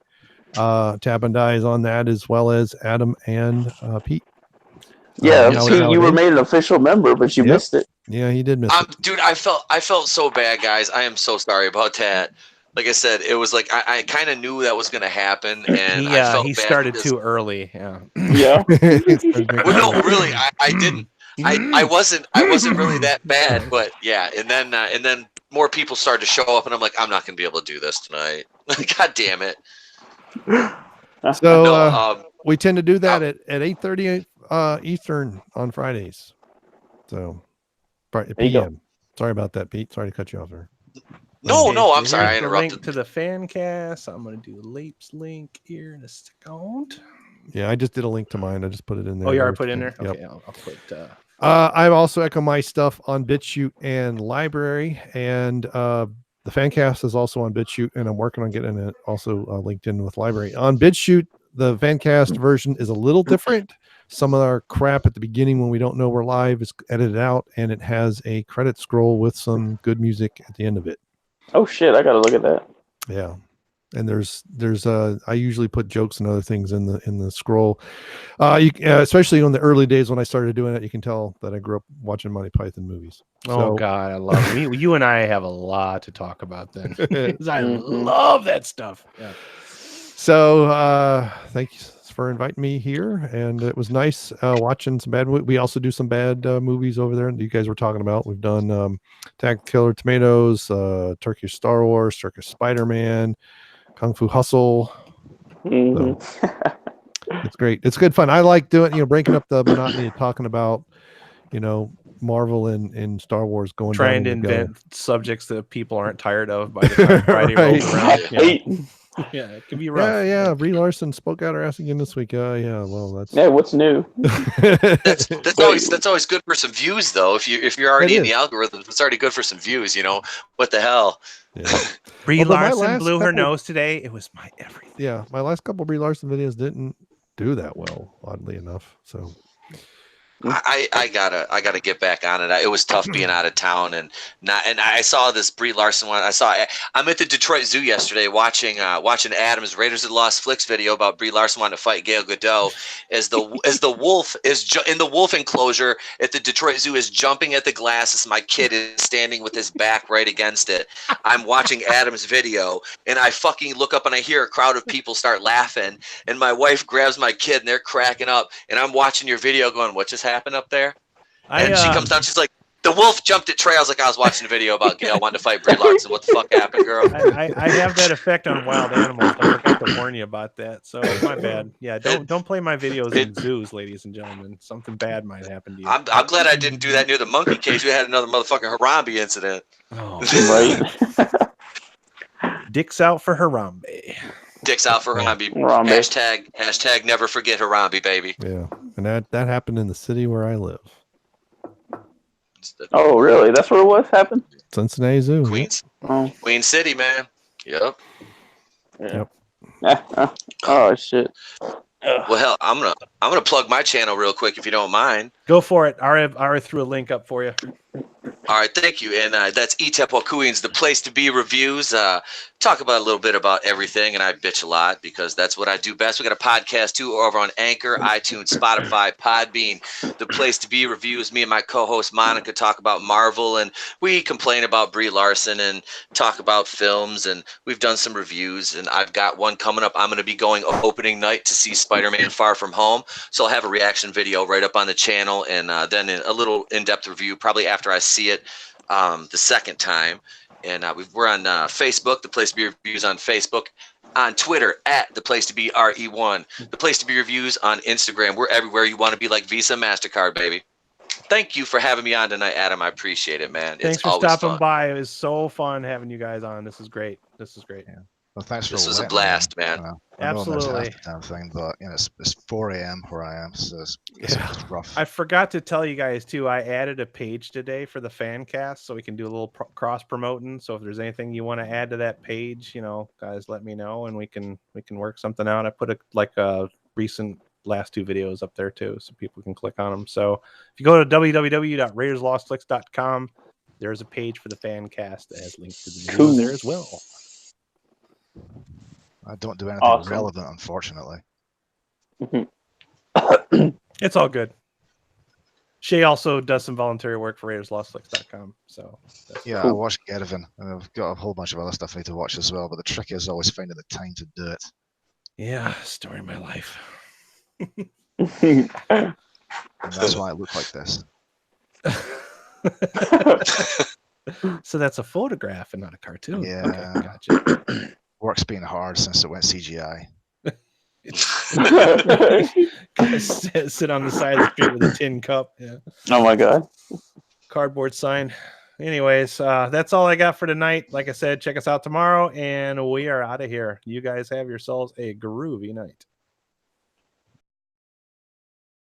Tab and I is on that, as well as Adam and Pete. Yeah, Pete, you were made an official member, but you missed it. Yeah, he did miss it. Dude, I felt so bad, guys. I am so sorry about that. Like I said, it was like I kind of knew that was going to happen, and I felt he bad started too early. Yeah. Yeah. Well, no, really, I didn't. I wasn't really that bad, but yeah. And then more people started to show up, and I'm like, I'm not going to be able to do this tonight. God damn it. So we tend to do that at 8:30 Eastern on Fridays. So PM. Sorry about that, Pete. Sorry to cut you off there. No, I'm sorry. I interrupted. Link to the Fan Cast. I'm going to do Lape's link here in a second. Yeah, I just did a link to mine. I just put it in there. Oh, you already put it in there? Yep. Okay, I'll put... I also echo my stuff on BitChute and Library, and the Fancast is also on BitChute, and I'm working on getting it also linked in with Library. On BitChute, the Fancast version is a little different. Some of our crap at the beginning when we don't know we're live is edited out, and it has a credit scroll with some good music at the end of it. Oh shit, I gotta look at that. Yeah. And there's I usually put jokes and other things in the scroll. Especially in the early days when I started doing it, you can tell that I grew up watching Monty Python movies. Oh God, I love it. You and I have a lot to talk about then. I love that stuff. Yeah. So thanks for inviting me here, and it was nice watching some bad. We also do some bad movies over there that you guys were talking about. We've done Attack Killer Tomatoes, Turkish Star Wars, Turkish Spider-Man, Kung Fu Hustle. So, it's great. It's good fun. I like doing, breaking up the monotony of talking about, Marvel and Star Wars going trying to invent subjects that people aren't tired of by the time Friday rolls around. Yeah, it can be rough. Yeah. Brie Larson spoke out her ass again this week. Well, what's new? that's always good for some views, though. If you're already in the algorithm, it's already good for some views. What the hell? Yeah. Brie Larson blew her nose today. It was my everything. Yeah, my last couple Brie Larson videos didn't do that well, oddly enough. So I gotta get back on it. It was tough being out of town and I saw this Brie Larson one. I'm at the Detroit Zoo yesterday watching Adam's Raiders of the Lost Flicks video about Brie Larson wanting to fight Gal Gadot as the wolf is in the wolf enclosure at the Detroit Zoo is jumping at the glass as my kid is standing with his back right against it. I'm watching Adam's video and I fucking look up and I hear a crowd of people start laughing and my wife grabs my kid and they're cracking up and I'm watching your video going, what just happened up there? And she comes down, she's like, the wolf jumped at Trey. I was like, I was watching a video about Gail wanting to fight Brie Larson. What the fuck happened, girl? I have that effect on wild animals. I forgot to warn you about that. So my bad. Yeah, don't play my videos in zoos, ladies and gentlemen. Something bad might happen to you. I'm glad I didn't do that near the monkey cage. We had another motherfucking Harambe incident. Oh, right. Dicks out for Harambe. Dicks out for Harambe. Hashtag never forget Harambe, baby. Yeah, and that happened in the city where I live. Oh, really? That's where it was happened? Cincinnati Zoo. Queens. Queen City, man. Yep. Oh shit. Well, hell, I'm gonna plug my channel real quick if you don't mind. Go for it. I threw a link up for you. All right, thank you. And that's Etep Wokuian's The Place to Be Reviews. talk about a little bit about everything, and I bitch a lot because that's what I do best. We got a podcast too over on Anchor, iTunes, Spotify, Podbean. The Place to Be reviews. Me and my co-host Monica talk about Marvel, and we complain about Brie Larson and talk about films, and we've done some reviews, and I've got one coming up. I'm going to be going opening night to see Spider-Man Far From Home, so I'll have a reaction video right up on the channel, and then a little in-depth review probably after I see it the second time. And we're on Facebook, The Place to Be Reviews on Facebook, on Twitter at The Place to Be RE1, The Place to Be Reviews on Instagram. We're everywhere you want to be, like Visa, MasterCard, baby. Thank you for having me on tonight, Adam. I appreciate it, man. Thanks it's for always stopping fun. by. It was so fun having you guys on. This is great. This is great. Yeah. Well, thanks for This was a letting me blast, on. man. I know I missed Absolutely. half the damn thing, but you know, it's 4 a.m. where I am, so it's rough. I forgot to tell you guys too. I added a page today for the Fan Cast, so we can do a little cross promoting. So if there's anything you want to add to that page, guys, let me know, and we can work something out. I put a recent last 2 videos up there too, so people can click on them. So if you go to www.raiderslostclicks.com, there's a page for the Fan Cast that has links to the videos there as well. I don't do anything relevant, unfortunately. It's all good. Shae also does some voluntary work for RaidersLostClicks.com. So yeah, cool. I watched Gervin, and I've got a whole bunch of other stuff I need to watch as well. But the trick is always finding the time to do it. Yeah, story of my life. And that's why I look like this. So that's a photograph and not a cartoon. Yeah, okay, gotcha. Work's been hard since it went CGI. Sit on the side of the street with a tin cup. Yeah. Oh my god. Cardboard sign. Anyways, that's all I got for tonight. Like I said, check us out tomorrow, and we are out of here. You guys have yourselves a groovy night.